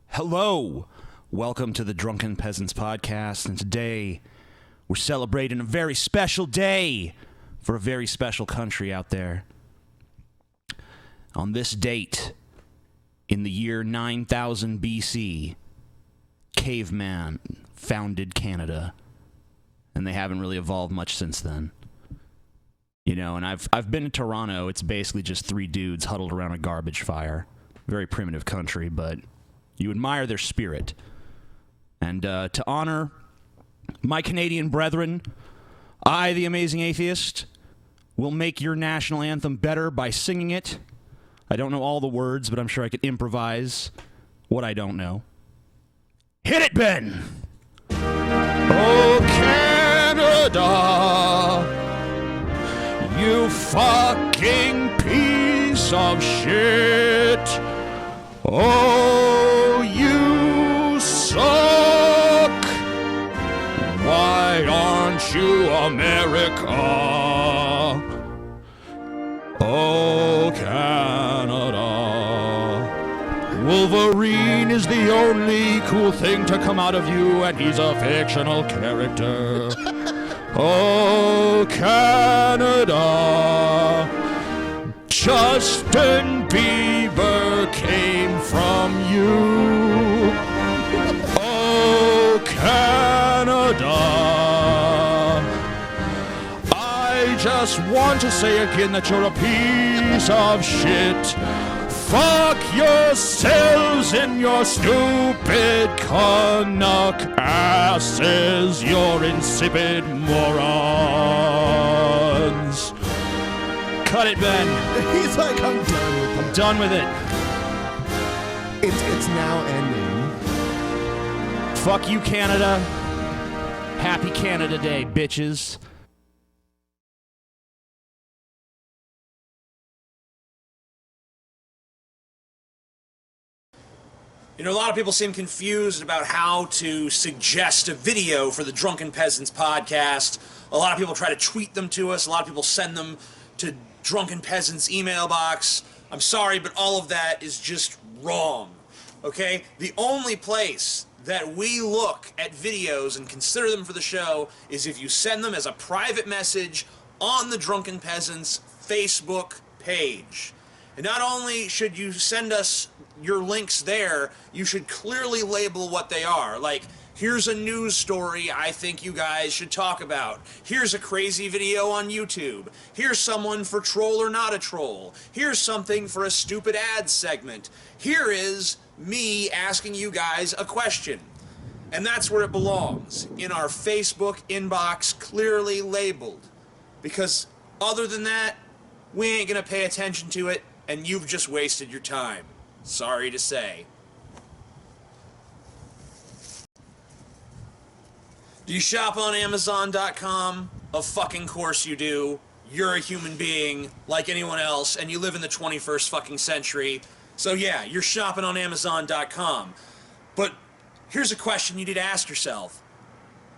Hello, welcome to the Drunken Peasants podcast, and today we're celebrating a very special day for a very special country out there. On this date, in the year 9000 BC, caveman founded Canada, and they haven't really evolved much since then. You know, and I've been to Toronto. It's basically just three dudes huddled around a garbage fire. Very primitive country, but you admire their spirit. And to honor my Canadian brethren, I, the Amazing Atheist, will make your national anthem better by singing it. I don't know all the words, but I'm sure I could improvise what I don't know. Hit it, Ben! Oh, Canada, you fucking piece of shit. Oh, you suck. Why aren't you America? Oh, Canada. Wolverine is the only cool thing to come out of you, and he's a fictional character. Oh, Canada. Justin Bieber came from you. Oh, Canada. I just want to say again that you're a piece of shit. Fuck yourselves and your stupid Canuck asses, you're insipid morons. Cut it, Ben. He's like, I'm done with it. I'm done with it. It's now ending. Fuck you, Canada. Happy Canada Day, bitches. You know, a lot of people seem confused about how to suggest a video for the Drunken Peasants podcast. A lot of people try to tweet them to us. A lot of people send them to Drunken Peasants email box. I'm sorry, but all of that is just wrong, okay? The only place that we look at videos and consider them for the show is if you send them as a private message on the Drunken Peasants Facebook page. And not only should you send us your links there, you should clearly label what they are. Like, here's a news story I think you guys should talk about. Here's a crazy video on YouTube. Here's someone for troll or not a troll. Here's something for a stupid ad segment. Here is me asking you guys a question. And that's where it belongs, in our Facebook inbox, clearly labeled. Because other than that, we ain't gonna pay attention to it, and you've just wasted your time. Sorry to say. Do you shop on Amazon.com? Of fucking course you do. You're a human being like anyone else, and you live in the 21st fucking century. So yeah, you're shopping on Amazon.com. But here's a question you need to ask yourself.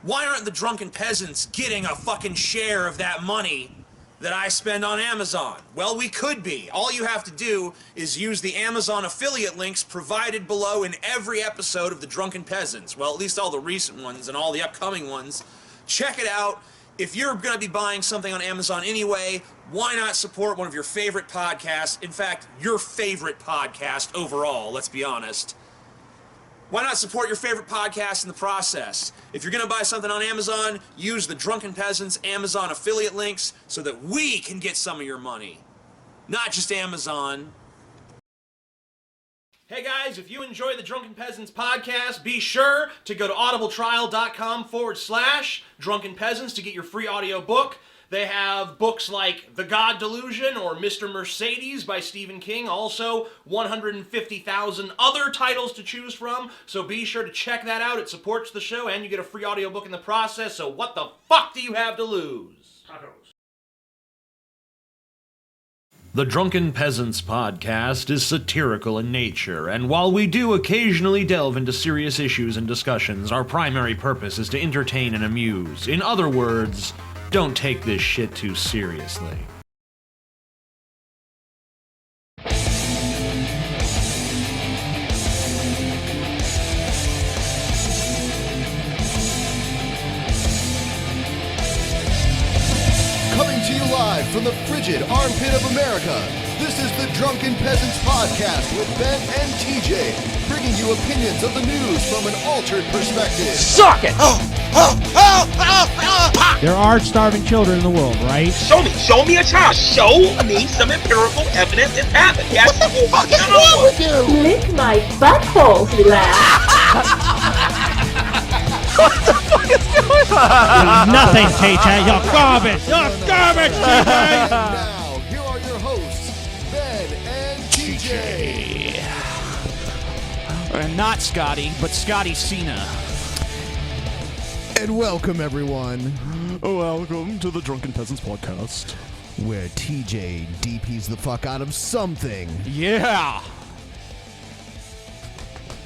Why aren't the Drunken Peasants getting a fucking share of that money that I spend on Amazon? Well, we could be. All you have to do is use the Amazon affiliate links provided below in every episode of the Drunken Peasants. Well, at least all the recent ones and all the upcoming ones. Check it out. If you're going to be buying something on Amazon anyway, why not support one of your favorite podcasts? In fact, your favorite podcast overall, let's be honest. Why not support your favorite podcast in the process? If you're going to buy something on Amazon, use the Drunken Peasants Amazon affiliate links so that we can get some of your money. Not just Amazon. Hey guys, if you enjoy the Drunken Peasants podcast, be sure to go to audibletrial.com/Drunken Peasants to get your free audio book. They have books like The God Delusion or Mr. Mercedes by Stephen King. Also, 150,000 other titles to choose from. So be sure to check that out. It supports the show and you get a free audiobook in the process. So what the fuck do you have to lose? Tacos. The Drunken Peasants podcast is satirical in nature, and while we do occasionally delve into serious issues and discussions, our primary purpose is to entertain and amuse. In other words, don't take this shit too seriously. frigid armpit of America. This is the Drunken Peasants Podcast with Ben and TJ, bringing you opinions of the news from an altered perspective. Suck it! There are starving children in the world, right? Show me a child. Show me some empirical evidence it's happened. Yes, What the fuck is wrong with you? Lick my butthole, he laughed. what the fuck is going on? Nothing, TJ. You're garbage. You're garbage, TJ. Now, here are your hosts, Ben and TJ. And not Scotty, but Scotty Cena. And welcome, everyone, Welcome to the Drunken Peasants Podcast. where TJ DPs the fuck out of something. Yeah!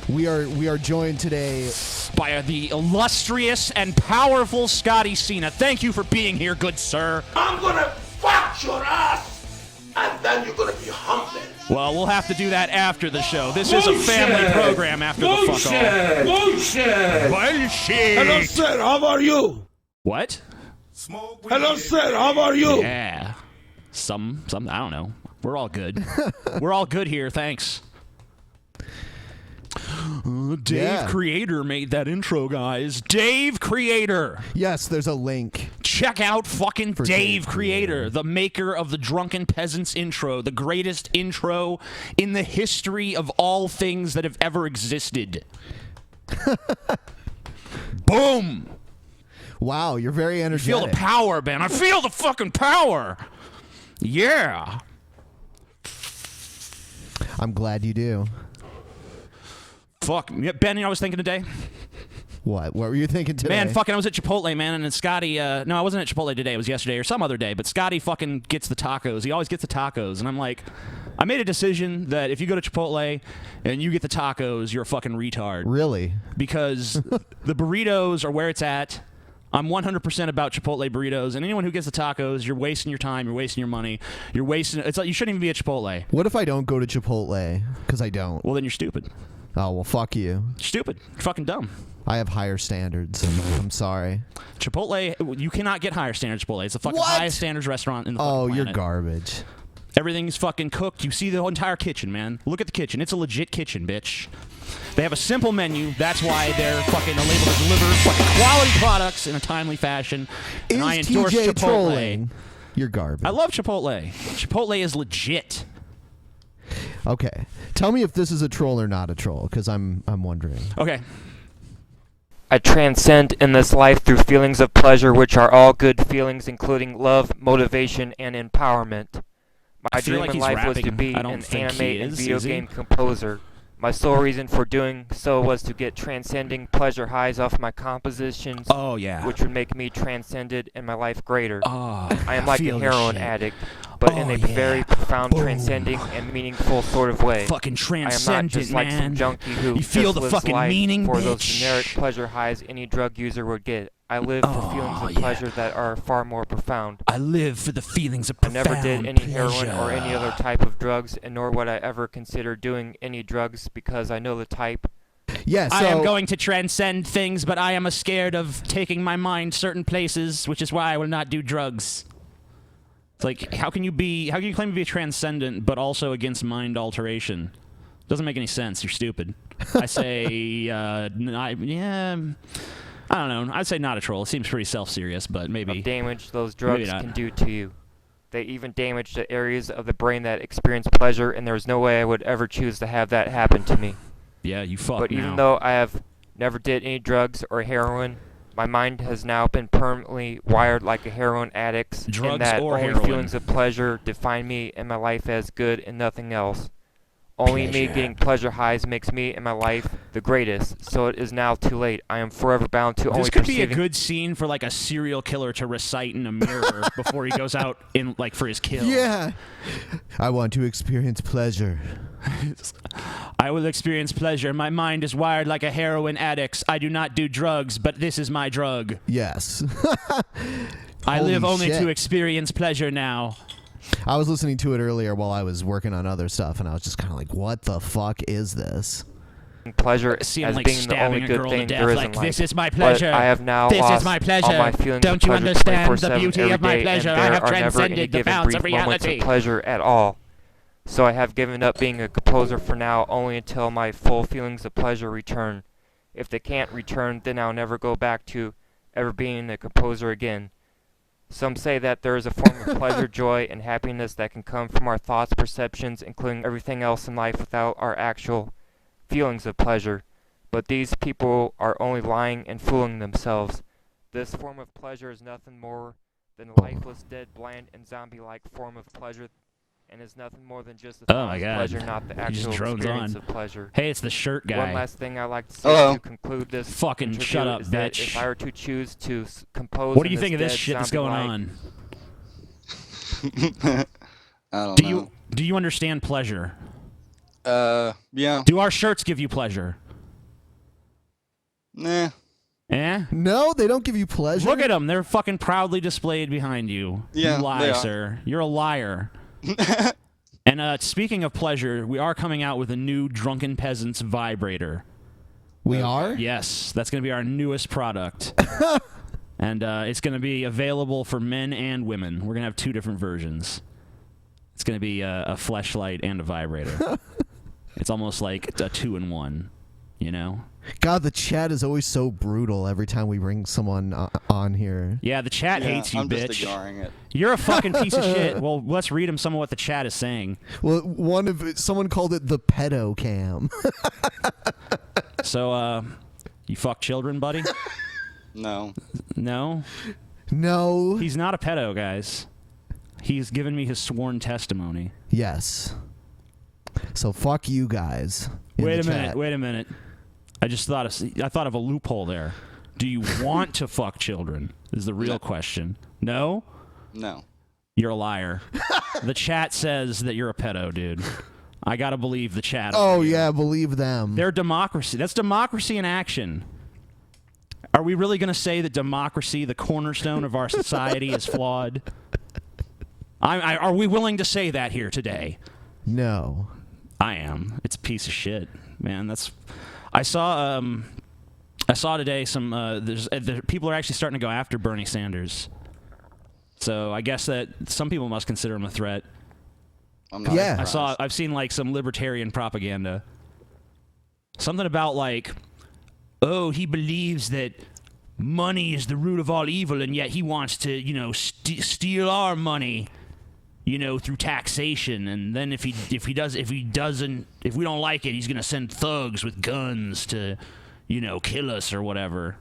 We are joined today. By the illustrious and powerful Scotty Cena. Thank you for being here, good sir. I'm gonna fuck your ass, and then you're gonna be humble. Well, we'll have to do that after the show. This is a family program after the fuck off. Bullshit! Bullshit! Hello, sir. How are you? What? Hello, sir. How are you? Yeah. Some, I don't know. We're all good. We're all good here, thanks. Dave Creator made that intro, guys. Dave Creator. Yes, there's a link. Check out fucking For Dave Dave Creator, the maker of the Drunken Peasants intro, the greatest intro in the history of all things that have ever existed. Boom! Wow, you're very Feel energetic. the power, Ben. I feel the fucking power. Yeah. I'm glad you do. Fuck. Yeah, Ben, you know what I was thinking today? What were you thinking today? Man, fucking, I was at Chipotle, man, and then Scotty, no, I wasn't at Chipotle today. It was yesterday or some other day, but Scotty fucking gets the tacos. He always gets the tacos, and I'm like, I made a decision that if you go to Chipotle and you get the tacos, you're a fucking retard. Really? Because the burritos are where it's at. I'm 100% about Chipotle burritos, and anyone who gets the tacos, you're wasting your time, you're wasting your money, you're wasting. It's like you shouldn't even be at Chipotle. What if I don't go to Chipotle? Because I don't. Well, then you're stupid. Oh, well, fuck you. You're stupid. You're fucking dumb. I have higher standards. I'm sorry. Chipotle, you cannot get higher standards Chipotle. It's the fucking What? highest standards restaurant in the fucking Oh, planet. you're garbage. Everything's fucking cooked. You see the whole entire kitchen, man. Look at the kitchen. It's a legit kitchen, bitch. They have a simple menu. That's why they're fucking able to deliver fucking quality products in a timely fashion. And Is I endorse TJ Chipotle. trolling? You're garbage. I love Chipotle. Chipotle is legit. Okay. Tell me if this is a troll or not a troll, because I'm wondering. Okay. I transcend in this life through feelings of pleasure, which are all good feelings, including love, motivation, and empowerment. My feel dream like in he's life was to rapping. be I don't an think anime he and is video he? game composer. My sole reason for doing so was to get transcending pleasure highs off my compositions, Oh, yeah. which would make me transcended and my life greater. Oh, I am like a feel the heroin shit. addict, but in Oh, a yeah. very profound, Boom. transcending, and meaningful sort of way. Fucking I am not transcendent, just like man. some junkie who You feel just the lives fucking life meaning, for those bitch. generic pleasure highs any drug user would get. I live for feelings of yeah. pleasure that are far more profound. I live for the feelings of I profound never did any heroin or pleasure. any other type of drugs, and nor would I ever consider doing any drugs because I know the type. Yeah, so I am going to transcend things, but I am scared of taking my mind certain places, which is why I will not do drugs. It's like, how can you claim to be transcendent, but also against mind alteration? Doesn't make any sense. You're stupid. I say, I don't know. I'd say not a troll. It seems pretty self-serious, but maybe. Of damage those drugs not. can do to you. They even damage the areas of the brain that experience pleasure, and there's no way I would ever choose to have that happen to me. Yeah, you fuck But now. even though I have never did any drugs or heroin, my mind has now been permanently wired like a heroin addict's, Drugs in that or only heroin? feelings of pleasure define me and my life as good and nothing else. Only me Pleasure. getting pleasure highs makes me and my life the greatest, so it is now too late. I am forever bound to only This could be a perceiving... good scene for like a serial killer to recite in a mirror before he goes out in like for his kill. yeah, I want to experience pleasure. I will experience pleasure. My mind is wired like a heroin addict's. I do not do drugs, but this is my drug. Yes. I live Holy only shit. to experience pleasure now. I was listening to it earlier while I was working on other stuff, and I was just kind of like, what the fuck is this? pleasure See as him, like, being the only stabbing a good girl to thing death, there is like, in life. "This is my pleasure. But I have now This is lost my pleasure. all my feelings Don't of you pleasure understand the 24/7 beauty every of my day, pleasure? and I there have are never any transcended the given bounds brief of moments of reality." pleasure at all. So I have given up being a composer for now, only until my full feelings of pleasure return. If they can't return, then I'll never go back to ever being a composer again. Some say that there is a form of pleasure, joy, and happiness that can come from our thoughts, perceptions, including everything else in life without our actual feelings of pleasure. But these people are only lying and fooling themselves. This form of pleasure is nothing more than a lifeless, dead, bland, and zombie-like form of pleasure, and is nothing more than just a Oh thought my of God. pleasure, not the He just actual drones experience on. of pleasure. Hey, it's the shirt guy. One last thing I'd like to say to conclude this Fucking interview shut up, is that bitch. if I were to choose to compose What do in you think of this dead, shit that's going on? I don't know. Do you understand pleasure? Yeah. Do our shirts give you pleasure? Nah. Eh? No, they don't give you pleasure. Look at them. They're fucking proudly displayed behind you. Yeah, You lie, they are. sir. You're a liar. And speaking of pleasure, we are coming out with a new Drunken Peasants vibrator. We are? Yes, that's going to be our newest product. And it's going to be available for men and women. We're going to have 2 different versions. It's going to be a fleshlight and a vibrator. It's almost like a 2-in-1, you know? God, the chat is always so brutal every time we bring someone on here. Yeah, the chat hates you, I'm bitch. just ignoring it. You're a fucking piece of shit. Well, let's read them some of what the chat is saying. Well, someone called it the pedo cam. So, you fuck children, buddy? No. No? No. He's not a pedo, guys. He's given me his sworn testimony. Yes. So fuck you guys. Wait a minute. I thought of a loophole there. Do you want to fuck children? Is the real question. No? No. You're a liar. The chat says that you're a pedo, dude. I gotta believe the chat. Oh, yeah, believe them. They're democracy. That's democracy in action. Are we really gonna say that democracy, the cornerstone of our society, is flawed? Are we willing to say that here today? No. I am. It's a piece of shit, man. I saw today some people are actually starting to go after Bernie Sanders. So I guess that some people must consider him a threat. I'm not I've seen like some libertarian propaganda. Something about like, oh, he believes that money is the root of all evil, and yet he wants to, steal our money, through taxation. And then if we don't like it, he's gonna send thugs with guns to, kill us or whatever.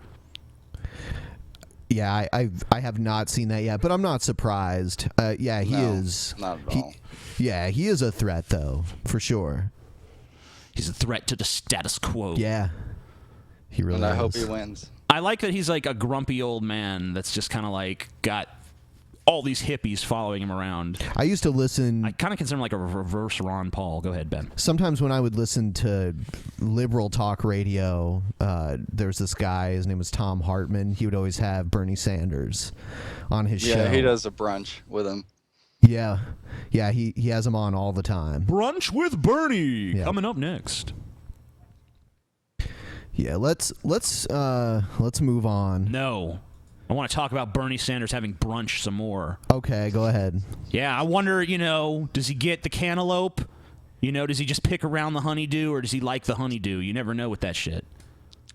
Yeah, I have not seen that yet, but I'm not surprised. He is. Not at all. He is a threat, though, for sure. He's a threat to the status quo. Yeah, he really is. And I hope he wins. I like that he's like a grumpy old man that's just kind of like got all these hippies following him around. I used to listen. I kind of consider him like a reverse Ron Paul. Go ahead, Ben. Sometimes when I would listen to liberal talk radio, there's this guy, his name was Tom Hartman. He would always have Bernie Sanders on his show. Yeah, he does a brunch with him. Yeah, he has him on all the time. Brunch with Bernie coming up next. Yeah, let's move on. No. I want to talk about Bernie Sanders having brunch some more. Okay, go ahead. Yeah, I wonder, does he get the cantaloupe? Does he just pick around the honeydew, or does he like the honeydew? You never know with that shit.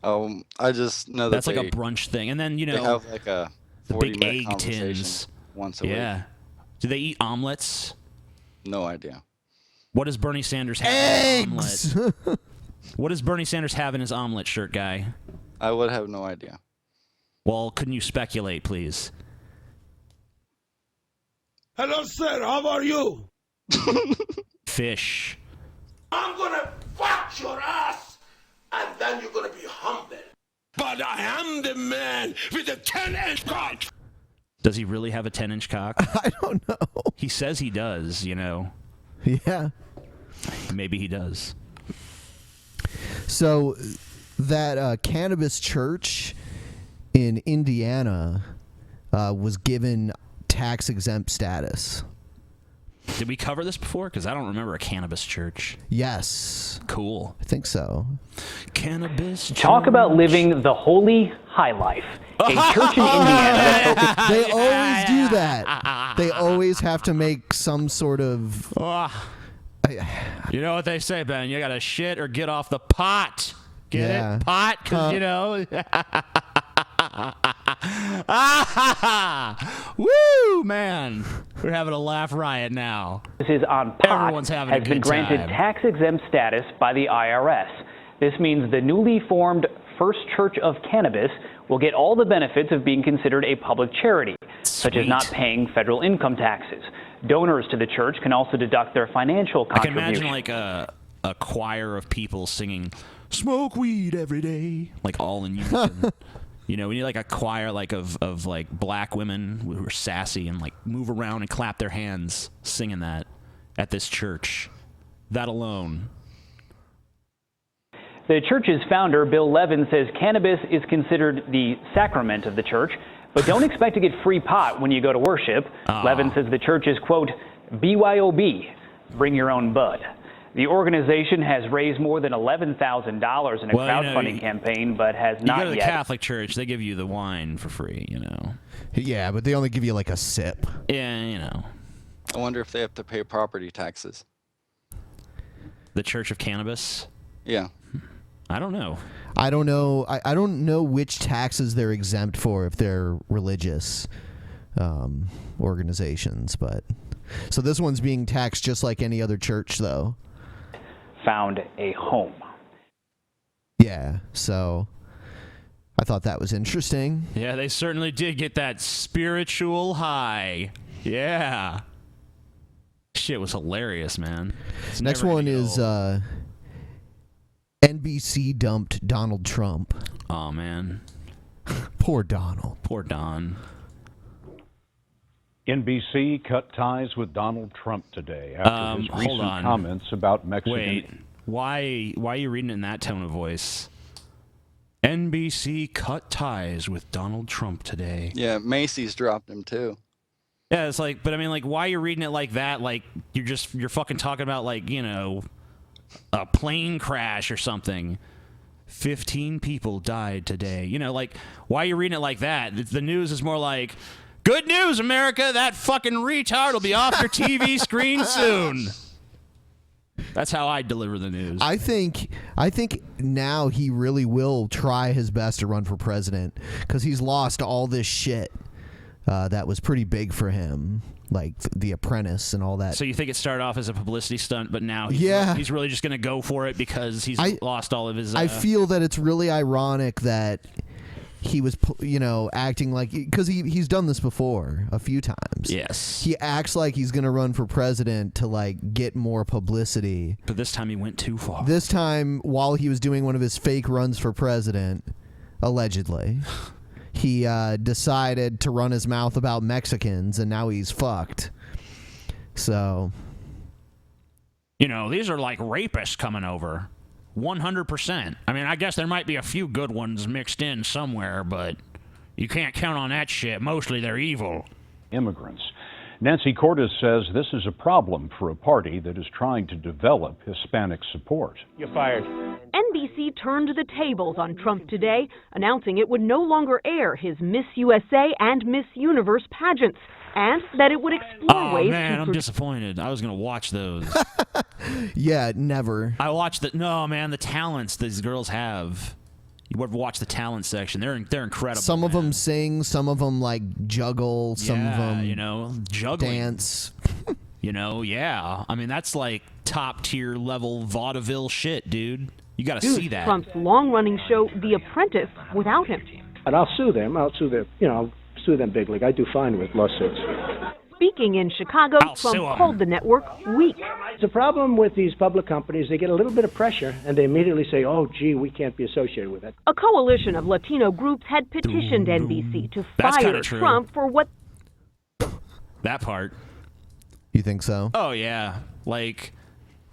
Oh, I just know that that's like a brunch thing. And then, they have like a 40-minute big egg conversation tins once a week. Yeah. Do they eat omelets? No idea. What does Bernie Sanders have Eggs! in his omelet? What does Bernie Sanders have in his omelet, shirt guy? I would have no idea. Well, couldn't you speculate, please? Hello, sir. How are you? Fish. I'm gonna fuck your ass, and then you're gonna be humble. But I am the man with the 10-inch cock. Does he really have a 10-inch cock? I don't know. He says he does, Yeah. Maybe he does. So that Cannabis Church in Indiana was given tax-exempt status. Did we cover this before? Because I don't remember a Cannabis Church. Yes. Cool. I think so. Cannabis Church. Talk about living the holy high life. A church in Indiana that focuses... They always do that. They always have to make some sort of... You know what they say, Ben? You got to shit or get off the pot. Get it? Pot? Because, you know... Woo, man. We're having a laugh riot now. This is on pot. Everyone's having a has been good granted time. tax-exempt status by the IRS. This means the newly formed First Church of Cannabis will get all the benefits of being considered a public charity, such as not paying federal income taxes. Donors to the church can also deduct their financial contributions. I can imagine like a choir of people singing, "Smoke weed every day," like all in unison. You know, we need like a choir like of like black women who are sassy and like move around and clap their hands singing that at this church. That alone. The church's founder, Bill Levin, says cannabis is considered the sacrament of the church, but don't expect to get free pot when you go to worship. Levin says the church is, quote, BYOB, bring your own bud. The organization has raised more than $11,000 in a crowdfunding campaign, but has not yet. You go to the Catholic Church, they give you the wine for free, you know. Yeah, but they only give you like a sip. Yeah, you know. I wonder if they have to pay property taxes. The Church of Cannabis? Yeah. I don't know. I don't know. I don't know which taxes they're exempt for if they're religious organizations, but so this one's being taxed just like any other church, though. Found a home. Yeah, so I thought that was interesting. Yeah, they certainly did get that spiritual high. Yeah. Shit was hilarious, man. It's Next never one gonna is go. NBC dumped Donald Trump. Oh, man. Poor Donald. Poor Don. NBC cut ties with Donald Trump today after his recent comments about Mexican... Wait, why are you reading it in that tone of voice? NBC cut ties with Donald Trump today. Yeah, Macy's dropped him too. Yeah, it's like, but I mean, like, why are you reading it like that? Like, you're fucking talking about, like, you know, a plane crash or something. 15 people died today. You know, like, why are you reading it like that? The news is more like, good news, America, that fucking retard will be off your TV screen soon. That's how I deliver the news. I think now he really will try his best to run for president because he's lost all this shit that was pretty big for him, like The Apprentice and all that. So you think it started off as a publicity stunt, but now he's really just going to go for it because he's lost all of his... I feel that it's really ironic that he was, you know, acting like... Because he's done this before a few times. Yes. He acts like he's going to run for president to, like, get more publicity. But this time he went too far. This time, while he was doing one of his fake runs for president, allegedly... he decided to run his mouth about Mexicans, and now he's fucked. So... You know, these are like rapists coming over. 100%. I mean, I guess there might be a few good ones mixed in somewhere, but you can't count on that shit. Mostly they're evil. Immigrants. Nancy Cordes says this is a problem for a party that is trying to develop Hispanic support. You're fired. NBC turned the tables on Trump today, announcing it would no longer air his Miss USA and Miss Universe pageants, and that it would explore ways to... Oh, man, I'm disappointed. I was going to watch those. Yeah, never. I watched the... No, man, the talents these girls have. You ever watch the talent section? They're incredible. Some of them sing, some of them like juggle, some of them, you know, juggling. Dance. You know, yeah. I mean, that's like top tier level vaudeville shit, dude. You got to see that. Trump's long-running show, The Apprentice, without him. And I'll sue them. I'll sue them big league. I do fine with lawsuits. Speaking in Chicago, Trump called the network weak. It's a problem with these public companies. They get a little bit of pressure, and they immediately say, oh, gee, we can't be associated with it. A coalition of Latino groups had petitioned NBC to fire Trump for what... That part. You think so? Oh, yeah. Like,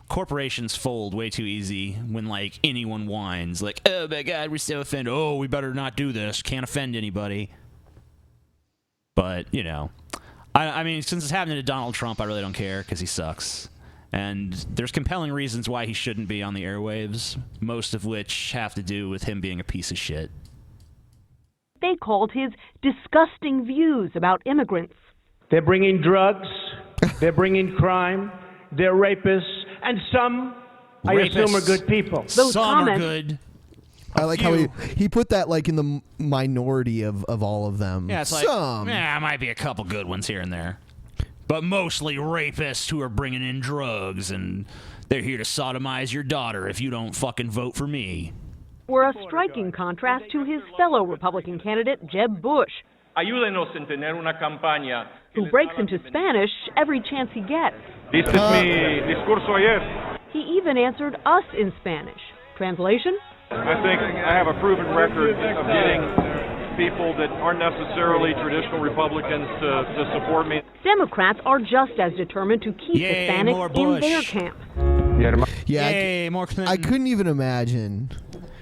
corporations fold way too easy when, like, anyone whines. Like, oh, my God, we're so offended. Oh, we better not do this. Can't offend anybody. But, you know... I mean, since it's happening to Donald Trump, I really don't care because he sucks. And there's compelling reasons why he shouldn't be on the airwaves, most of which have to do with him being a piece of shit. They called his disgusting views about immigrants. They're bringing drugs, they're bringing crime, they're rapists, and some, I assume, are good people. Those Some comments, are good. I like how he put that like in the minority of all of them. Yeah, it's like, Some. yeah, might be a couple good ones here and there. But mostly rapists who are bringing in drugs, and they're here to sodomize your daughter if you don't fucking vote for me. were a striking contrast to his fellow Republican candidate, Jeb Bush, Ayúdenos en tener una campaña. who breaks into Spanish every chance he gets. Este es mi discurso ayer. He even answered us in Spanish. Translation? I think I have a proven record of getting people that aren't necessarily traditional Republicans to support me. Democrats are just as determined to keep Hispanics in their camp. Yeah, Yay, more Clinton. I couldn't even imagine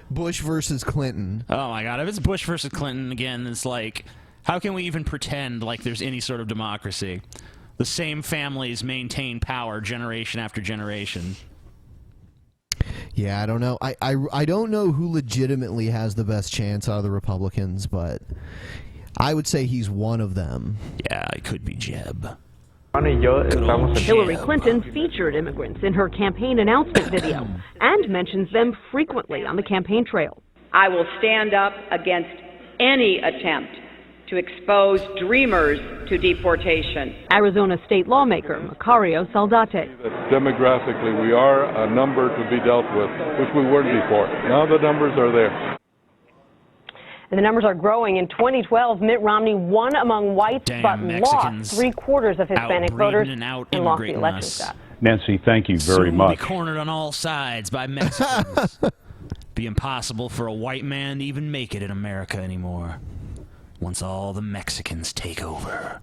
Bush versus Clinton. Oh my God! If it's Bush versus Clinton again, it's like, how can we even pretend like there's any sort of democracy? The same families maintain power generation after generation. Yeah, I don't know. I don't know who legitimately has the best chance out of the Republicans, but I would say he's one of them. Yeah, it could be Jeb. Hillary Clinton featured immigrants in her campaign announcement video and mentions them frequently on the campaign trail. I will stand up against any attempt to expose dreamers to deportation. Arizona state lawmaker Macario Saldate. Demographically, we are a number to be dealt with, which we weren't before. Now the numbers are there. And the numbers are growing. In 2012, Mitt Romney won among whites, but Mexicans lost 3/4 of Hispanic voters and lost the election stat. Nancy, thank you very Soon much. We'll be cornered on all sides by Mexicans. Be impossible for a white man to even make it in America anymore. Once all the Mexicans take over.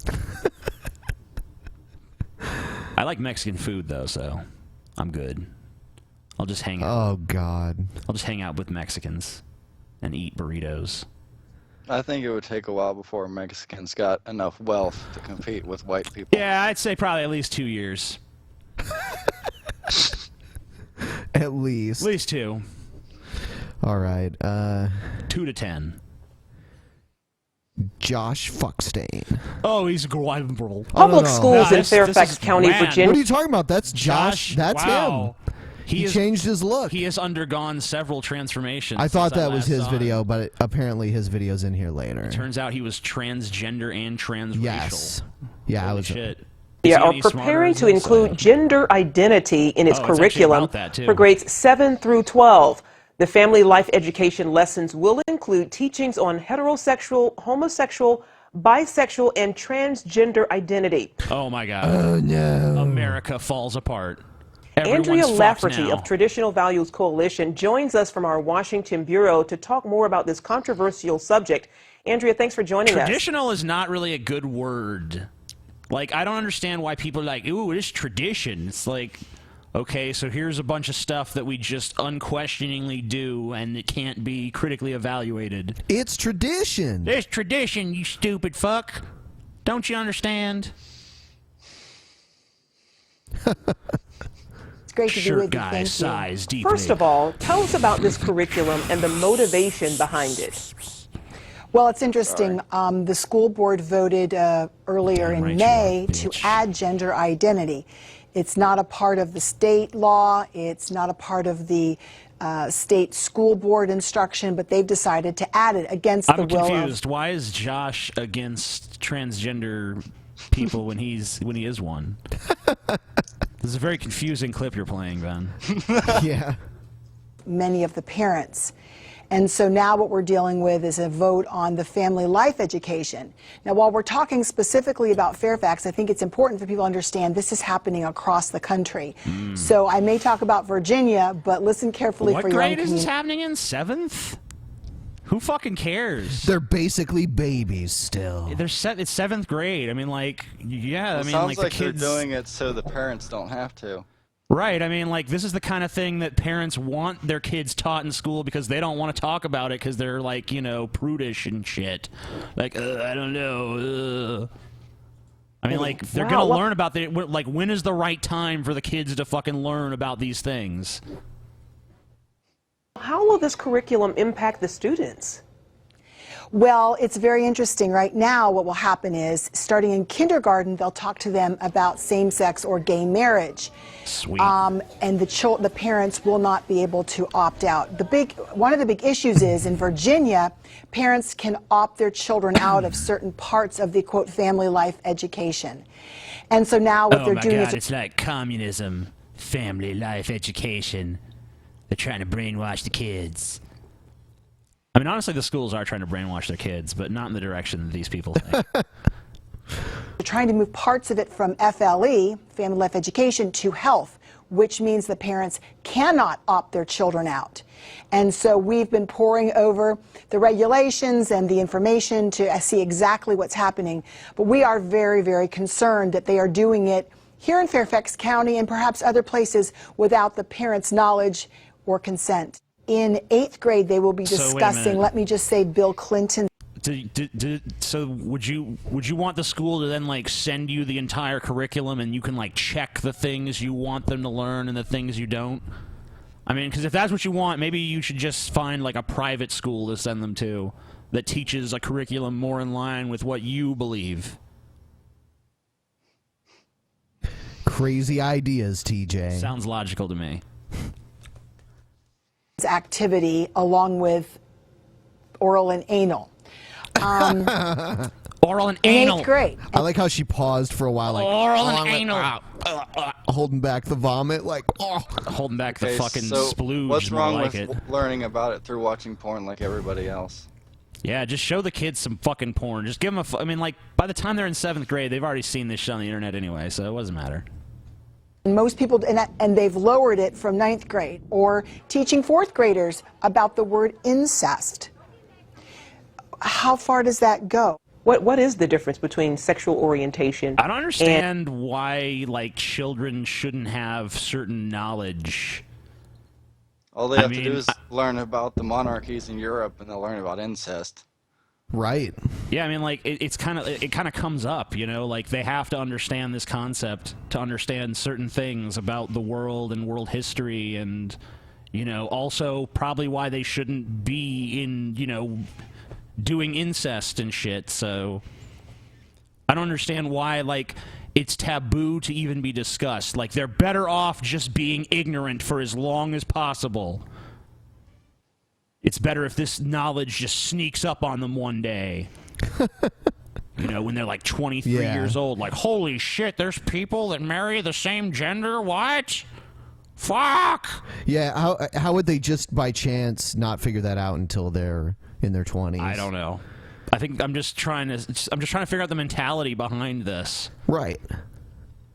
I like Mexican food though, so I'm good. I'll just hang out. Oh God. I'll just hang out with Mexicans and eat burritos. I think it would take a while before Mexicans got enough wealth to compete with white people. Yeah, I'd say probably at least 2 years. At least. At least 2. All right. 2 to 10. Josh Fuckstein. Oh, he's a bro. Public schools in Fairfax County, Virginia. What are you talking about? That's Josh. That's wow. him. He changed his look. He has undergone several transformations. I thought since that was last his saw video, but apparently his video's in here later. It turns out he was transgender and transracial. Yes. Yeah, I was. Shit. Are preparing to include gender identity in its curriculum for grades 7 through 12. The family life education lessons will include teachings on heterosexual, homosexual, bisexual, and transgender identity. Oh my God. Oh no. America falls apart. Andrea Everyone's fucked Lafferty now. of Traditional Values Coalition joins us from our Washington bureau to talk more about this controversial subject. Andrea, thanks for joining us. Traditional is not really a good word. Like, I don't understand why people are like, ooh, it is tradition. It's like, okay, so here's a bunch of stuff that we just unquestioningly do, and it can't be critically evaluated. It's tradition. It's tradition, you stupid fuck. Don't you understand? It's great to be with you. Guy sighs deeply. First of all, tell us about this curriculum and the motivation behind it. Well, it's interesting. The school board voted earlier in May to add gender identity. It's not a part of the state law. It's not a part of the state school board instruction, but they've decided to add it against the will of... I'm confused. Why is Josh against transgender people when he is one? This is a very confusing clip you're playing, Ben. Yeah. Many of the parents. And so now what we're dealing with is a vote on the family life education. Now, while we're talking specifically about Fairfax, I think it's important for people to understand this is happening across the country. So I may talk about Virginia, but listen carefully for your own What grade is this happening in? 7th? Who fucking cares? They're basically babies still. It's 7th grade. I mean, like, yeah. Well, I mean, sounds like the kids they're doing it so the parents don't have to. Right. I mean, like, this is the kind of thing that parents want their kids taught in school because they don't want to talk about it because they're, like, you know, prudish and shit. Like, I don't know. I mean, like, they're going to learn about the... Like, when is the right time for the kids to fucking learn about these things? How will this curriculum impact the students? Well, it's very interesting. Right now, what will happen is, starting in kindergarten, they'll talk to them about same-sex or gay marriage. Sweet. And the parents will not be able to opt out. One of the big issues is, in Virginia, parents can opt their children out of certain parts of the, quote, family life education. And so now what they're doing is... it's like communism, family life education. They're trying to brainwash the kids. I mean, honestly, the schools are trying to brainwash their kids, but not in the direction that these people think. They're trying to move parts of it from FLE, family life education, to health, which means the parents cannot opt their children out. And so we've been poring over the regulations and the information to see exactly what's happening. But we are very, very concerned that they are doing it here in Fairfax County and perhaps other places without the parents' knowledge or consent. In 8th grade, they will be discussing, let me just say, Bill Clinton. So would you want the school to then, like, send you the entire curriculum and you can, like, check the things you want them to learn and the things you don't? I mean, because if that's what you want, maybe you should just find, like, a private school to send them to that teaches a curriculum more in line with what you believe. Crazy ideas, TJ. Sounds logical to me. Activity along with oral and anal. Oral and anal. In 8th grade. I like how she paused for a while, like oral and anal, holding back the vomit, like holding back the fucking splooge. What's wrong like with it. learning about it through watching porn like everybody else? Yeah, just show the kids some fucking porn. Just give them I mean, like, by the time they're in 7th grade, they've already seen this shit on the internet anyway, so it doesn't matter. Most people, and they've lowered it from 9th grade, or teaching 4th graders about the word incest. How far does that go? What is the difference between sexual orientation? I don't understand why, like, children shouldn't have certain knowledge. All they have to do is learn about the monarchies in Europe, and they'll learn about incest. Right. Yeah, I mean, like, it kind of comes up, you know, like, they have to understand this concept to understand certain things about the world and world history, and, you know, also probably why they shouldn't be in, you know, doing incest and shit. So I don't understand why, like, it's taboo to even be discussed. Like, they're better off just being ignorant for as long as possible. It's better if this knowledge just sneaks up on them one day. You know, when they're like 23 years old. Like, holy shit, there's people that marry the same gender? What? Fuck! Yeah, how would they just by chance not figure that out until they're in their 20s? I don't know. I think I'm just trying to figure out the mentality behind this. Right.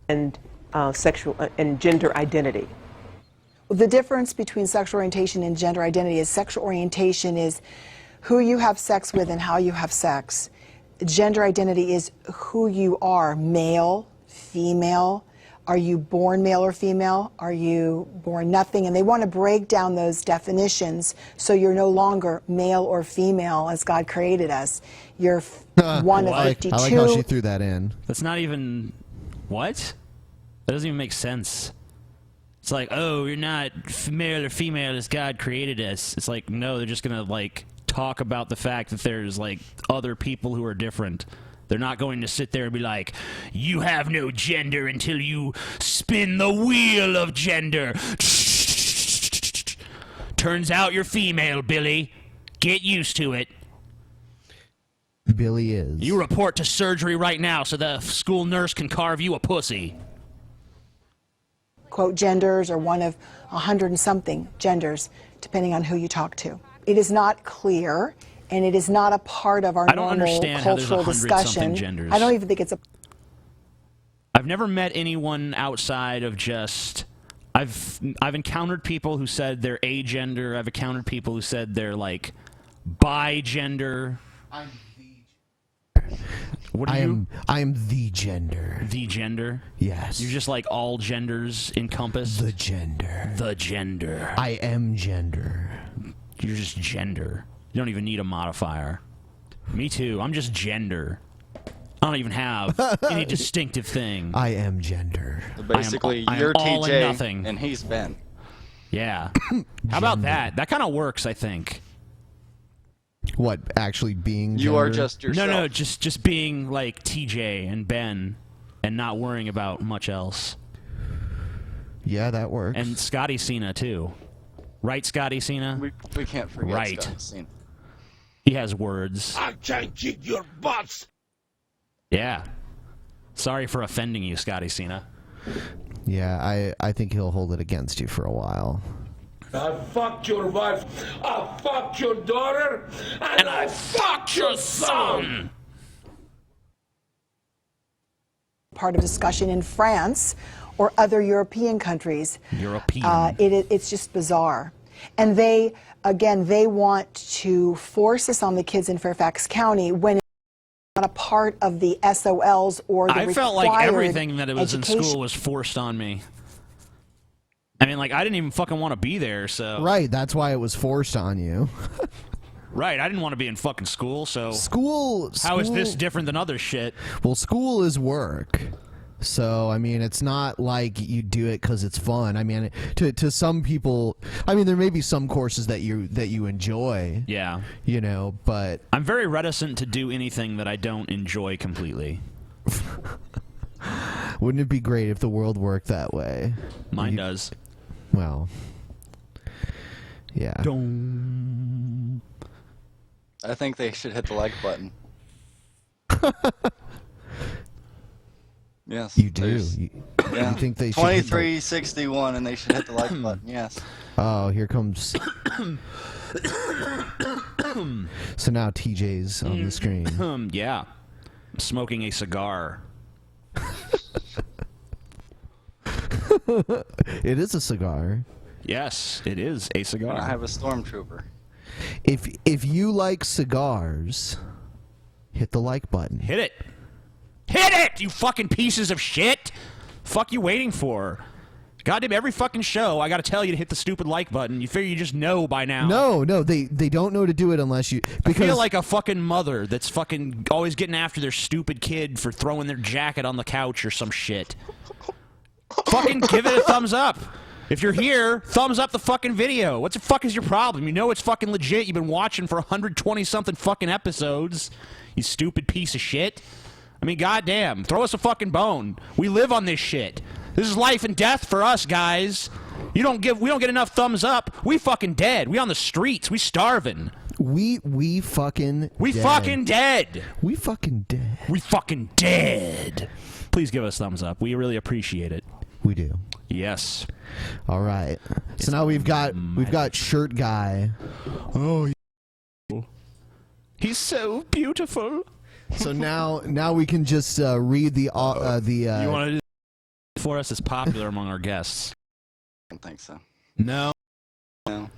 And sexual and gender identity. The difference between sexual orientation and gender identity is sexual orientation is who you have sex with and how you have sex. Gender identity is who you are, male, female. Are you born male or female? Are you born nothing? And they want to break down those definitions so you're no longer male or female as God created us. You're one of 52. I like how she threw that in. That's not even... What? That doesn't even make sense. It's like, oh, you're not male or female as God created us. It's like, no, they're just going to, like, talk about the fact that there's, like, other people who are different. They're not going to sit there and be like, you have no gender until you spin the wheel of gender. Turns out you're female, Billy. Get used to it. Billy is. You report to surgery right now so the school nurse can carve you a pussy. Quote, genders or one of 100 and something genders, depending on who you talk to. It is not clear, and it is not a part of our normal cultural discussion. Genders. I don't even think it's a... I've never met anyone outside of just... I've encountered people who said they're agender. I've encountered people who said they're, like, bi-gender. What are you? I am the gender. The gender? Yes. You're just like all genders encompassed? The gender. The gender. I am gender. You're just gender. You don't even need a modifier. Me too. I'm just gender. I don't even have any distinctive thing. I am gender. So basically, I am you're all TJ and nothing. and he's Ben. Yeah. How about that? That kind of works, I think. What, actually being You are gender? just yourself. No, just being like TJ and Ben and not worrying about much else. Yeah, that works. And Scotty Cena, too. Right, Scotty Cena? We can't forget Right. Scotty Cena. He has words. I can kick your butts. Yeah. Sorry for offending you, Scotty Cena. Yeah, I think he'll hold it against you for a while. I fucked your wife, I fucked your daughter, and I fucked your son. Part of discussion in France or other European countries. European. It's just bizarre. And they want to force this on the kids in Fairfax County when it's not a part of the SOLs or the I felt like required everything that it was education. in school was forced on me. I mean, like, I didn't even fucking want to be there, so... Right, that's why it was forced on you. Right, I didn't want to be in fucking school, so... School... How is this different than other shit? Well, school is work. So, I mean, it's not like you do it because it's fun. I mean, to some people... I mean, there may be some courses that you enjoy. Yeah. You know, but... I'm very reticent to do anything that I don't enjoy completely. Wouldn't it be great if the world worked that way? Mine does. Well... Yeah. I think they should hit the like button. Yes. You do. You think they should? 2361, and they should hit the like button. Yes. Oh, here comes. So now TJ's on the screen. Yeah. Smoking a cigar. It is a cigar. Yes, it is a cigar. I have a stormtrooper. If you like cigars, hit the like button. Hit it. Hit it, you fucking pieces of shit. Fuck you waiting for? Goddamn, every fucking show, I gotta tell you to hit the stupid like button. You figure you just know by now. No, they don't know to do it unless you... Because I feel like a fucking mother that's fucking always getting after their stupid kid for throwing their jacket on the couch or some shit. Fucking give it a thumbs up. If you're here, thumbs up the fucking video. What the fuck is your problem? You know it's fucking legit. You've been watching for 120-something fucking episodes. You stupid piece of shit. I mean, goddamn. Throw us a fucking bone. We live on this shit. This is life and death for us, guys. We don't get enough thumbs up. We fucking dead. We on the streets. We starving. We fucking We dead. fucking dead. We fucking dead. We fucking dead. Please give us thumbs up. We really appreciate it. We do. Yes. All right. So now we've got Shirt Guy. Oh, he's so beautiful. So now we can just read the you want to do this for us? It's popular among our guests. I don't think so. No. No.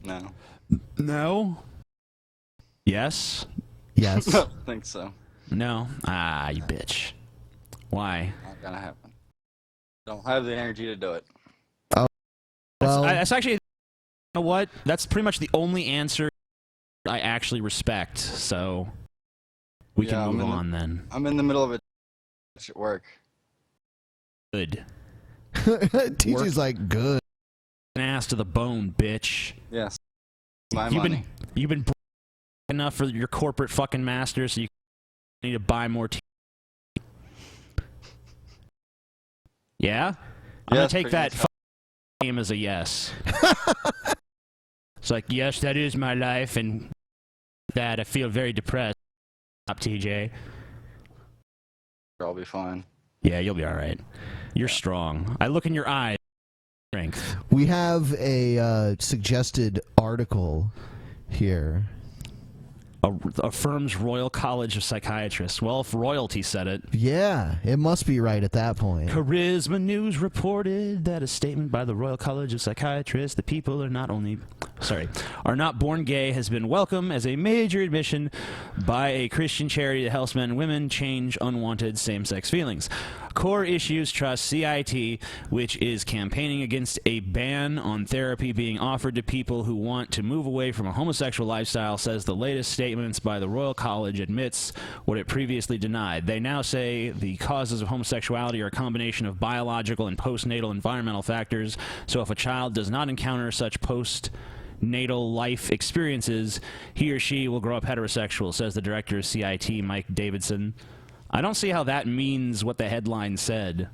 No. No. Yes. Yes. I don't think so. No. Ah, you bitch. Why? Not gonna happen. Don't have the energy to do it. Oh. Well, that's actually. You know what? That's pretty much the only answer I actually respect. So we can move on then. I'm in the middle of it at work. Good. TJ's like good. An ass to the bone, bitch. Yes. My money. You've been enough for your corporate fucking masters, so you need to buy more tea. Yeah? I'm gonna take that name as a yes. It's like, yes, that is my life, and that I feel very depressed. Stop, TJ. I'll be fine. Yeah, you'll be all right. You're strong. I look in your eyes. Strength. We have a suggested article here. Affirms Royal College of Psychiatrists. Well, if royalty said it. Yeah, it must be right at that point. Charisma News reported that a statement by the Royal College of Psychiatrists, the people are not born gay, has been welcome as a major admission by a Christian charity that helps men and women change unwanted same-sex feelings. Core Issues Trust, CIT, which is campaigning against a ban on therapy being offered to people who want to move away from a homosexual lifestyle, says the latest statements by the Royal College admits what it previously denied. They now say the causes of homosexuality are a combination of biological and postnatal environmental factors, so if a child does not encounter such postnatal life experiences, he or she will grow up heterosexual, says the director of CIT, Mike Davidson. I don't see how that means what the headline said,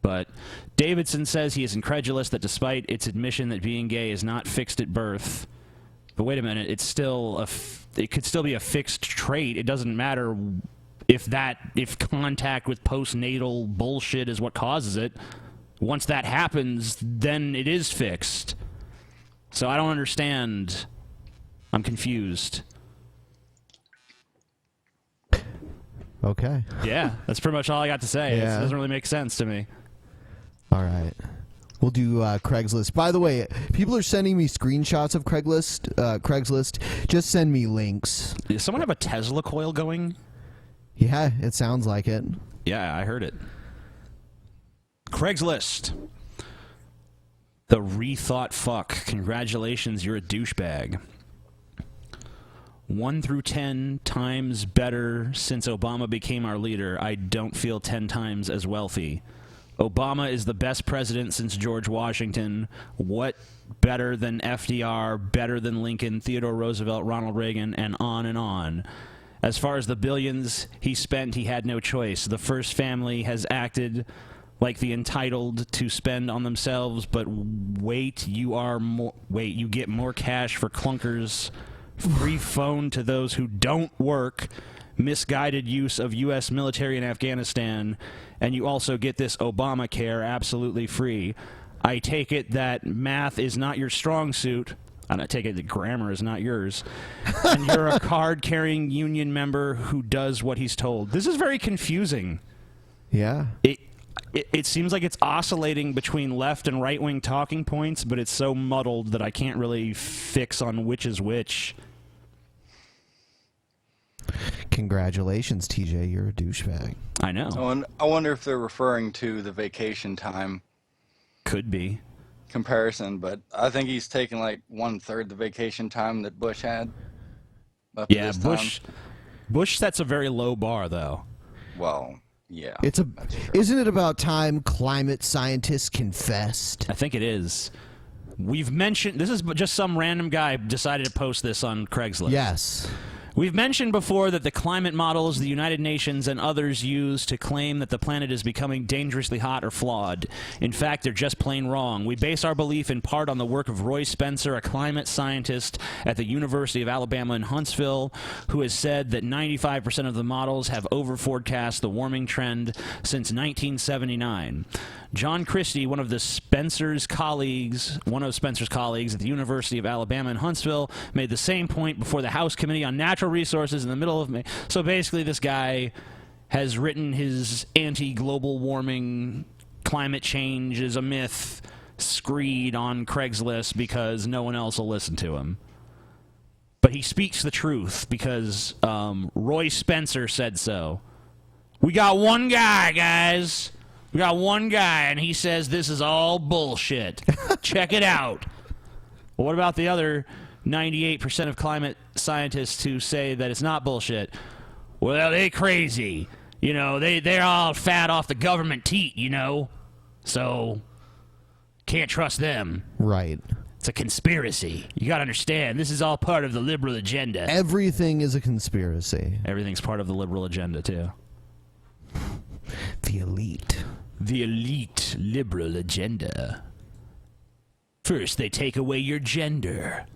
but Davidson says he is incredulous that despite its admission that being gay is not fixed at birth, but wait a minute, it's still it could still be a fixed trait. It doesn't matter if contact with postnatal bullshit is what causes it. Once that happens, then it is fixed. So I don't understand. I'm confused. Okay. Yeah, that's pretty much all I got to say. Yeah. It doesn't really make sense to me. All right. We'll do Craigslist. By the way, people are sending me screenshots of Craigslist. Just send me links. Does someone have a Tesla coil going? Yeah, it sounds like it. Yeah, I heard it. Craigslist. The rethought fuck. Congratulations, you're a douchebag. 1 through 10 times better since Obama became our leader. I don't feel 10 times as wealthy. Obama is the best president since George Washington. What better than FDR, better than Lincoln, Theodore Roosevelt, Ronald Reagan, and on and on. As far as the billions he spent, he had no choice. The first family has acted like the entitled to spend on themselves, but wait, you get more cash for clunkers, free phone to those who don't work, misguided use of U.S. military in Afghanistan, and you also get this Obamacare absolutely free. I take it that math is not your strong suit. I take it that grammar is not yours. And you're a card-carrying union member who does what he's told. This is very confusing. Yeah. It seems like it's oscillating between left and right-wing talking points, but it's so muddled that I can't really fix on which is which. Congratulations, TJ. You're a douchebag. I know. I wonder if they're referring to the vacation time. Could be. Comparison, but I think he's taken like 1/3 the vacation time that Bush had. Yeah, Bush sets a very low bar, though. Well, yeah. Isn't it about time climate scientists confessed? I think it is. We've mentioned, this is just some random guy decided to post this on Craigslist. Yes. We've mentioned before that the climate models the United Nations and others use to claim that the planet is becoming dangerously hot are flawed. In fact, they're just plain wrong. We base our belief in part on the work of Roy Spencer, a climate scientist at the University of Alabama in Huntsville, who has said that 95% of the models have over-forecast the warming trend since 1979. John Christie, one of Spencer's colleagues at the University of Alabama in Huntsville, made the same point before the House Committee on Natural Resources in the middle of May. So basically this guy has written his anti-global warming, climate change is a myth screed on Craigslist because no one else will listen to him. But he speaks the truth because Roy Spencer said so. We got one guy, guys. We got one guy, and he says this is all bullshit. Check it out. Well, what about the other 98% of climate scientists who say that it's not bullshit? Well, they crazy. You know, they're all fat off the government teat, you know? So, can't trust them. Right. It's a conspiracy. You gotta understand, this is all part of the liberal agenda. Everything is a conspiracy. Everything's part of the liberal agenda, too. The elite. The elite liberal agenda. First, they take away your gender.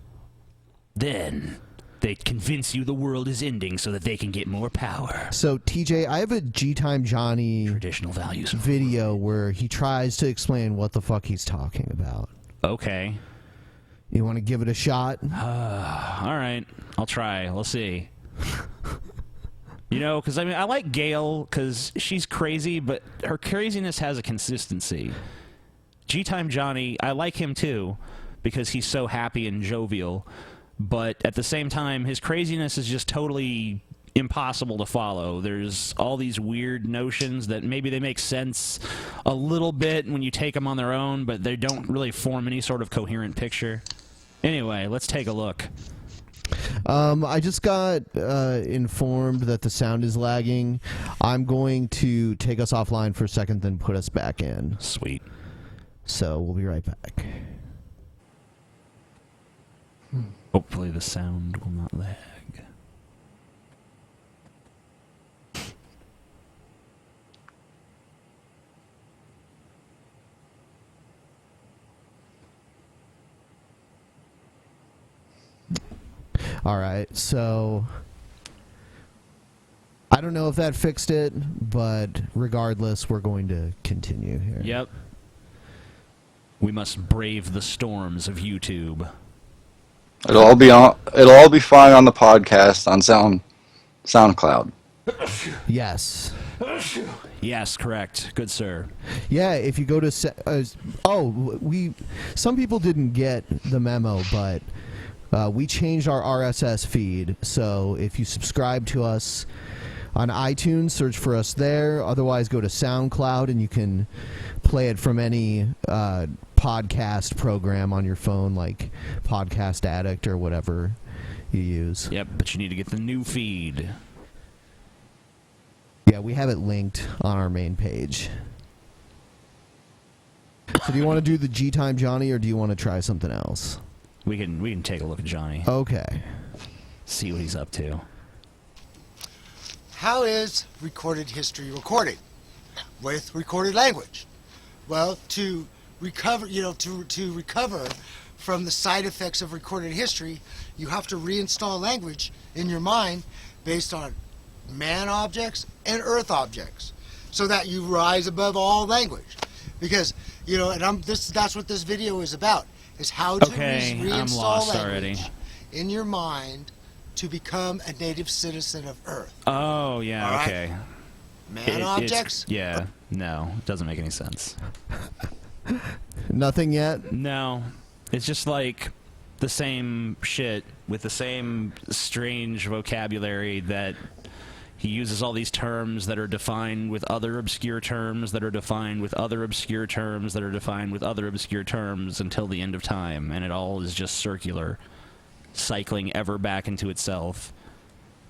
Then, they convince you the world is ending so that they can get more power. So, TJ, I have a Gtime Johnny traditional values video where he tries to explain what the fuck he's talking about. Okay. You want to give it a shot? All right. I'll try. We'll see. You know, because, I mean, I like Gail because she's crazy, but her craziness has a consistency. Gtime Johnny, I like him too because he's so happy and jovial, but at the same time, his craziness is just totally impossible to follow. There's all these weird notions that maybe they make sense a little bit when you take them on their own, but they don't really form any sort of coherent picture. Anyway, let's take a look. I just got informed that the sound is lagging. I'm going to take us offline for a second, then put us back in. Sweet. So we'll be right back. Hopefully the sound will not lag. All right, so I don't know if that fixed it, but regardless, we're going to continue here. Yep. We must brave the storms of YouTube. It'll all be fine on the podcast on SoundCloud. Yes. Yes, correct. Good sir. Yeah, if you go to some people didn't get the memo, but we changed our RSS feed. So if you subscribe to us on iTunes, search for us there. Otherwise, go to SoundCloud and you can play it from any podcast program on your phone, like Podcast Addict or whatever you use. Yep, but you need to get the new feed. Yeah, we have it linked on our main page. So do you want to do the Gtime Johnny, or do you want to try something else? We can take a look at Johnny. Okay. See what he's up to. How is recorded history recorded? With recorded language. Well, to recover, to recover from the side effects of recorded history, you have to reinstall language in your mind based on man objects and earth objects, so that you rise above all language. Because, and that's what this video is about, is how to reinstall language in your mind to become a native citizen of Earth. Oh, yeah, right? okay. Man objects? No, it doesn't make any sense. Nothing yet? No. It's just like the same shit with the same strange vocabulary that he uses all these terms that are defined with other obscure terms that are defined with other obscure terms that are defined with other obscure terms until the end of time, and it all is just circular, cycling ever back into itself,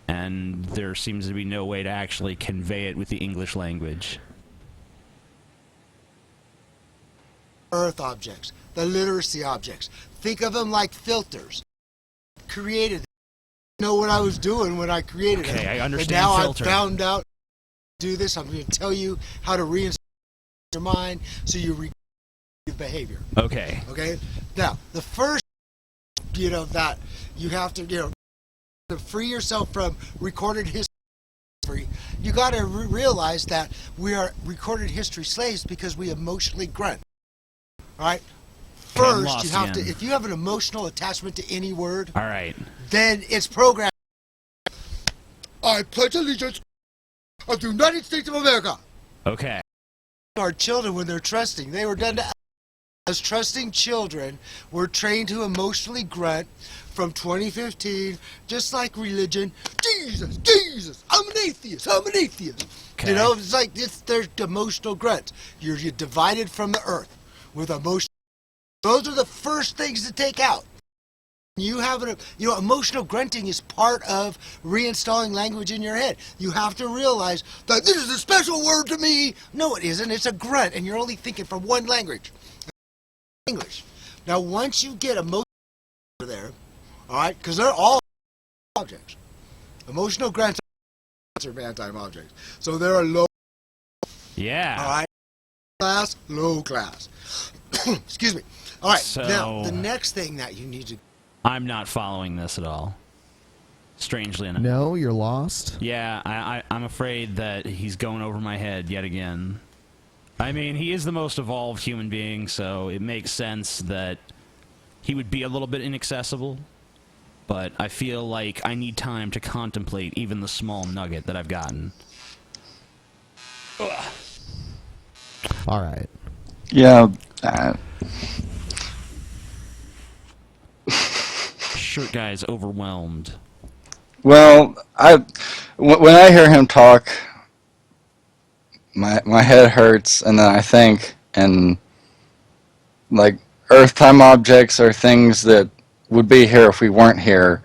and there seems to be no way to actually convey it with the English language. Earth objects, the literacy objects. Think of them like filters. Created. I know what I was doing when I created it. Okay, I understand. And now filter. I found out to do this. I'm going to tell you how to reinstall your mind so you your behavior. Okay. Okay. Now, the first, that you have to, to free yourself from recorded history, you got to realize that we are recorded history slaves because we emotionally grunt. All right. First, you have to. If you have an emotional attachment to any word, all right, then it's programmed. I pledge allegiance of the United States of America. Okay. Our children, when they're trusting, they were done to. As trusting children, we're trained to emotionally grunt from 2015, just like religion. Jesus, Jesus, I'm an atheist. I'm an atheist. Okay. It's like there's emotional grunt. You're divided from the earth with emotion. Those are the first things to take out. You have emotional grunting is part of reinstalling language in your head. You have to realize that this is a special word to me. No, it isn't. It's a grunt, and you're only thinking from one language, English. Now, once you get emotional there, all right, because they're all objects. Emotional grunts are man-time objects, so they're low. Yeah. All right. Class, low class. Excuse me. All right. So, now, the next thing that you need to. I'm not following this at all. Strangely enough. No, you're lost? Yeah, I'm afraid that he's going over my head yet again. I mean, he is the most evolved human being, so it makes sense that he would be a little bit inaccessible. But I feel like I need time to contemplate even the small nugget that I've gotten. Ugh. All right. Yeah. Shirt guy's overwhelmed. Well, when I hear him talk, my head hurts, and then I think, and like Earth time objects are things that would be here if we weren't here,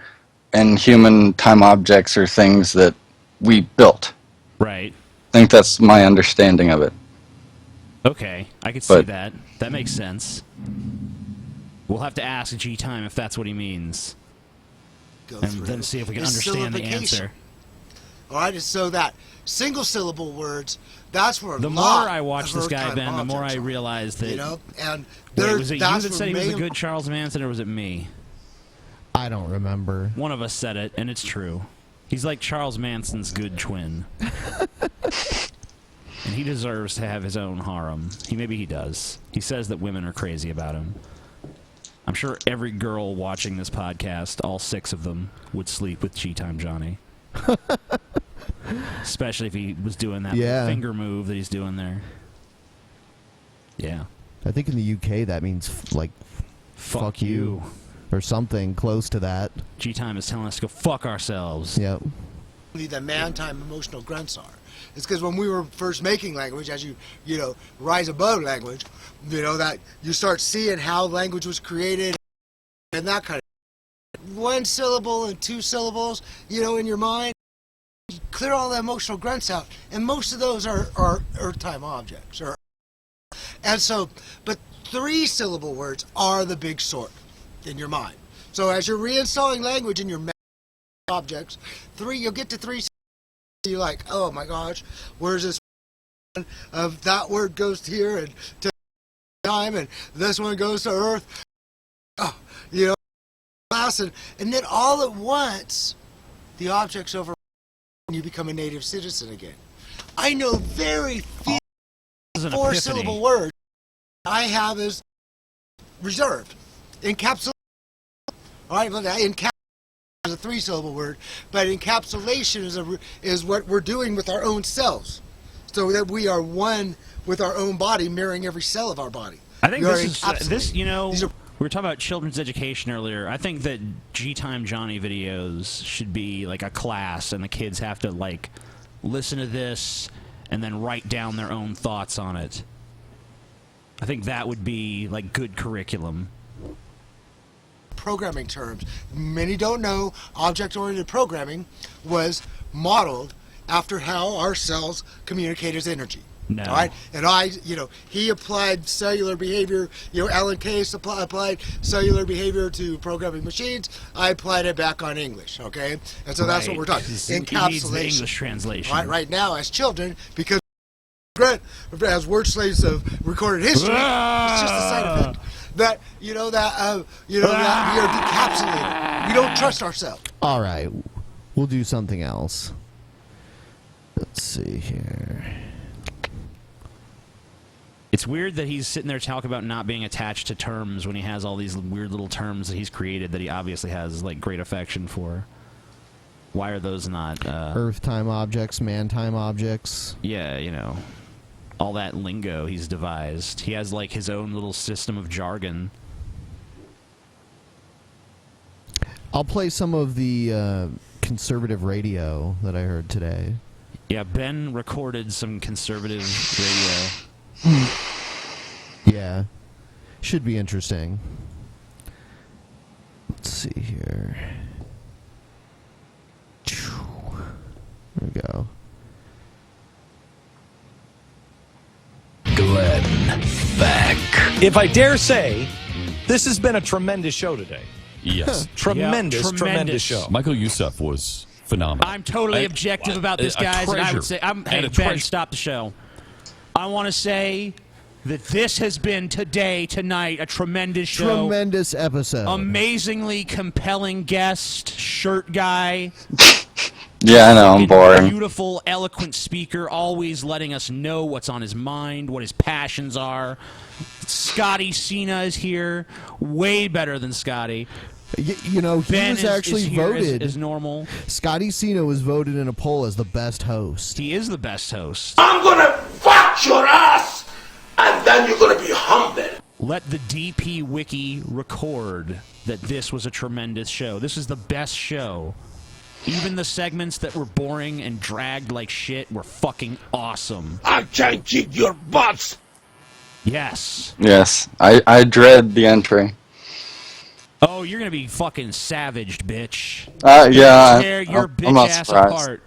and human time objects are things that we built. Right. I think that's my understanding of it. Okay, I could see that. That makes sense. We'll have to ask Gtime if that's what he means. And then see if we can understand the answer. All right, so that single-syllable words, that's where the more I watch this guy, Ben, the more I realize that... You know, and wait, was it you that said he was a good Charles Manson, or was it me? I don't remember. One of us said it, and it's true. He's like Charles Manson's good twin. And he deserves to have his own harem. Maybe he does. He says that women are crazy about him. I'm sure every girl watching this podcast, all 6 of them, would sleep with Gtime Johnny. Especially if he was doing that finger move that he's doing there. Yeah. I think in the UK that means, like, fuck you. Or something close to that. Gtime is telling us to go fuck ourselves. Yep. The man-time emotional grunts are. It's because when we were first making language, as you know, rise above language, you know, that you start seeing how language was created and that kind of 1 syllable and 2 syllables, you know, in your mind. You clear all the emotional grunts out, and most of those are Earth time objects. And so, but 3-syllable words are the big sort in your mind. So as you're reinstalling language in your objects, you'll get to 3. You're like, oh my gosh, where's this? Of that word goes here and to time, and this one goes to Earth. Oh, you know, and then all at once, the object's over, and you become a native citizen again. I know very few 4-syllable words I have as reserved, encapsulated. All right, well, encapsulated is a 3-syllable word, but encapsulation is what we're doing with our own selves, so that we are one with our own body, mirroring every cell of our body. I think this, you know, we were talking about children's education earlier. I think that Gtime Johnny videos should be like a class, and the kids have to like listen to this and then write down their own thoughts on it. I think that would be like good curriculum. Programming terms. Many don't know object-oriented programming was modeled after how our cells communicate as energy. No. All right? And he applied cellular behavior, Alan Case applied cellular behavior to programming machines. I applied it back on English, okay? And so that's what we're talking. Encapsulation. Needs the English translation. Right now, as children, because as word slaves of recorded history, it's just a side effect. That we are decapsulated. We don't trust ourselves. All right, we'll do something else. Let's see here. It's weird that he's sitting there talking about not being attached to terms when he has all these weird little terms that he's created that he obviously has like great affection for. Why are those not Earth time objects, man time objects? Yeah, you know. All that lingo he's devised. He has like his own little system of jargon. I'll play some of the conservative radio that I heard today. Yeah, Ben recorded some conservative radio. Yeah. Should be interesting. Let's see here. There we go. Glenn Beck. If I dare say, this has been a tremendous show today. Yes. Tremendous show. Michael Youssef was phenomenal. I'm totally objective about this, guys, and I would say, hey, Ben, stop the show. I want to say that this has been tonight, a tremendous show. Tremendous episode. Amazingly compelling guest, shirt guy. Yeah, I know, I'm boring. Beautiful, eloquent speaker, always letting us know what's on his mind, what his passions are. Scotty Cena is here, way better than Scotty. He was actually voted as normal. Scotty Cena was voted in a poll as the best host. He is the best host. I'm gonna fuck your ass, and then you're gonna be humble. Let the DP Wiki record that this was a tremendous show. This is the best show Even the segments that were boring and dragged like shit were fucking awesome. I can kick your butts. Yes. Yes, I dread the entry. Oh, you're gonna be fucking savaged, bitch. Yeah, Tear your bitch I'm not ass surprised. apart.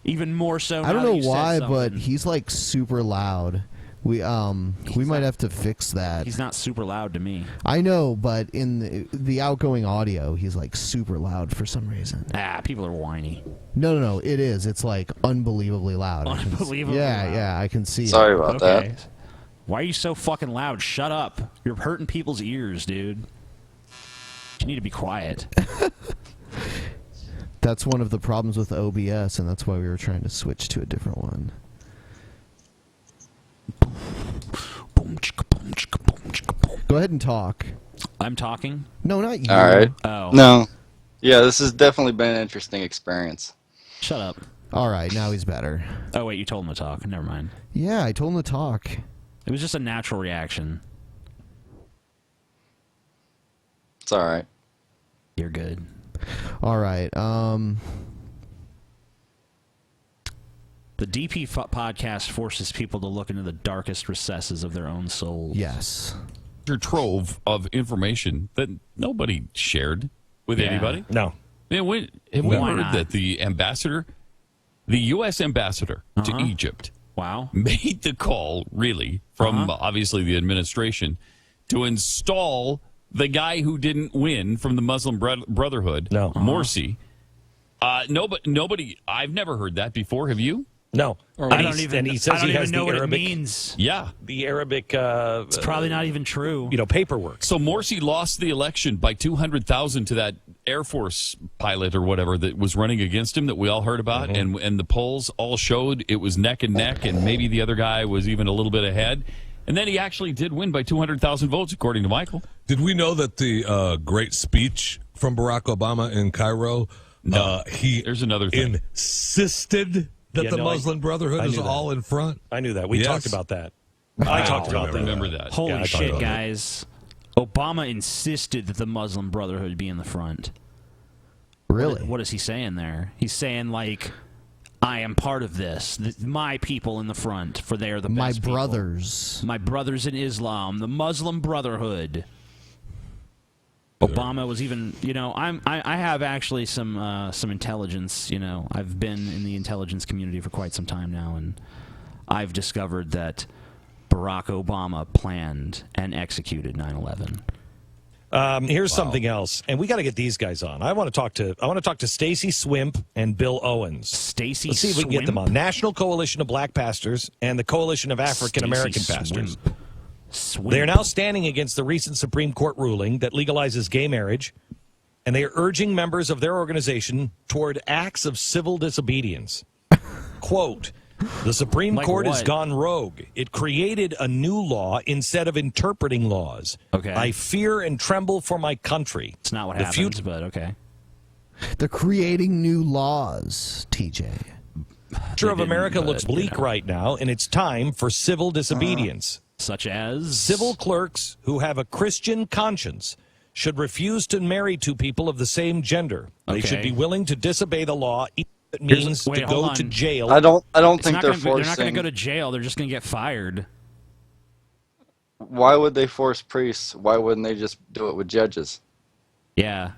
Even more so. I don't now know that you why, said but something. he's like super loud. We might have to fix that. He's not super loud to me. I know, but in the outgoing audio, he's like super loud for some reason. People are whiny. No, it is. It's like unbelievably loud. Unbelievably Yeah, loud. yeah, I can see Sorry it. about that. Why are you so fucking loud? Shut up. You're hurting people's ears, dude. You need to be quiet. That's one of the problems with OBS, and that's why we were trying to switch to a different one. Go ahead and talk. I'm talking? No, not you. All right. Oh. No. Yeah, this has definitely been an interesting experience. Shut up. All right, now he's better. Oh, wait, you told him to talk. Never mind. Yeah, I told him to talk. It was just a natural reaction. It's all right. You're good. All right. The DP podcast forces people to look into the darkest recesses of their own souls. Yes. Trove of information that nobody shared with anybody. No. Man, have we heard that the ambassador, the U.S. ambassador to Egypt, made the call, really, from obviously the administration, to install the guy who didn't win from the Muslim Brotherhood, Morsi. Nobody, I've never heard that before. Have you? No. I don't even know what Arabic, it means. Yeah. The Arabic... it's probably not even true. Paperwork. So Morsi lost the election by 200,000 to that Air Force pilot or whatever that was running against him that we all heard about, and the polls all showed it was neck and neck, and maybe the other guy was even a little bit ahead. And then he actually did win by 200,000 votes, according to Michael. Did we know that the great speech from Barack Obama in Cairo, there's another thing. Insisted that the Muslim Brotherhood is all in front? I knew that. We talked about that. I talked about that. Remember that. Holy shit, guys. Obama insisted that the Muslim Brotherhood be in the front. Really? What is he saying there? He's saying, like, I am part of this. My people in the front, for they are the best people. My brothers. My brothers in Islam, the Muslim Brotherhood. Obama was even, I have actually some intelligence, I've been in the intelligence community for quite some time now, and I've discovered that Barack Obama planned and executed 9/11. Here's something else, and we got to get these guys on. I want to talk to Stacy Swimp and Bill Owens. Stacy Let's see if we can get them on. National Coalition of Black Pastors and the Coalition of African American Pastors. They are now standing against the recent Supreme Court ruling that legalizes gay marriage, and they are urging members of their organization toward acts of civil disobedience. Quote, the Supreme Court has gone rogue. It created a new law instead of interpreting laws. Okay. I fear and tremble for my country. It's not what happens, but okay. They're creating new laws, TJ. The future of America looks bleak right now, and it's time for civil disobedience. Such as? Civil clerks who have a Christian conscience should refuse to marry two people of the same gender. They should be willing to disobey the law. It means to go to jail. I don't think they're forcing. They're not going to go to jail. They're just going to get fired. Why would they force priests? Why wouldn't they just do it with judges? Yeah,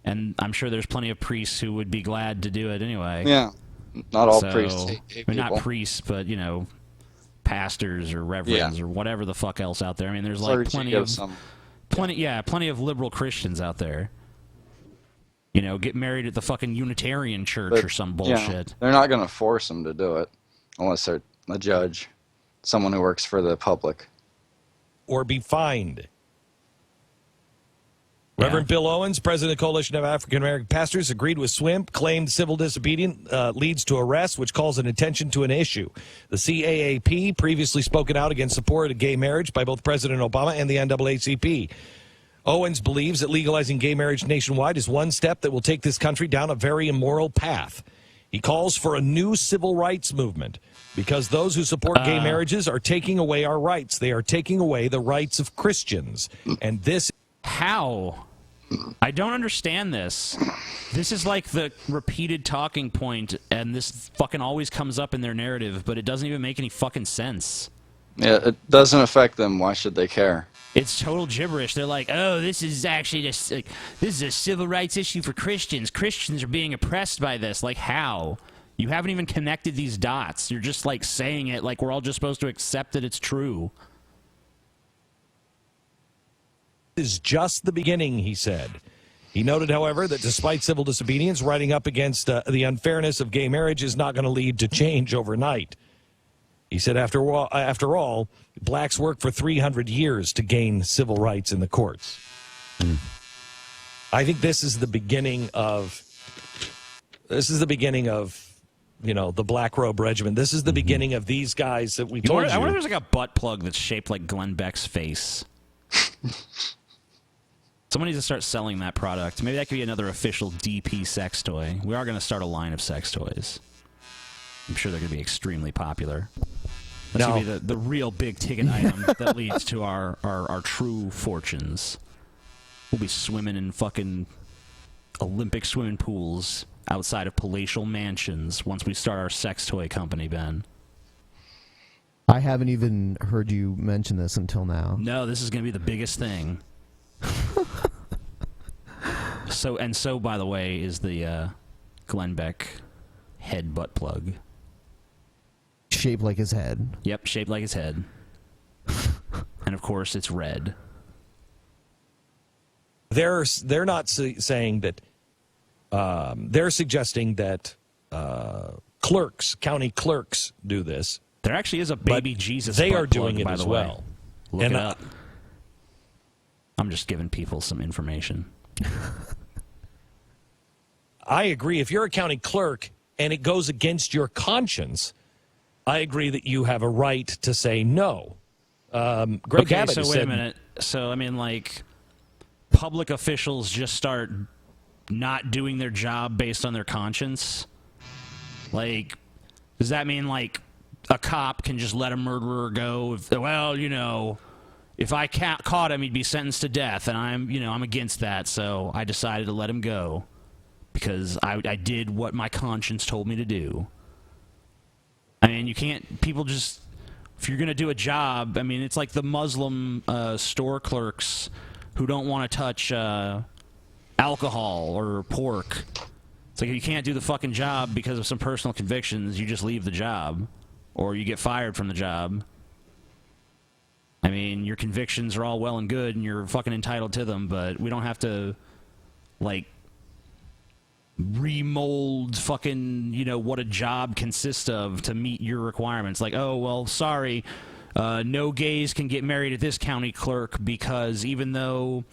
and I'm sure there's plenty of priests who would be glad to do it anyway. Yeah, not all priests hate people. Not priests, but pastors or reverends or whatever the fuck else out there. I mean, there's like plenty of liberal Christians out there. Get married at the fucking Unitarian church or some bullshit. They're not going to force them to do it unless they're a judge, someone who works for the public. Or be fined. Reverend Bill Owens, president of the Coalition of African American Pastors, agreed with Swimp, claimed civil disobedience leads to arrest, which calls an attention to an issue. The CAAP previously spoken out against support of gay marriage by both President Obama and the NAACP. Owens believes that legalizing gay marriage nationwide is one step that will take this country down a very immoral path. He calls for a new civil rights movement because those who support gay marriages are taking away our rights. They are taking away the rights of Christians. And this... How? I don't understand this. This is like the repeated talking point, and this fucking always comes up in their narrative, but it doesn't even make any fucking sense. Yeah, it doesn't affect them. Why should they care? It's total gibberish. They're like, oh, this is actually just like, this is a civil rights issue for Christians. Christians are being oppressed by this. Like, how? You haven't even connected these dots. You're just like saying it like we're all just supposed to accept that it's true. This is just the beginning, he said. He noted, however, that despite civil disobedience, riding up against the unfairness of gay marriage is not going to lead to change overnight. He said, after all, blacks worked for 300 years to gain civil rights in the courts. I think this is the beginning of, you know, the Black Robe Regiment. This is the beginning of these guys that we told you. I wonder if there's like a butt plug that's shaped like Glenn Beck's face. Someone needs to start selling that product. Maybe that could be another official DP sex toy. We are going to start a line of sex toys. I'm sure they're going to be extremely popular. That's going to be the real big ticket item that leads to our true fortunes. We'll be swimming in fucking Olympic swimming pools outside of palatial mansions once we start our sex toy company, Ben. I haven't even heard you mention this until now. No, this is going to be the biggest thing. So, by the way, is the Glenn Beck head butt plug. Shaped like his head. Yep, shaped like his head. And of course, it's red. They're not saying that. They're suggesting that county clerks do this. There actually is a baby Jesus. They butt are doing plug, it by as the way. well. Look And it up. I'm just giving people some information. I agree. If you're a county clerk and it goes against your conscience, I agree that you have a right to say no. Greg Abbott so wait said, a minute. So, I mean, like, public officials just start not doing their job based on their conscience? Like, does that mean, like, a cop can just let a murderer go? Well, you know, if I caught him, he'd be sentenced to death, and I'm against that, so I decided to let him go because I did what my conscience told me to do. I mean, you can't, people just, if you're going to do a job, I mean, it's like the Muslim store clerks who don't want to touch alcohol or pork. It's like if you can't do the fucking job because of some personal convictions, you just leave the job or you get fired from the job. I mean, your convictions are all well and good and you're fucking entitled to them, but we don't have to, like, remold fucking, you know, what a job consists of to meet your requirements. Like, oh, well, sorry, no gays can get married at this county clerk because even though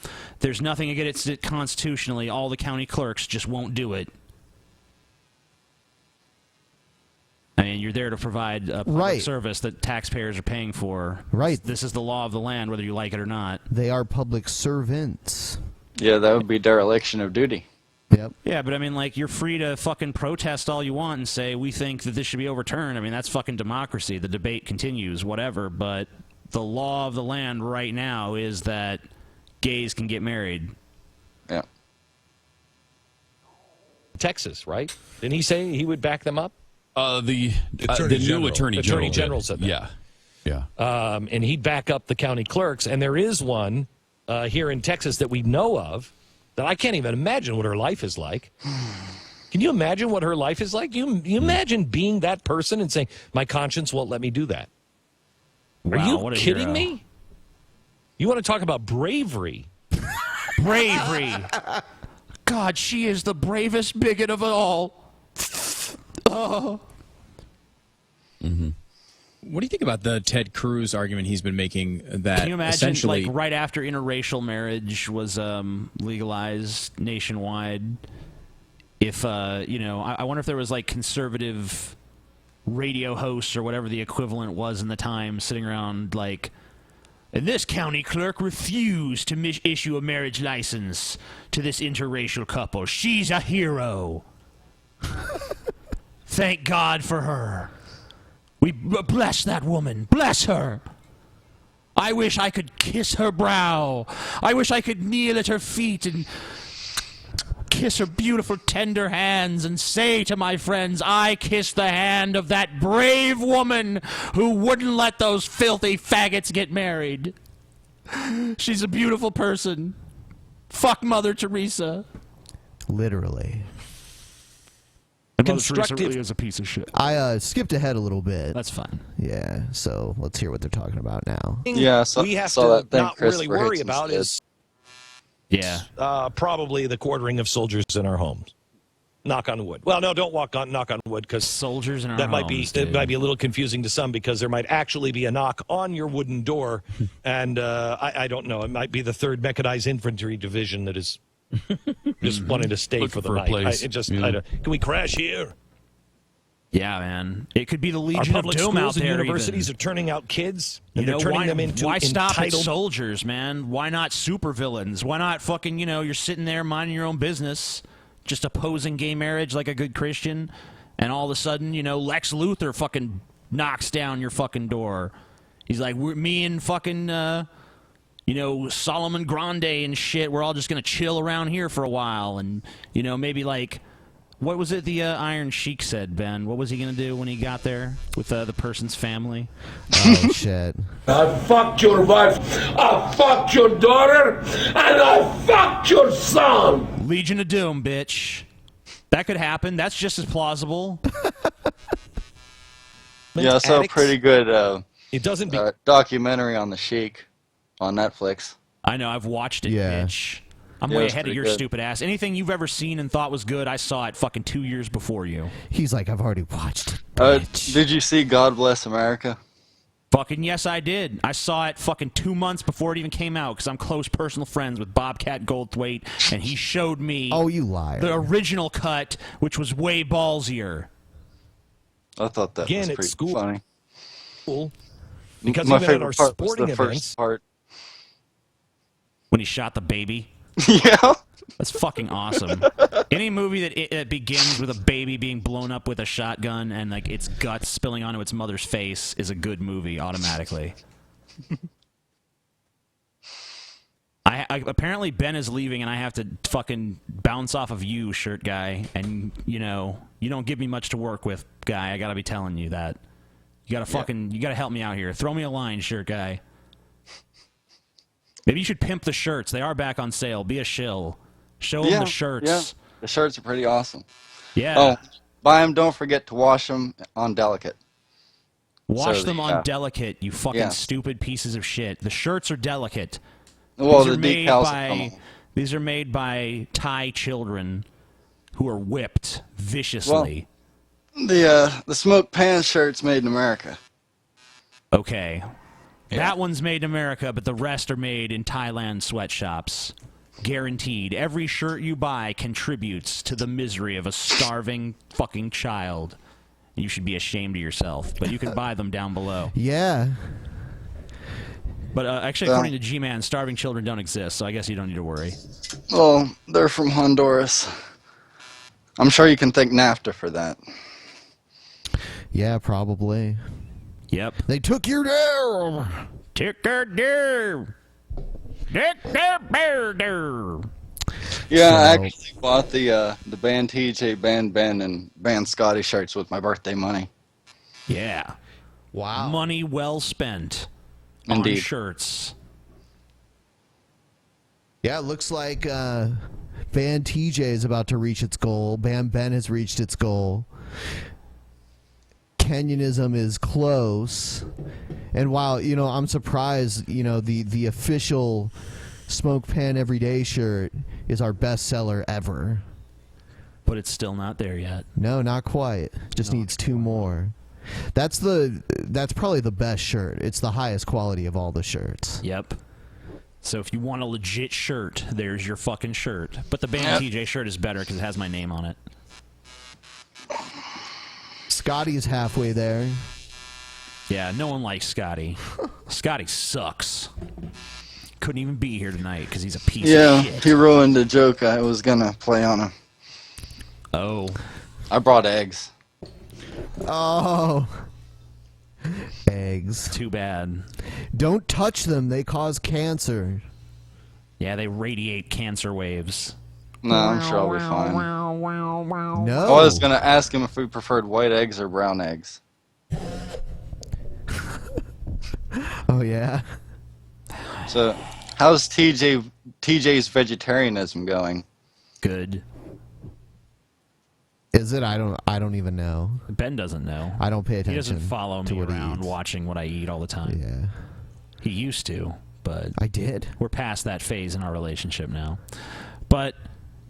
there's nothing against it constitutionally, all the county clerks just won't do it. I mean, you're there to provide a public service that taxpayers are paying for. Right. This is the law of the land, whether you like it or not. They are public servants. Yeah, that would be dereliction of duty. Yep. Yeah, but I mean, like, you're free to fucking protest all you want and say, we think that this should be overturned. I mean, that's fucking democracy. The debate continues, whatever. But the law of the land right now is that gays can get married. Yeah. Texas, right? Didn't he say he would back them up? The Attorney General. new Attorney General. Attorney General said that. Yeah. And he'd back up the county clerks. And there is one here in Texas that we know of that I can't even imagine what her life is like. Can you imagine what her life is like? You imagine being that person and saying, my conscience won't let me do that? Are you kidding me? You want to talk about bravery? Bravery. God, she is the bravest bigot of all. Oh. Mm-hmm. What do you think about the Ted Cruz argument he's been making that Can you imagine, essentially, like, right after interracial marriage was legalized nationwide, if, you know, I wonder if there was, like, conservative radio hosts or whatever the equivalent was in the time sitting around, like, and this county clerk refused to issue a marriage license to this interracial couple. She's a hero. Thank God for her. We bless that woman. Bless her. I wish I could kiss her brow. I wish I could kneel at her feet and kiss her beautiful, tender hands and say to my friends, I kiss the hand of that brave woman who wouldn't let those filthy faggots get married. She's a beautiful person. Fuck Mother Teresa. Literally. Mother Teresa really is a piece of shit. I skipped ahead a little bit. That's fine. Yeah, so let's hear what they're talking about now. Yeah, we have to not really worry about is probably the quartering of soldiers in our homes. Knock on wood. Well, no, don't knock on wood, because soldiers in our that homes, it might be a little confusing to some, because there might actually be a knock on your wooden door, and I don't know. It might be the 3rd Mechanized Infantry Division that is just wanting to stay for the night. Can we crash here? Yeah, man. It could be the Legion Our of public Doom schools out and there. universities are turning out kids, and You they're know, turning them into why stop at entitled soldiers, man? Why not supervillains? Why not fucking, you're sitting there minding your own business, just opposing gay marriage like a good Christian, and all of a sudden, Lex Luthor fucking knocks down your fucking door. He's like, me and fucking, Solomon Grande and shit, we're all just going to chill around here for a while, and, maybe like... What was it the Iron Sheik said, Ben? What was he going to do when he got there with the person's family? Oh, shit. I fucked your wife, I fucked your daughter, and I fucked your son! Legion of Doom, bitch. That could happen. That's just as plausible. Yeah, I saw a pretty good it doesn't documentary on the Sheik on Netflix. I know, I've watched it, bitch. I'm way ahead of your stupid ass. Anything you've ever seen and thought was good, I saw it fucking 2 years before you. He's like, I've already watched it. Did you see God Bless America? Fucking yes, I did. I saw it fucking 2 months before it even came out because I'm close personal friends with Bobcat Goldthwait, and he showed me you liar. The original cut, which was way ballsier. I thought that was pretty funny. Cool. Because my even at our favorite part sporting was the events, first part. When he shot the baby. Yeah. That's fucking awesome. Any movie that begins with a baby being blown up with a shotgun and like its guts spilling onto its mother's face is a good movie automatically. I apparently Ben is leaving and I have to fucking bounce off of you, shirt guy, and you don't give me much to work with, guy. I gotta be telling you that. You gotta help me out here. Throw me a line, shirt guy. Maybe you should pimp the shirts. They are back on sale. Be a shill. Show them the shirts. Yeah, the shirts are pretty awesome. Yeah. Oh, buy them. Don't forget to wash them on Delicate. Wash them on Delicate, you fucking stupid pieces of shit. The shirts are Delicate. Well, the decals these are made by Thai children who are whipped viciously. Well, the smoke pan shirt's made in America. Okay. That one's made in America, but the rest are made in Thailand sweatshops. Guaranteed. Every shirt you buy contributes to the misery of a starving fucking child. You should be ashamed of yourself, but you can buy them down below. Yeah. But actually, according to Gman, starving children don't exist, so I guess you don't need to worry. Well, they're from Honduras. I'm sure you can thank NAFTA for that. Yeah, probably. Yep. They took your dare. Took our dare. Took their dare. Yeah, I actually bought the band TJ, band Ben, and band Scotty shirts with my birthday money. Yeah. Wow. Money well spent. Indeed. On shirts. Yeah, it looks like Band TJ is about to reach its goal. Band Ben has reached its goal. Kenyanism is close. And while, I'm surprised, the official Smoke Pan Everyday shirt is our best seller ever. But it's still not there yet. No, not quite. Just needs 2 more. That's probably the best shirt. It's the highest quality of all the shirts. Yep. So if you want a legit shirt, there's your fucking shirt. But the Band TJ shirt is better because it has my name on it. Scotty's halfway there. Yeah, no one likes Scotty. Scotty sucks. Couldn't even be here tonight because he's a piece of shit. Yeah, he ruined the joke I was going to play on him. Oh. I brought eggs. Oh. Eggs. Too bad. Don't touch them. They cause cancer. Yeah, they radiate cancer waves. No, I'm sure I'll be fine. No. I was going to ask him if we preferred white eggs or brown eggs. Oh, yeah? So, how's TJ's vegetarianism going? Good. Is it? I don't even know. Ben doesn't know. I don't pay attention. He doesn't follow to me what he around eats. watching what I eat all the time. Yeah. He used to, but I did. We're past that phase in our relationship now. But,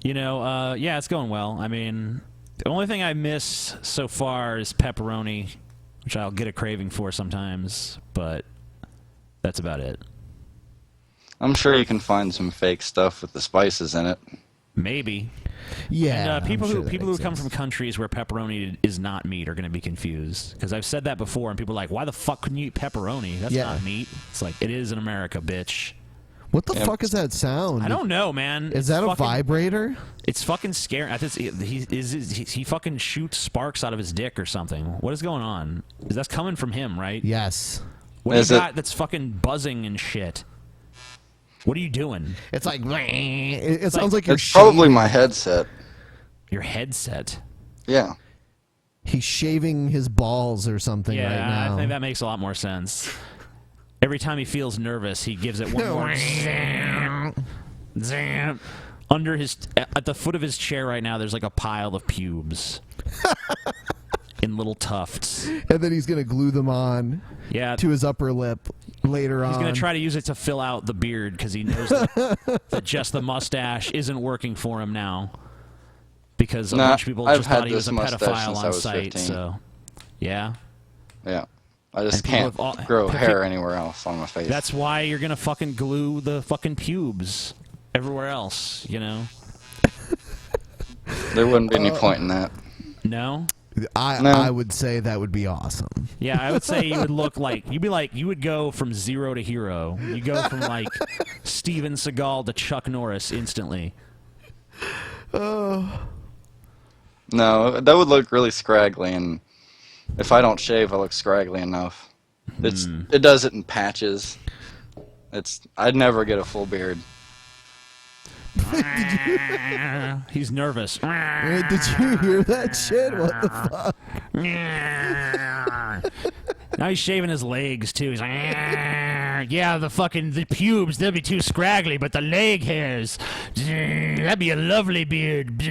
yeah, it's going well. I mean, the only thing I miss so far is pepperoni, which I'll get a craving for sometimes, but that's about it. I'm sure you can find some fake stuff with the spices in it. Maybe. Yeah. And people I'm sure who that come makes from countries where pepperoni is not meat are going to be confused, because I've said that before, and people are like, "Why the fuck couldn't you eat pepperoni? That's not meat." It's like, it is in America, bitch. What the fuck is that sound? I don't know, man. Is that a vibrator? It's fucking scary. I think he fucking shoots sparks out of his dick or something. What is going on? That's coming from him, right? Yes. What do you got that's fucking buzzing and shit? What are you doing? It's like it sounds like you're It's probably my headset. Your headset? Yeah. He's shaving his balls or something right now. I think that makes a lot more sense. Every time he feels nervous, he gives it one more zam. Zam. At the foot of his chair right now, there's like a pile of pubes. In little tufts. And then he's going to glue them on to his upper lip later on. He's going to try to use it to fill out the beard, because he knows that just the mustache isn't working for him now. Because a bunch of people just thought he was a pedophile on site. 15. So, yeah. Yeah. I just can't grow hair anywhere else on my face. That's why you're going to fucking glue the fucking pubes everywhere else, There wouldn't be any point in that. No? I would say that would be awesome. Yeah, I would say you would look like you would go from zero to hero. You go from like Steven Seagal to Chuck Norris instantly. Oh. No, that would look really scraggly, and if I don't shave, I look scraggly enough. It does it in patches. I'd never get a full beard. He's nervous. Did you hear that shit? What the fuck? Now he's shaving his legs too. He's like, yeah, the pubes, they'll be too scraggly, but the leg hairs, that'd be a lovely beard.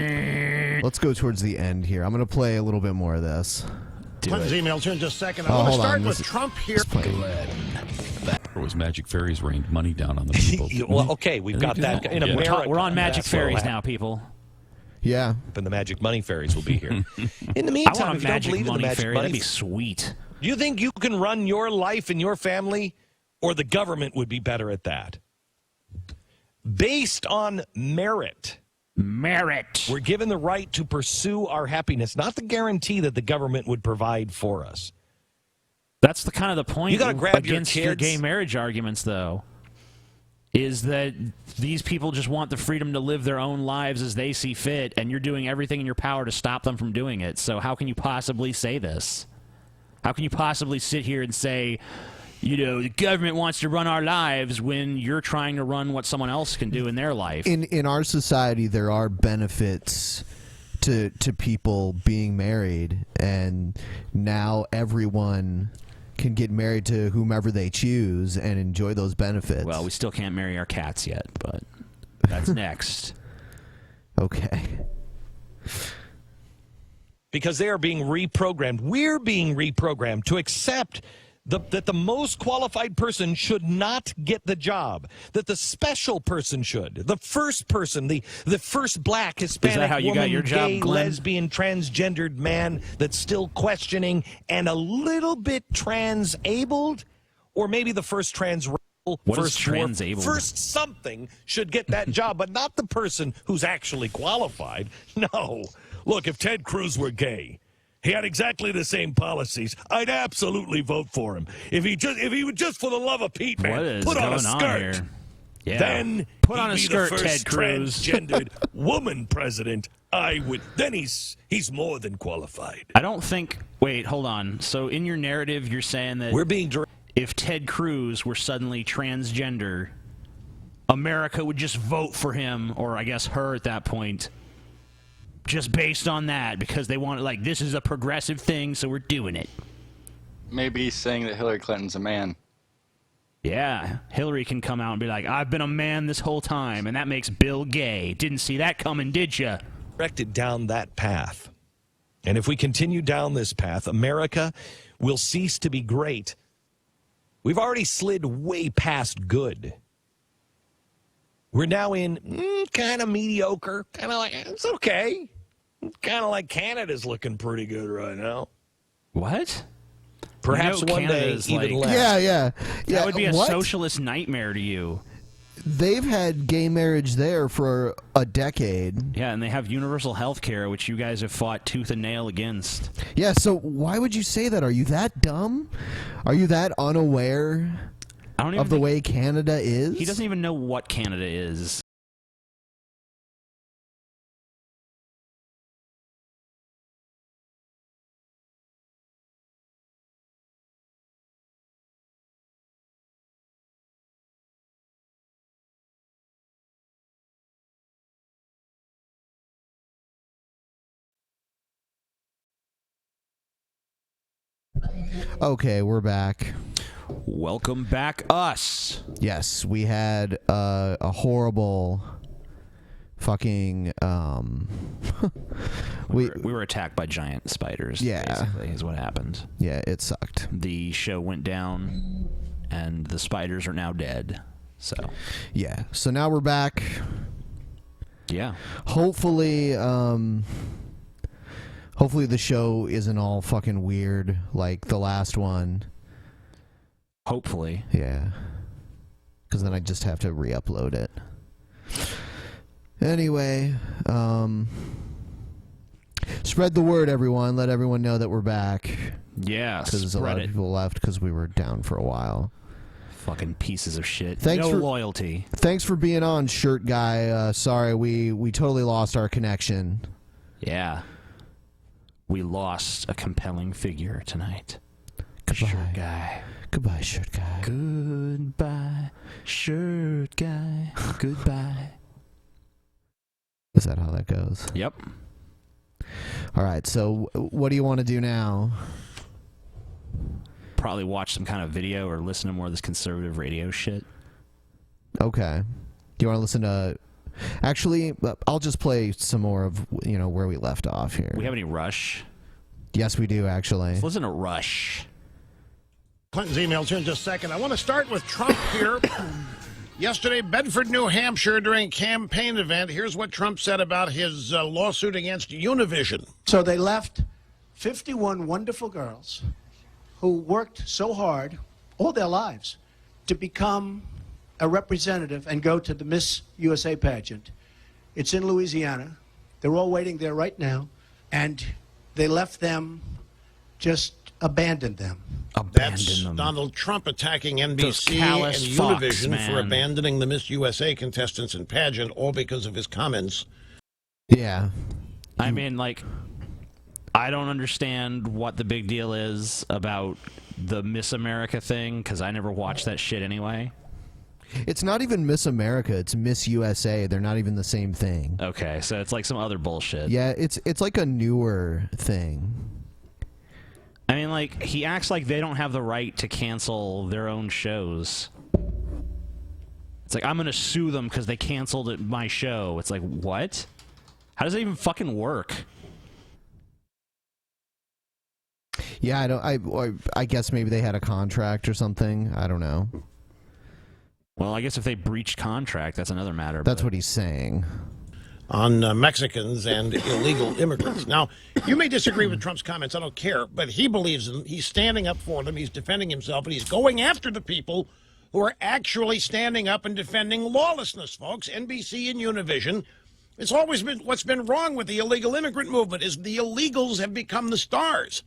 Let's go towards the end here. I'm going to play a little bit more of this. Clinton's emails here in just a second. I Oh, want to hold start on. with Trump here. Or was Magic Fairies rained money down on the people? Well, okay, we've got that in America. We're on Magic That's what'll Fairies happen. now, people. Yeah. And the Magic Money Fairies will be here. In the I meantime, want if a you don't Magic believe in the Money Magic Fairy. Money That'd be sweet. Do you think you can run your life and your family, or the government would be better at that? Based on merit. Merit. We're given the right to pursue our happiness, not the guarantee that the government would provide for us. That's the kind of the point You gotta grab your against your kids. gay marriage arguments, though, is that these people just want the freedom to live their own lives as they see fit, and you're doing everything in your power to stop them from doing it. So how can you possibly say this? How can you possibly sit here and say, the government wants to run our lives when you're trying to run what someone else can do in their life? In our society, there are benefits to people being married, and now everyone can get married to whomever they choose and enjoy those benefits. Well, we still can't marry our cats yet, but that's next. Okay. Because they are being reprogrammed. We're being reprogrammed to accept that the most qualified person should not get the job, that the special person should, the first person, the first black, Hispanic, how you woman, got your job, gay, Glenn? lesbian, transgendered man that's still questioning and a little bit trans-abled, or maybe the first trans. What is first dwarf, trans-abled? First something should get that job, but not the person who's actually qualified. No. Look, if Ted Cruz were gay, he had exactly the same policies, I'd absolutely vote for him. If he would just for the love of Pete, man, What is put on a going on skirt. here? Yeah. Then Put on he'd a be skirt, the first Ted Cruz. transgendered woman president. Then he's more than qualified. I don't think. Wait, hold on. So in your narrative, you're saying that We're being if Ted Cruz were suddenly transgender, America would just vote for him, or I guess her at that point, just based on that, because they want, like, this is a progressive thing, so we're doing it. Maybe he's saying that Hillary Clinton's a man. Yeah, Hillary can come out and be like, I've been a man this whole time, and that makes Bill gay. Didn't see that coming, did ya? Directed down that path. And if we continue down this path, America will cease to be great. We've already slid way past good. We're now in kind of mediocre, kind of like, it's okay. Kind of like Canada's looking pretty good right now. What? Perhaps one day even less. Yeah. That would be a what? socialist nightmare to you. They've had gay marriage there for a decade. Yeah, and they have universal health care, which you guys have fought tooth and nail against. Yeah, so why would you say that? Are you that dumb? Are you that unaware of the way Canada is? He doesn't even know what Canada is. Okay, we're back. Welcome back, us. Yes, we had a horrible fucking we were attacked by giant spiders. Yeah, basically, is what happened. Yeah, it sucked. The show went down, and the spiders are now dead. So yeah, so now we're back. Yeah, hopefully the show isn't all fucking weird like the last one. Hopefully. Yeah. Because then I just have to re-upload it. Anyway, spread the word, everyone. Let everyone know that we're back. Yeah, because a lot of people left because we were down for a while. Fucking pieces of shit. Thanks no for loyalty. Thanks for being on, Shirt Guy. Sorry, we totally lost our connection. Yeah. We lost a compelling figure tonight. Goodbye. Shirt Guy. Goodbye, Shirt Guy. Goodbye, Shirt Guy. Goodbye. Is that how that goes? Yep. All right, so what do you want to do now? Probably watch some kind of video or listen to more of this conservative radio shit. Okay. Do you want to listen to... Actually, I'll just play some more of, where we left off here. We have any Rush? Yes, we do, actually. Let's listen to Rush. Clinton's emails here in just a second. I want to start with Trump here. Yesterday, Bedford, New Hampshire, during a campaign event, here's what Trump said about his lawsuit against Univision. So they left 51 wonderful girls who worked so hard all their lives to become a representative and go to the Miss USA pageant. It's in Louisiana. They're all waiting there right now. And they left them, just abandoned them. That's Donald Trump attacking NBC and Univision for abandoning the Miss USA contestants and pageant, all because of his comments. Yeah. I mean, I don't understand what the big deal is about the Miss America thing, because I never watched that shit anyway. It's not even Miss America, it's Miss USA. They're not even the same thing. Okay, so it's like some other bullshit. Yeah, it's like a newer thing. I mean, he acts like they don't have the right to cancel their own shows. It's like, I'm going to sue them because they canceled my show. It's like, what? How does that even fucking work? Yeah, I guess maybe they had a contract or something. I don't know. Well, I guess if they breached contract, that's another matter. That's what he's saying. On Mexicans and illegal immigrants. Now, you may disagree with Trump's comments. I don't care. But he believes them. He's standing up for them. He's defending himself. And he's going after the people who are actually standing up and defending lawlessness, folks. NBC and Univision. It's always been what's been wrong with the illegal immigrant movement is the illegals have become the stars.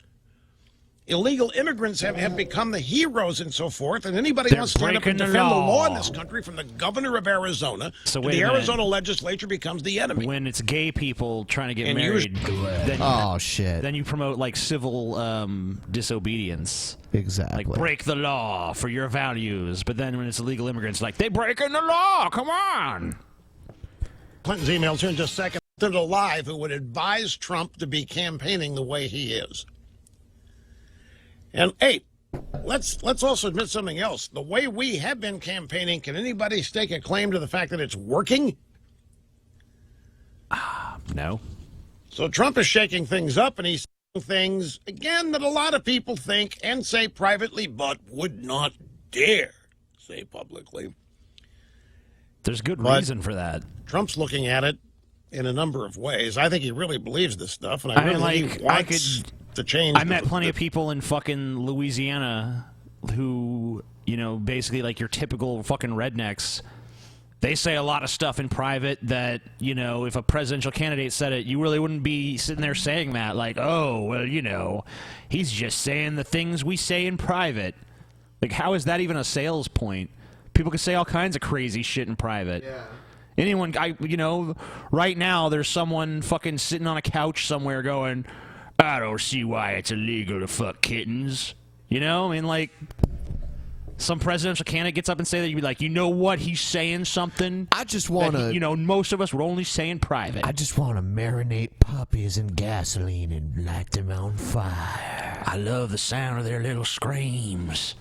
illegal immigrants have become the heroes and so forth, and anybody They're wants to stand up and breaking the defend the law law in this country, from the governor of Arizona So to wait the a minute. Arizona legislature, becomes the enemy. When it's gay people trying to get And married, then, Oh, shit. then you promote like civil disobedience. Exactly. Like break the law for your values, but then when it's illegal immigrants, like they breaking the law. Come on. Clinton's emails here in just a second. They're alive who would advise Trump to be campaigning the way he is. And hey, let's also admit something else. The way we have been campaigning, can anybody stake a claim to the fact that it's working? No. So Trump is shaking things up, and he's saying things, again, that a lot of people think and say privately, but would not dare say publicly. There's good But reason for that. Trump's looking at it in a number of ways. I think he really believes this stuff, and I mean, really like, think he wants to change. I met plenty of people in fucking Louisiana who, you know, basically like your typical fucking rednecks. They say a lot of stuff in private that, you know, if a presidential candidate said it, you really wouldn't be sitting there saying that. Like, oh, well, you know, he's just saying the things we say in private. Like, how is that even a sales point? People can say all kinds of crazy shit in private. Yeah. Anyone, you know, right now there's someone fucking sitting on a couch somewhere going, I don't see why it's illegal to fuck kittens. You know, I mean, like, some presidential candidate gets up and say that, you'd be like, you know what, he's saying something. I just want to, you know, most of us would only say in private. I just want to marinate puppies in gasoline and light them on fire. I love the sound of their little screams.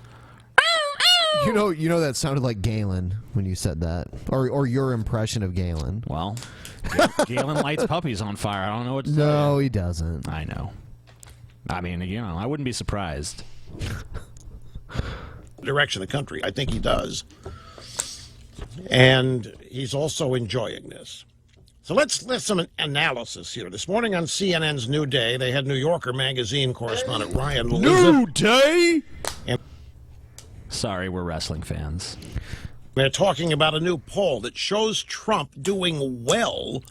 You know that sounded like Galen when you said that, or your impression of Galen. Well, Galen lights puppies on fire. I don't know what to say. No, he doesn't. I know. I mean, you know, I wouldn't be surprised. Direction of the country. I think he does. And he's also enjoying this. So let's some analysis here. This morning on CNN's New Day, they had New Yorker magazine correspondent Ryan Liza. New Day? And sorry, we're wrestling fans. They're talking about a new poll that shows Trump doing well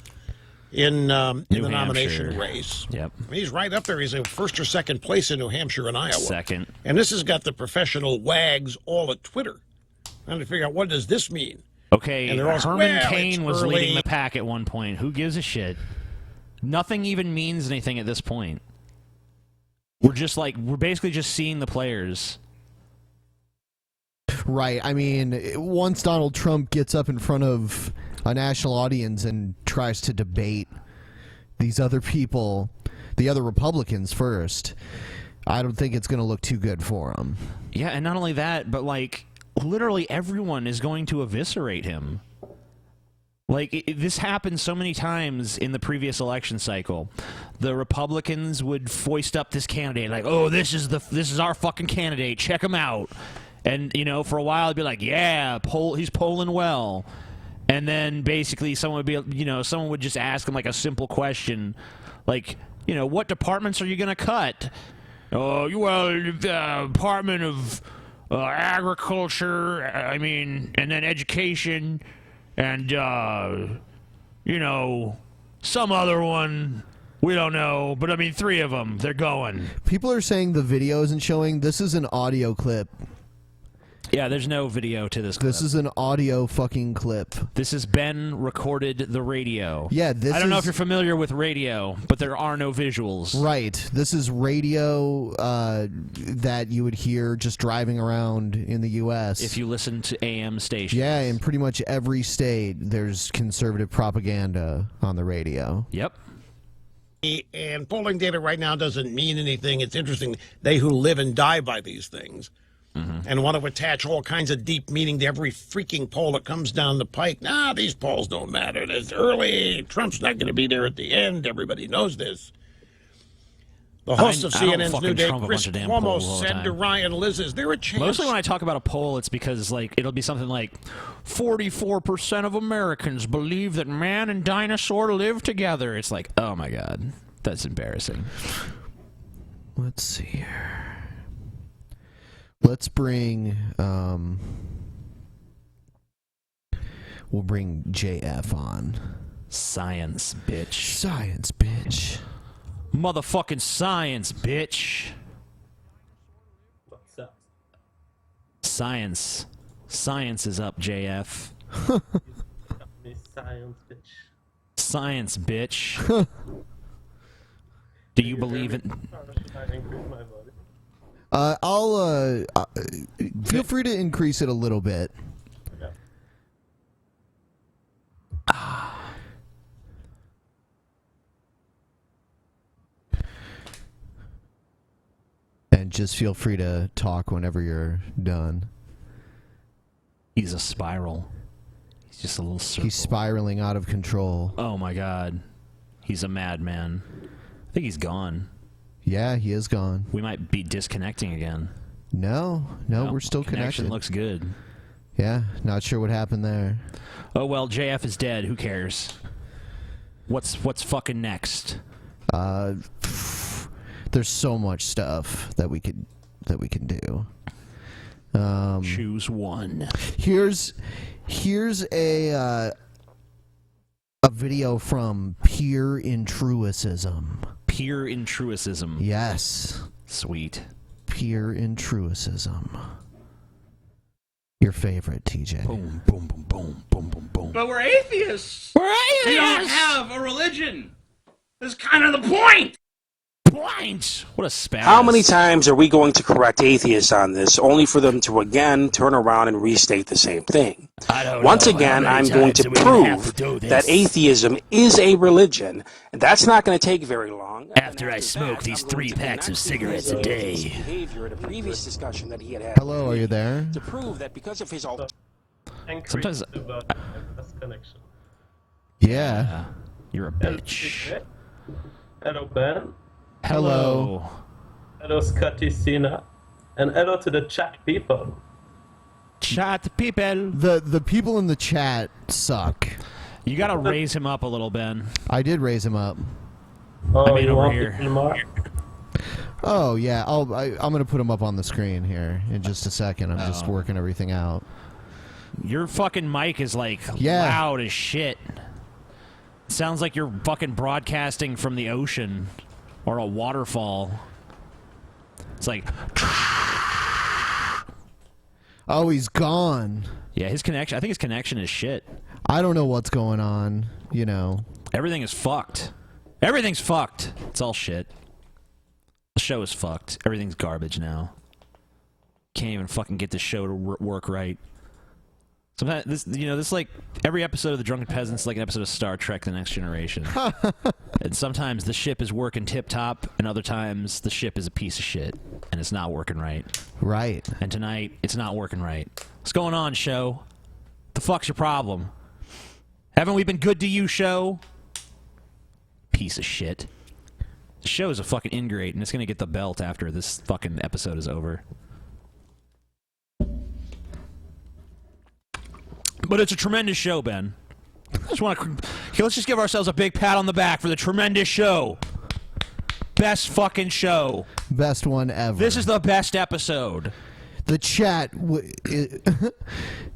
in the nomination race. Yep. I mean, he's right up there. He's in first or second place in New Hampshire and Iowa. Second. And this has got the professional wags all at Twitter trying to figure out, what does this mean? Okay, And they're all, Herman well, Cain it's was early. leading the pack at one point. Who gives a shit? Nothing even means anything at this point. We're basically just seeing the players. Right. I mean, once Donald Trump gets up in front of a national audience and tries to debate these other people, the other Republicans first, I don't think it's going to look too good for him. Yeah, and not only that, but like literally everyone is going to eviscerate him. Like, this happened so many times in the previous election cycle. The Republicans would foist up this candidate, like, "Oh, this is our fucking candidate. Check him out." And you know, for a while, it'd be like, "Yeah, he's polling well." And then basically, someone would just ask him like a simple question, like, you know, "What departments are you going to cut?" "Oh, well, the Department of Agriculture. I mean, and then Education." And, you know, some other one, we don't know. But, I mean, 3 of them, they're going. People are saying the video isn't showing. This is an audio clip. Yeah, there's no video to this clip. This is an audio fucking clip. This has been recorded the radio. Yeah, I don't know if you're familiar with radio, but there are no visuals. Right. This is radio that you would hear just driving around in the U.S. If you listen to AM stations. Yeah, in pretty much every state, there's conservative propaganda on the radio. Yep. And polling data right now doesn't mean anything. It's interesting. They who live and die by these things and want to attach all kinds of deep meaning to every freaking poll that comes down the pike. Nah, these polls don't matter. It's early. Trump's not going to be there at the end. Everybody knows this. The host of CNN's New Day, Chris Cuomo, said to Ryan Liz, "Is there a chance?" Mostly when I talk about a poll, it's because like it'll be something like 44% of Americans believe that man and dinosaur live together. It's like, oh my god, that's embarrassing. Let's see here. Let's bring we'll bring JF on. Science, bitch. Science, bitch. Motherfucking science, bitch. Science is up, JF. Science, bitch. Do you believe in? I'll feel free to increase it a little bit. And just feel free to talk whenever you're done. He's a spiral. He's just a little circle. He's spiraling out of control. Oh my god. He's a madman. I think he's gone. Yeah, he is gone. We might be disconnecting again. No, we're still Connection connected. looks good. Yeah, not sure what happened there. Oh well, JF is dead. Who cares? What's fucking next? There's so much stuff that we can do. Choose one. Here's a video from Pure Intruicism. Pure Intruicism. Yes. Sweet. Pure Intruicism. Your favorite, TJ. Boom, boom, boom, boom, boom, boom, boom. But we're atheists. We're atheists. We don't have a religion. That's kind of the point. What a spaz. How many times are we going to correct atheists on this, only for them to again turn around and restate the same thing? Once again, I'm going to prove that atheism is a religion, and that's not going to take very long. After I smoke these 3 packs of cigarettes a day. Behavior in a previous discussion that he had. Hello, are you there? To prove that because of his Sometimes connection. Yeah. You're a bitch. Hello, Ben. Hello. Hello, Scotty, Cena. And hello to the chat people. Chat people. The people in the chat suck. You gotta raise him up a little, Ben. I did raise him up. Oh, I mean, you over want here. people more? Oh, yeah. I'm going to put him up on the screen here in just a second. I'm just working everything out. Your fucking mic is like loud as shit. Sounds like you're fucking broadcasting from the ocean or a waterfall. It's like... Oh, he's gone. Yeah, his connection... I think his connection is shit. I don't know what's going on, you know. Everything is fucked. Everything's fucked. It's all shit. The show is fucked. Everything's garbage now. Can't even fucking get the show to work right. Sometimes this like every episode of the Drunken Peasants is like an episode of Star Trek: The Next Generation. And sometimes the ship is working tip top, and other times the ship is a piece of shit and it's not working right. Right. And tonight it's not working right. What's going on, show? The fuck's your problem? Haven't we been good to you, show? Piece of shit. The show is a fucking ingrate, and it's gonna get the belt after this fucking episode is over. But it's a tremendous show, Ben. Let's just give ourselves a big pat on the back for the tremendous show. Best fucking show. Best one ever. This is the best episode. The chat...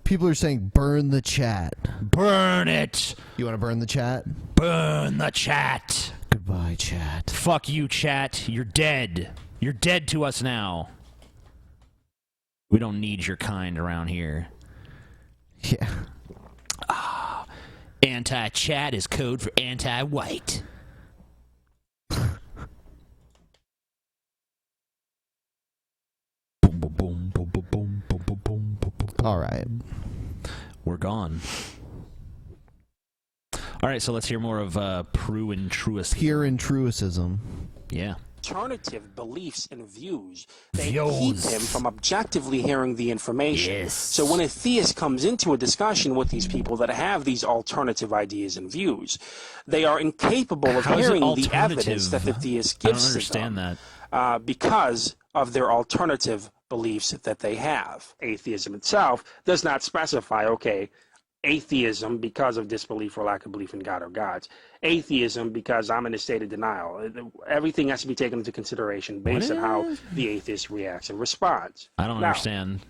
people are saying, burn the chat. Burn it. You want to burn the chat? Burn the chat. Goodbye, chat. Fuck you, chat. You're dead. You're dead to us now. We don't need your kind around here. Yeah. Anti-chat is code for anti-white. All right. We're gone. All right, so let's hear more of Pure Intruicism. Yeah. Alternative beliefs and views that keep him from objectively hearing the information. Yes. So when a theist comes into a discussion with these people that have these alternative ideas and views, they are incapable of hearing the evidence that the theist gives to them. I don't understand that. Because of their alternative beliefs that they have. Atheism itself does not specify, okay, atheism because of disbelief or lack of belief in God or gods. Atheism because I'm in a state of denial. Everything has to be taken into consideration based on how the atheist reacts and responds. I don't understand.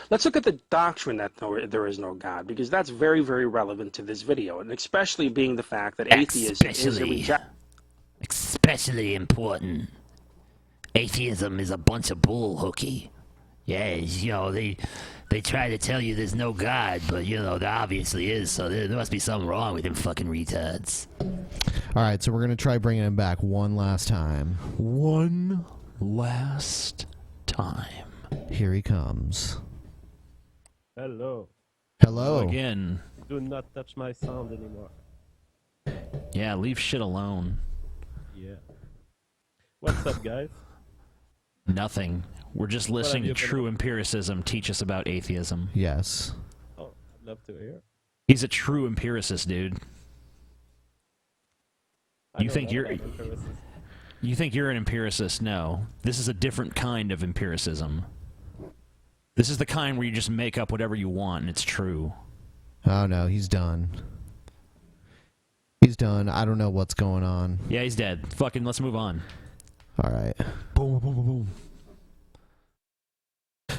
Let's look at the doctrine that there is no God, because that's very, very relevant to this video, and especially being the fact that atheism is a rejection. Especially important. Atheism is a bunch of bull hooky. Yeah, they try to tell you there's no God, but there obviously is. So there must be something wrong with them fucking retards. All right, so we're gonna try bringing him back one last time. One last time. Here he comes. Hello. Hello again. Do not touch my sound anymore. Yeah, leave shit alone. Yeah. What's up, guys? Nothing. We're just What listening have to you been True Empiricism teach us about atheism. Yes. Oh, I'd love to hear. He's a true empiricist, dude. I You know think that you're about empiricists. you think you're an empiricist? No. This is a different kind of empiricism. This is the kind where you just make up whatever you want and it's true. Oh no, he's done. He's done. I don't know what's going on. Yeah, he's dead. Fucking let's move on. All right. Boom, boom, boom, boom.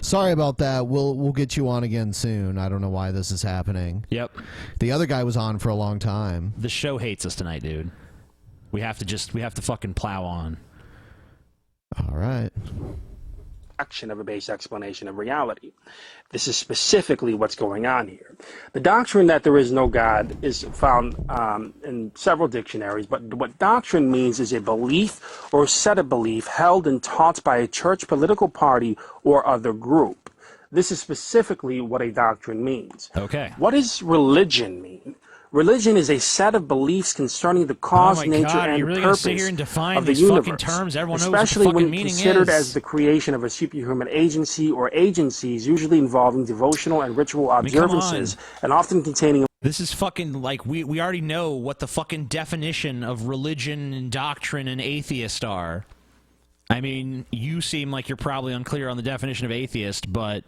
Sorry about that. We'll get you on again soon. I don't know why this is happening. Yep. The other guy was on for a long time. The show hates us tonight, dude. We have to fucking plow on. All right. Action of a base explanation of reality. This is specifically what's going on here. The doctrine that there is no God is found in several dictionaries, but what doctrine means is a belief or set of belief held and taught by a church, political party, or other group. This is specifically what a doctrine means. Okay. What does religion mean? Religion is a set of beliefs concerning the cause, nature, God, and really purpose sit here and define of the these universe, fucking terms? Everyone knows especially what the fucking when meaning considered is. as the creation of a superhuman agency or agencies, usually involving devotional and ritual I mean, come observances, on. and often containing. This is fucking like we already know what the fucking definition of religion and doctrine and atheist are. I mean, you seem like you're probably unclear on the definition of atheist, but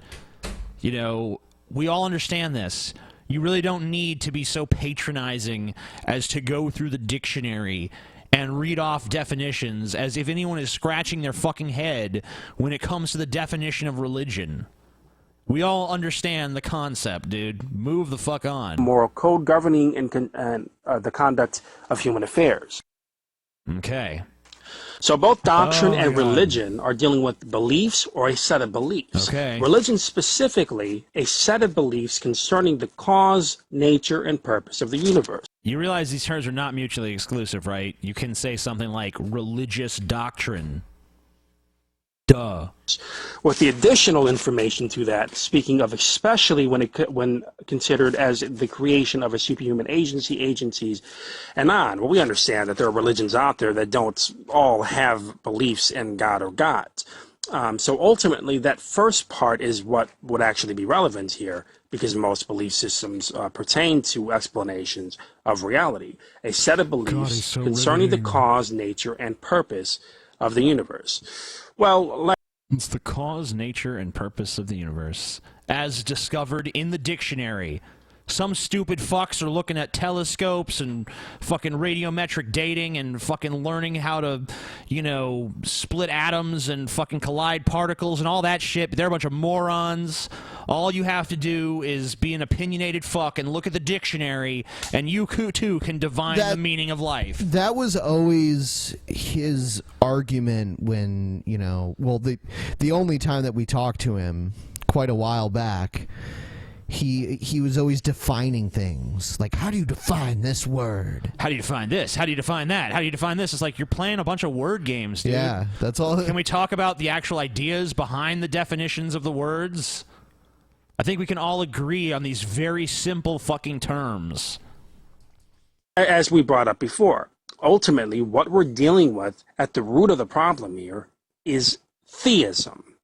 we all understand this. You really don't need to be so patronizing as to go through the dictionary and read off definitions as if anyone is scratching their fucking head when it comes to the definition of religion. We all understand the concept, dude. Move the fuck on. Moral code governing the conduct of human affairs. Okay. So both doctrine Oh, and God. religion are dealing with beliefs or a set of beliefs. Okay. Religion specifically, a set of beliefs concerning the cause, nature, and purpose of the universe. You realize these terms are not mutually exclusive, right? You can say something like religious doctrine. Duh. With the additional information to that, speaking of especially when considered as the creation of a superhuman agency, agencies, and on. Well, we understand that there are religions out there that don't all have beliefs in God or gods. So ultimately, that first part is what would actually be relevant here, because most belief systems pertain to explanations of reality. A set of beliefs so concerning riveting. the cause, nature, and purpose of the universe. Well, It's the cause, nature, and purpose of the universe, as discovered in the dictionary. Some stupid fucks are looking at telescopes and fucking radiometric dating and fucking learning how to, split atoms and fucking collide particles and all that shit. But they're a bunch of morons. All you have to do is be an opinionated fuck and look at the dictionary, and you too can divine the meaning of life. That was always his argument when, the only time that we talked to him quite a while back, he was always defining things. Like, how do you define this word? How do you define this? How do you define that? How do you define this? It's like you're playing a bunch of word games, dude. Yeah, that's all. Can we talk about the actual ideas behind the definitions of the words? I think we can all agree on these very simple fucking terms. as we brought up before, ultimately what we're dealing with at the root of the problem here is theism.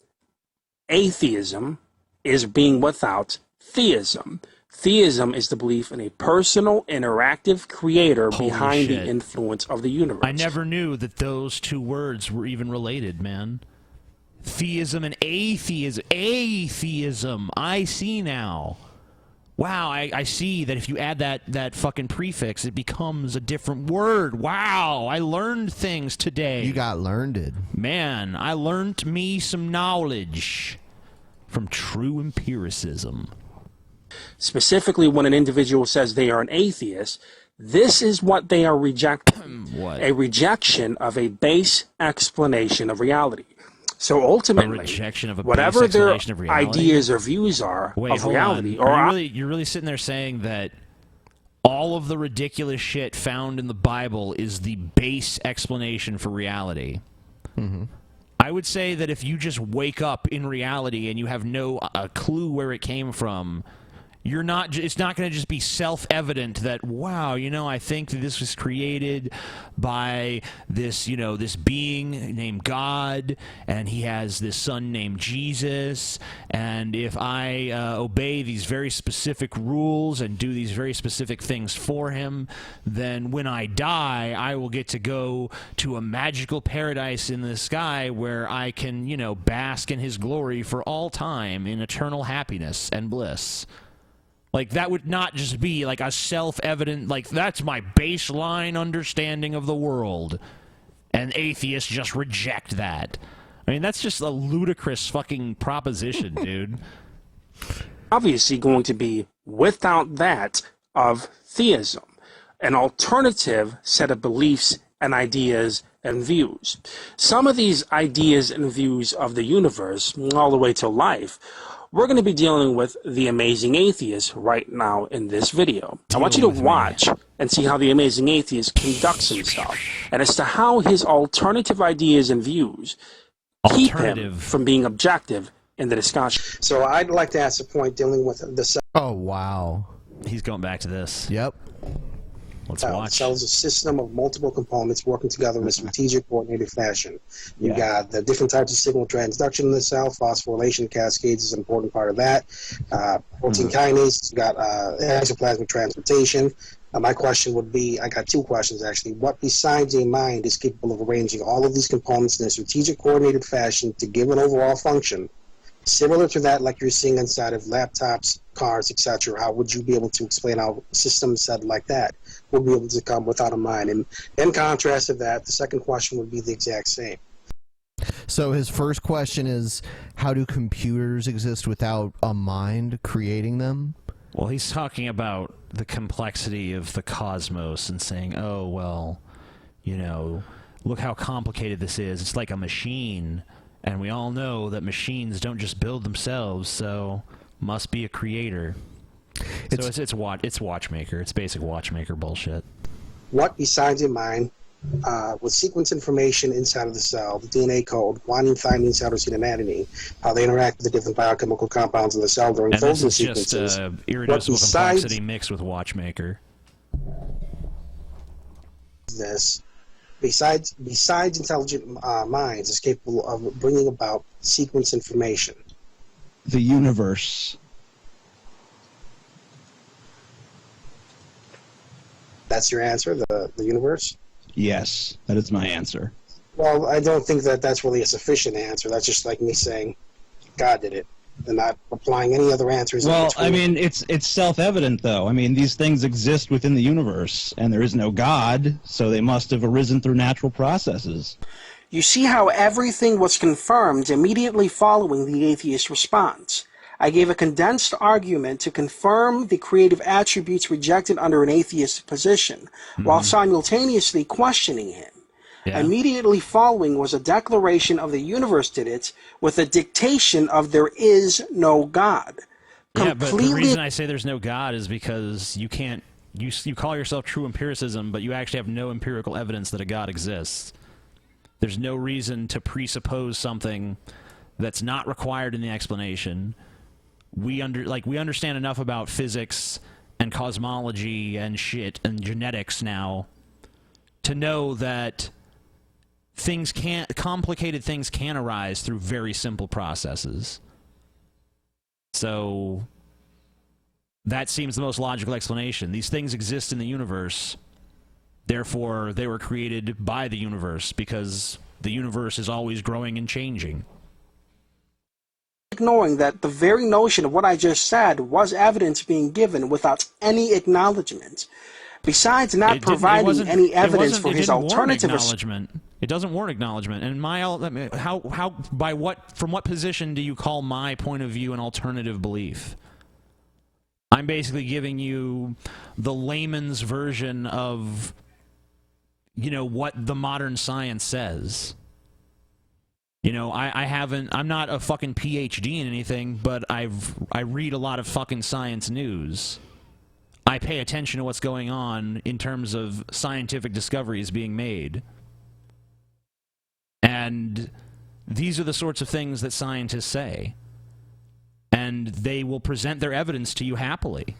Atheism is being without theism. Theism is the belief in a personal, interactive creator behind shit. the influence of the universe. I never knew that those two words were even related, man. Theism and atheism. Atheism. I see now. Wow, I see that if you add that fucking prefix, it becomes a different word. Wow, I learned things today. You got learned. Man, I learned me some knowledge from true empiricism. Specifically, when an individual says they are an atheist, this is what they are rejecting. What? A rejection of a base explanation of reality. So ultimately, a rejection of a whatever base their explanation of reality? ideas or views are Wait, of hold reality, on. or You're really sitting there saying that all of the ridiculous shit found in the Bible is the base explanation for reality? Mm-hmm. I would say that if you just wake up in reality and you have no clue where it came from, you're not. It's not going to just be self-evident that, wow, I think that this was created by this, this being named God, and he has this son named Jesus, and if I obey these very specific rules and do these very specific things for him, then when I die, I will get to go to a magical paradise in the sky where I can, bask in his glory for all time in eternal happiness and bliss. Like, that would not just be like a self-evident, like, that's my baseline understanding of the world. And atheists just reject that. I mean, that's just a ludicrous fucking proposition, dude. obviously going to be, without that, of theism, an alternative set of beliefs and ideas and views. Some of these ideas and views of the universe, all the way to life, we're going to be dealing with the amazing atheist right now in this video. I want you to watch and see how the amazing atheist conducts himself, and as to how his alternative ideas and views keep him from being objective in the discussion. So I'd like to ask a point dealing with the... Oh, wow. He's going back to this. Yep. Let's watch. Cell is a system of multiple components working together in a strategic, coordinated fashion. You got the different types of signal transduction in the cell. Phosphorylation cascades is an important part of that. Protein kinase, you got exoplasmic transportation. My question would be, I got two questions actually. What besides a mind is capable of arranging all of these components in a strategic, coordinated fashion to give an overall function similar to that like you're seeing inside of laptops, cars, etc.? How would you be able to explain how systems set like that would be able to come without a mind? And in contrast to that, the second question would be the exact same. So his first question is, how do computers exist without a mind creating them? Well, he's talking about the complexity of the cosmos and saying, oh, well, you know, look how complicated this is. It's like a machine, and we all know that machines don't just build themselves, so must be a creator. It's Watchmaker. It's basic Watchmaker bullshit. What besides your mind with sequence information inside of the cell, the DNA code, guanine, thymine, cytosine, anatomy, how they interact with the different biochemical compounds in the cell during folding sequences. And this is just irreducible complexity mixed with Watchmaker. This, besides intelligent minds, is capable of bringing about sequence information. The universe. That's your answer, the universe? Yes, that is my answer. Well, I don't think that that's really a sufficient answer. That's just like me saying God did it and not applying any other answers. Well, I mean, it's self-evident, though. I mean, these things exist within the universe, and there is no God, so they must have arisen through natural processes. You see how everything was confirmed immediately following the atheist response. I gave a condensed argument to confirm the creative attributes rejected under an atheist position, while simultaneously questioning him. Yeah. Immediately following was a declaration of the universe did it, with a dictation of there is no God. Yeah, but the reason I say there's no God is because you can't, you call yourself true empiricism, but you actually have no empirical evidence that a God exists. There's no reason to presuppose something that's not required in the explanation. We understand enough about physics and cosmology and shit and genetics now to know that complicated things can arise through very simple processes. So that seems the most logical explanation. These things exist in the universe, therefore they were created by the universe because the universe is always growing and changing. Ignoring that the very notion of what I just said was evidence being given without any acknowledgement. Besides not providing any evidence for his alternative acknowledgement. It doesn't warrant acknowledgement. And from what position do you call my point of view an alternative belief? I'm basically giving you the layman's version of, you know, what the modern science says. You know, I'm not a fucking PhD in anything, but I read a lot of fucking science news. I pay attention to what's going on in terms of scientific discoveries being made. And these are the sorts of things that scientists say. And they will present their evidence to you happily.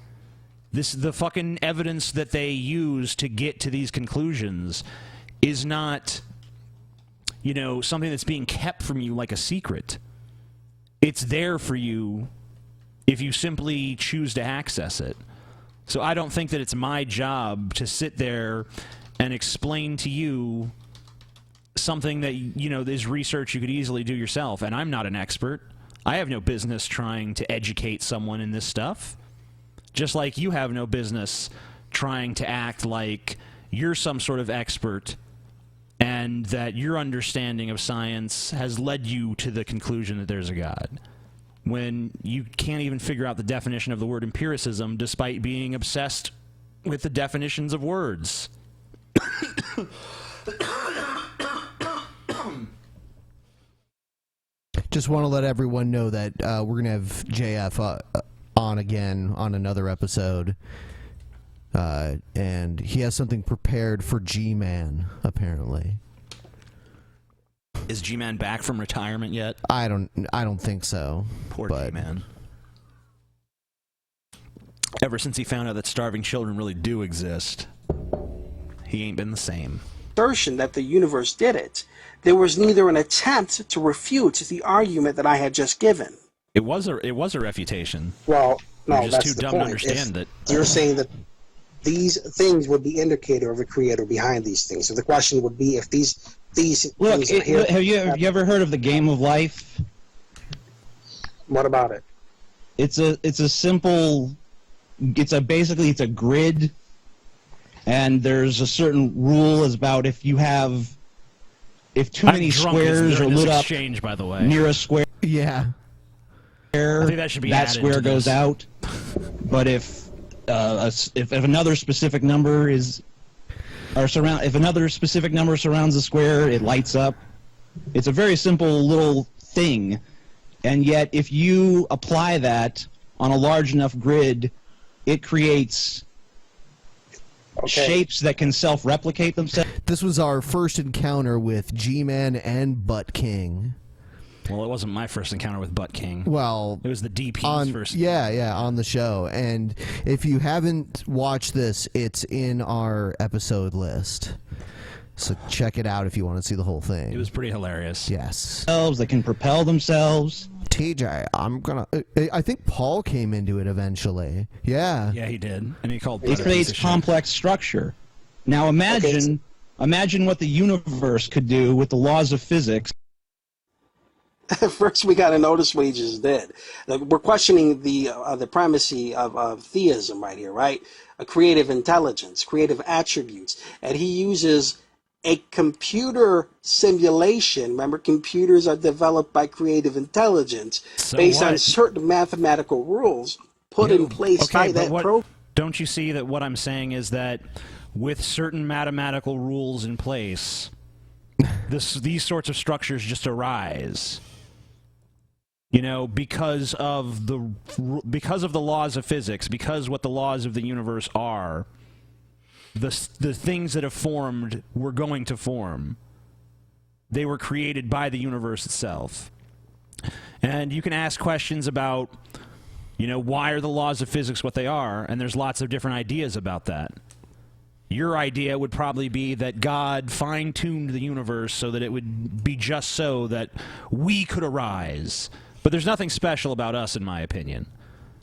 The fucking evidence that they use to get to these conclusions is not, you know, something that's being kept from you like a secret. It's there for you if you simply choose to access it. So I don't think that it's my job to sit there and explain to you something that, you know, is research you could easily do yourself. And I'm not an expert. I have no business trying to educate someone in this stuff. Just like you have no business trying to act like you're some sort of expert and that your understanding of science has led you to the conclusion that there's a God, when you can't even figure out the definition of the word empiricism despite being obsessed with the definitions of words. Just want to let everyone know that we're going to have JF on again on another episode. And he has something prepared for Gman, apparently. Is Gman back from retirement yet? I don't think so. Poor Gman. Ever since he found out that starving children really do exist, he ain't been the same. Assertion that the universe did it, there was neither an attempt to refute the argument that I had just given. It was a refutation. Well, no, You're just that's too the dumb point. to understand that. You're saying that these things would be indicator of a creator behind these things. So the question would be if these Look, things are here. have you ever heard of the game of life? What about it? It's a simple. It's a grid, and there's a certain rule as about if too many squares are lit up exchange, by the way. near a square. Yeah. I think that should be that added square to goes this. out. But if another specific number is if another specific number surrounds the square, it lights up. It's a very simple little thing, and yet if you apply that on a large enough grid, it creates shapes that can self-replicate themselves. This was our first encounter with Gman and Butt King. Well, it wasn't my first encounter with Butt King. Well, it was the DP's first. Yeah, on the show. And if you haven't watched this, it's in our episode list. So check it out if you want to see the whole thing. It was pretty hilarious. Yes. That can propel themselves. TJ, I think Paul came into it eventually. Yeah. Yeah, he did. And he called It creates complex structure. Now imagine what the universe could do with the laws of physics. First, we got to notice what he just did. Like, we're questioning the primacy of theism right here, right? A creative intelligence, creative attributes, and he uses a computer simulation. Remember, computers are developed by creative intelligence based on certain mathematical rules put in place by that program. Don't you see that what I'm saying is that with certain mathematical rules in place, these sorts of structures just arise? You know, because of the laws of physics, because what the laws of the universe are, the things that have formed were going to form. They were created by the universe itself. And you can ask questions about, you know, why are the laws of physics what they are? And there's lots of different ideas about that. Your idea would probably be that God fine-tuned the universe so that it would be just so that we could arise. But there's nothing special about us, in my opinion.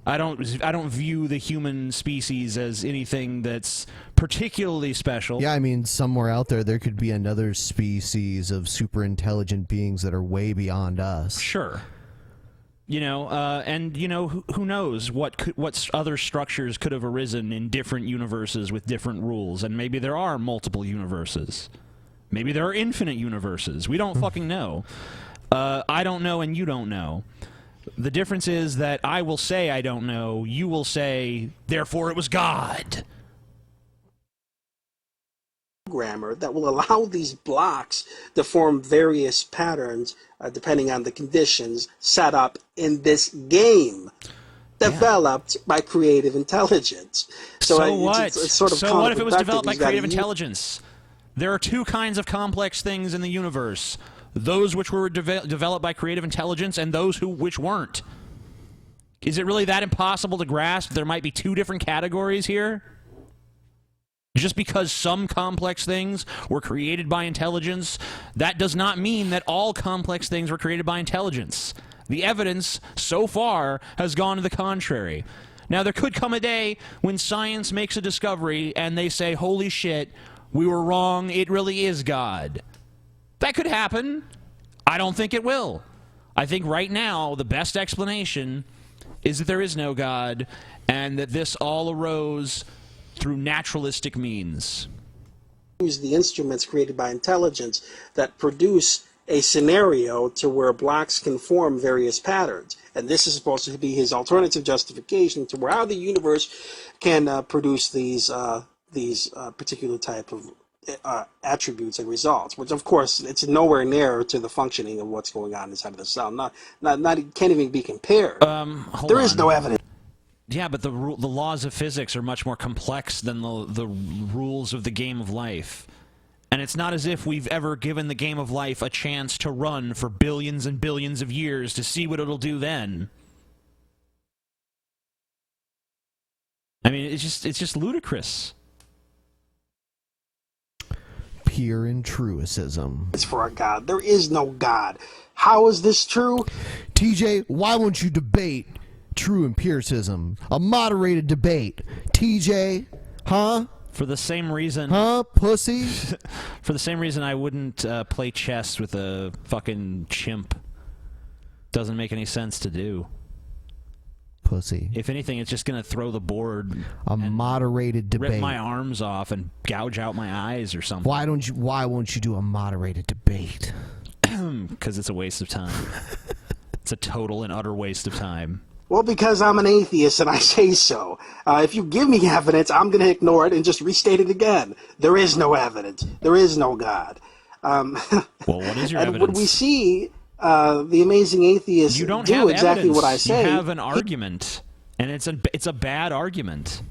I don't view the human species as anything that's particularly special. Yeah, I mean, somewhere out there could be another species of super intelligent beings that are way beyond us. Sure. You know, and you know, who knows what other structures could have arisen in different universes with different rules, and maybe there are multiple universes. Maybe there are infinite universes. We don't fucking know. I don't know, and you don't know. The difference is that I will say I don't know. You will say, therefore, it was God. programmer that will allow these blocks to form various patterns depending on the conditions set up in this game developed by creative intelligence. So what? It's sort of so what if it was counterproductive. developed by He's gotta creative use- intelligence? There are two kinds of complex things in the universe: those which were developed by creative intelligence and those which weren't. Is it really that impossible to grasp? There might be two different categories here? Just because some complex things were created by intelligence, that does not mean that all complex things were created by intelligence. The evidence so far has gone to the contrary. Now, there could come a day when science makes a discovery and they say, holy shit, we were wrong, it really is God. That could happen. I don't think it will. I think right now the best explanation is that there is no God and that this all arose through naturalistic means. Use the instruments created by intelligence that produce a scenario to where blocks can form various patterns. And this is supposed to be his alternative justification to how the universe can produce these particular type of attributes and results, which of course it's nowhere near to the functioning of what's going on inside of the cell. Not can't even be compared. There is no evidence. Yeah, but the laws of physics are much more complex than the rules of the game of life. And it's not as if we've ever given the game of life a chance to run for billions and billions of years to see what it'll do then. I mean, it's just ludicrous. Pure intruisism. It's for a God. There is no God. How is this true? TJ, why won't you debate true empiricism? A moderated debate. TJ, huh? For the same reason... Huh, pussy? For the same reason I wouldn't play chess with a fucking chimp. Doesn't make any sense to do. Pussy. If anything, it's just going to throw the board... A moderated debate. Rip my arms off and gouge out my eyes or something. Why won't you do a moderated debate? Because it's a waste of time. It's a total and utter waste of time. Well, because I'm an atheist and I say so. If you give me evidence, I'm going to ignore it and just restate it again. There is no evidence. There is no God. Well, what is your and evidence? when we see the amazing atheists You don't do have exactly evidence. what I say... You have an argument, and it's a bad argument.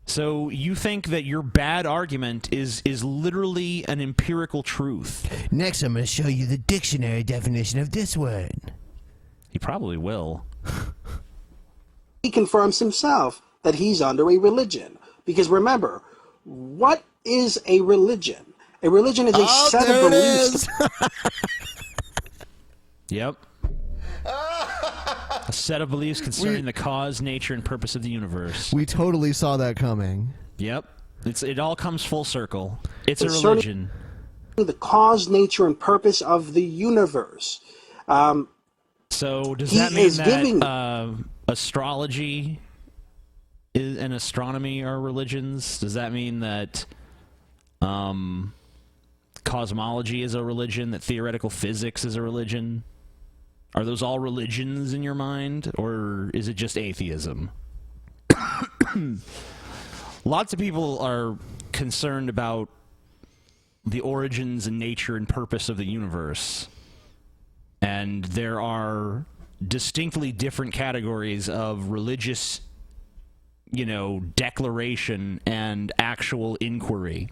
So you think that your bad argument is literally an empirical truth. Next, I'm going to show you the dictionary definition of this word. He probably will. He confirms himself that he's under a religion. Because remember, what is a religion? A religion is a set of beliefs. Yep. A set of beliefs concerning the cause, nature, and purpose of the universe. We totally saw that coming. Yep. It all comes full circle. It's a religion. The cause, nature, and purpose of the universe. So does that mean that astrology and astronomy are religions? Does that mean that cosmology is a religion, that theoretical physics is a religion? Are those all religions in your mind, or is it just atheism? Lots of people are concerned about the origins and nature and purpose of the universe. And there are distinctly different categories of religious, declaration and actual inquiry.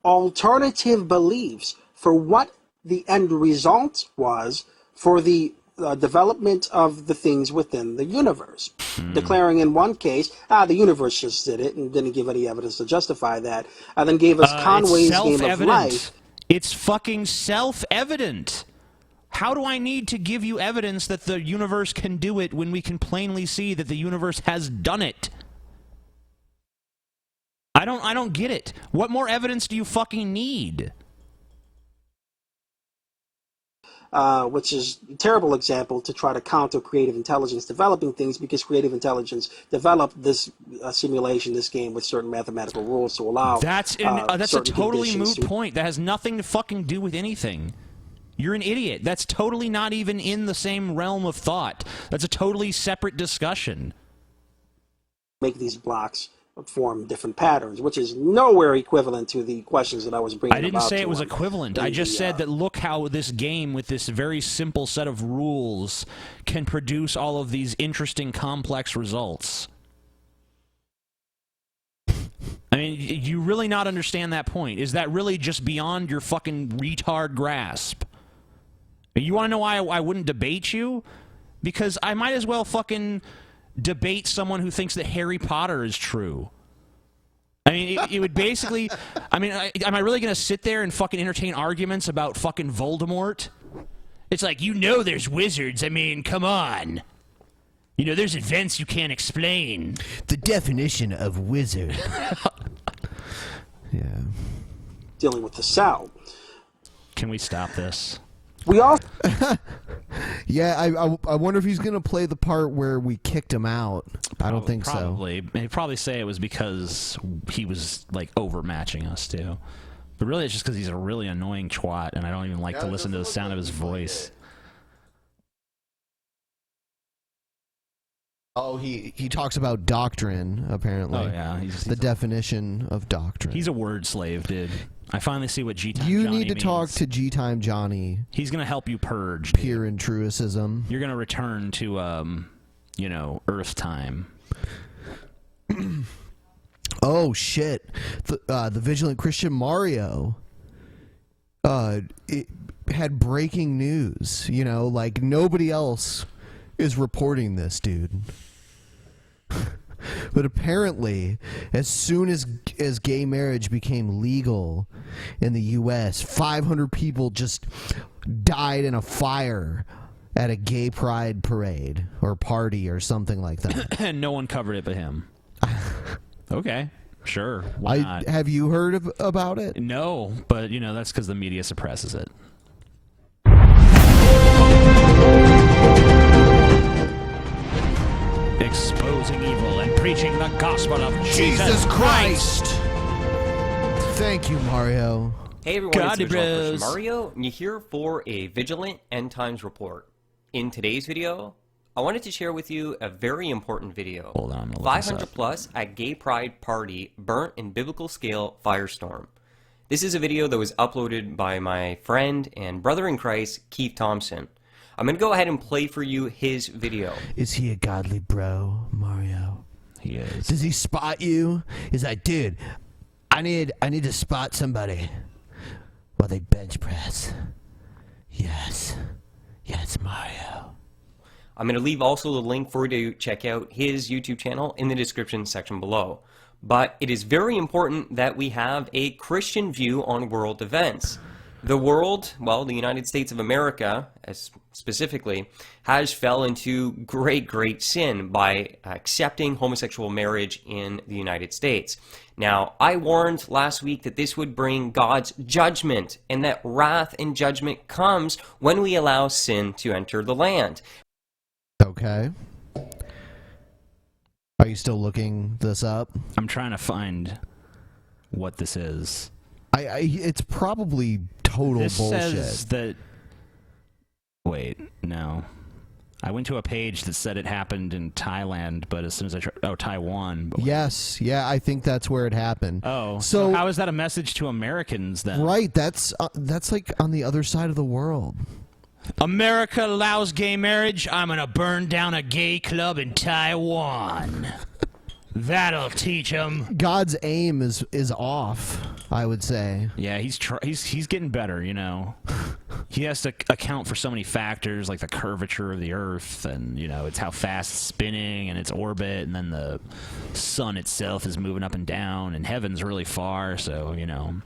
Alternative beliefs for what the end result was for the development of the things within the universe. Declaring in one case, the universe just did it and didn't give any evidence to justify that, and then gave us Conway's game of life. It's fucking self-evident. How do I need to give you evidence that the universe can do it when we can plainly see that the universe has done it? I don't get it. What more evidence do you fucking need? Which is a terrible example to try to counter creative intelligence developing things, because creative intelligence developed this simulation, this game, with certain mathematical rules to allow. That's a totally moot point. That has nothing to fucking do with anything. You're an idiot. That's totally not even in the same realm of thought. That's a totally separate discussion. make these blocks form different patterns, which is nowhere equivalent to the questions that I was bringing. I didn't say it was equivalent. I just said that look how this game with this very simple set of rules can produce all of these interesting, complex results. I mean, you really not understand that point. Is that really just beyond your fucking retard grasp? You want to know why I wouldn't debate you? Because I might as well fucking debate someone who thinks that Harry Potter is true. I mean, it would basically... I mean, am I really going to sit there and fucking entertain arguments about fucking Voldemort? It's like, you know there's wizards. I mean, come on. You know, there's events you can't explain. The definition of wizard. Yeah. Dealing with the South. Can we stop this? We all... Yeah, I wonder if he's going to play the part where we kicked him out. I don't think so. Probably. He'd probably say it was because he was, like, overmatching us, too. But really, it's just because he's a really annoying twat, and I don't even like to listen to the sound of his voice. Oh, he talks about doctrine, apparently. Oh, yeah. He's the definition of doctrine. He's a word slave, dude. I finally see what Gtime Johnny You means. need to talk to Gtime Johnny. He's going to help you purge. Pure intruisism. You're going to return to, you know, Earth time. Oh, shit. The Vigilant Christian Mario it had breaking news. You know, like nobody else is reporting this, dude. But apparently, as soon as gay marriage became legal in the U.S., 500 people just died in a fire at a gay pride parade or party or something like that. And no one covered it but him. Okay, sure. Why not? Have you heard about it? No, but, you know, that's because the media suppresses it. Exposing evil and preaching the gospel of Jesus Christ. Thank you, Mario. Hey everyone, it's Original Christian Mario, and you're here for a Vigilant End Times report. In today's video, I wanted to share with you a very important video. Hold on, 500 plus at gay pride party burnt in biblical scale firestorm. This is a video that was uploaded by my friend and brother in Christ, Keith Thompson. I'm going to go ahead and play for you his video. Is he a godly bro, Mario? He is. Does he spot you? He's like, dude, I need to spot somebody while they bench press. Yes, Mario. I'm going to leave also the link for you to check out his YouTube channel in the description section below. But it is very important that we have a Christian view on world events. The world, well, the United States of America, as specifically, has fell into great sin by accepting homosexual marriage in the United States. Now, I warned last week that this would bring God's judgment, and that wrath and judgment comes when we allow sin to enter the land. Okay. Are you still looking this up? I'm trying to find what this is. It's probably total this bullshit. Says that. Wait, no. I went to a page that said it happened in Thailand, but as soon as I Taiwan. Yes, yeah, I think that's where it happened. Oh, so how is that a message to Americans then? Right, that's like on the other side of the world. America allows gay marriage. I'm gonna burn down a gay club in Taiwan. That'll teach him. God's aim is off, I would say. Yeah, he's getting better, you know. He has to account for so many factors, like the curvature of the Earth, and, you know, it's how fast it's spinning and its orbit, and then the sun itself is moving up and down, and heaven's really far, so, you know.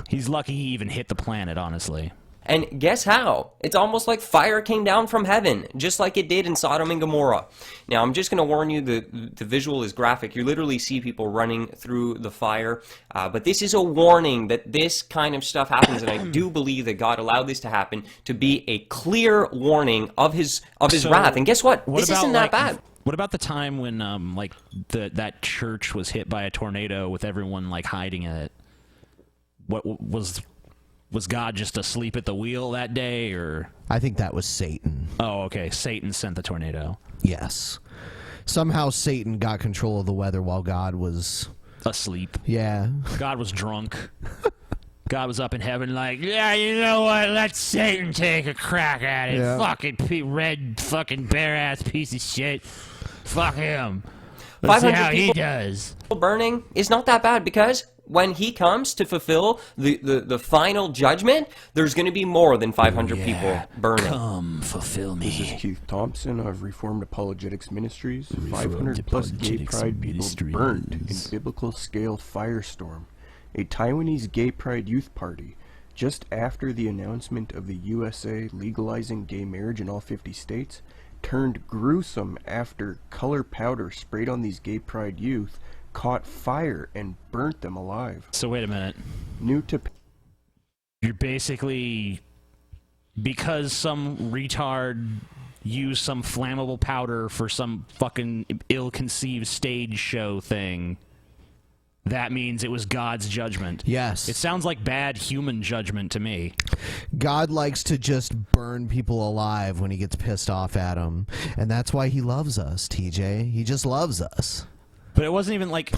He's lucky he even hit the planet, honestly. And guess how? It's almost like fire came down from heaven, just like it did in Sodom and Gomorrah. Now, I'm just going to warn you, the visual is graphic. You literally see people running through the fire. But this is a warning that this kind of stuff happens, and I do believe that God allowed this to happen to be a clear warning of his wrath. And guess what? This isn't that bad. What about the time when, like, that church was hit by a tornado with everyone, like, hiding in it? What was God just asleep at the wheel that day, or? I think that was Satan. Oh, okay. Satan sent the tornado. Yes. Somehow Satan got control of the weather while God was asleep. Yeah. God was drunk. God was up in heaven like, yeah, you know what? Let Satan take a crack at it. Yeah. Fucking red fucking bare-ass piece of shit. Fuck him. Let's see 500 how he people does. burning is not that bad, because when he comes to fulfill the final judgment, there's going to be more than 500 people burning. Come fulfill me. This is Keith Thompson of Reformed Apologetics Ministries. 500 plus gay pride people burnt in biblical scale firestorm. A Taiwanese gay pride youth party, just after the announcement of the USA legalizing gay marriage in all 50 states, turned gruesome after color powder sprayed on these gay pride youth caught fire and burnt them alive. So wait a minute. New to You're basically, because some retard used some flammable powder for some fucking ill-conceived stage show thing, that means it was God's judgment. Yes. It sounds like bad human judgment to me. God likes to just burn people alive when he gets pissed off at them. And that's why he loves us, TJ. He just loves us. But it wasn't even like,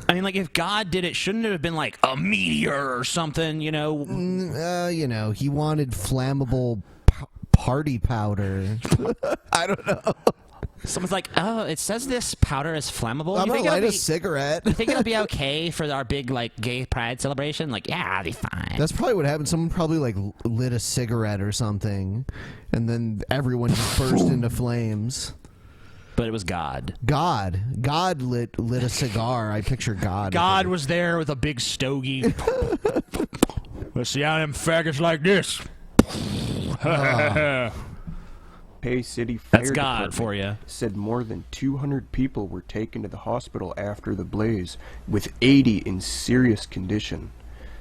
I mean, like, if God did it, shouldn't it have been like a meteor or something, you know? You know, he wanted flammable party powder. I don't know. Someone's like, oh, it says this powder is flammable. I'm gonna light a cigarette. You think it'll be okay for our big, like, gay pride celebration? Like, yeah, it'll be fine. That's probably what happened. Someone probably, like, lit a cigarette or something, and then everyone just burst into flames. But it was God. God lit a cigar. I picture God. God was there with a big stogie. Let's see how them faggots like this. Pay City Fire That's God Department for you. said more than 200 people were taken to the hospital after the blaze, with 80 in serious condition.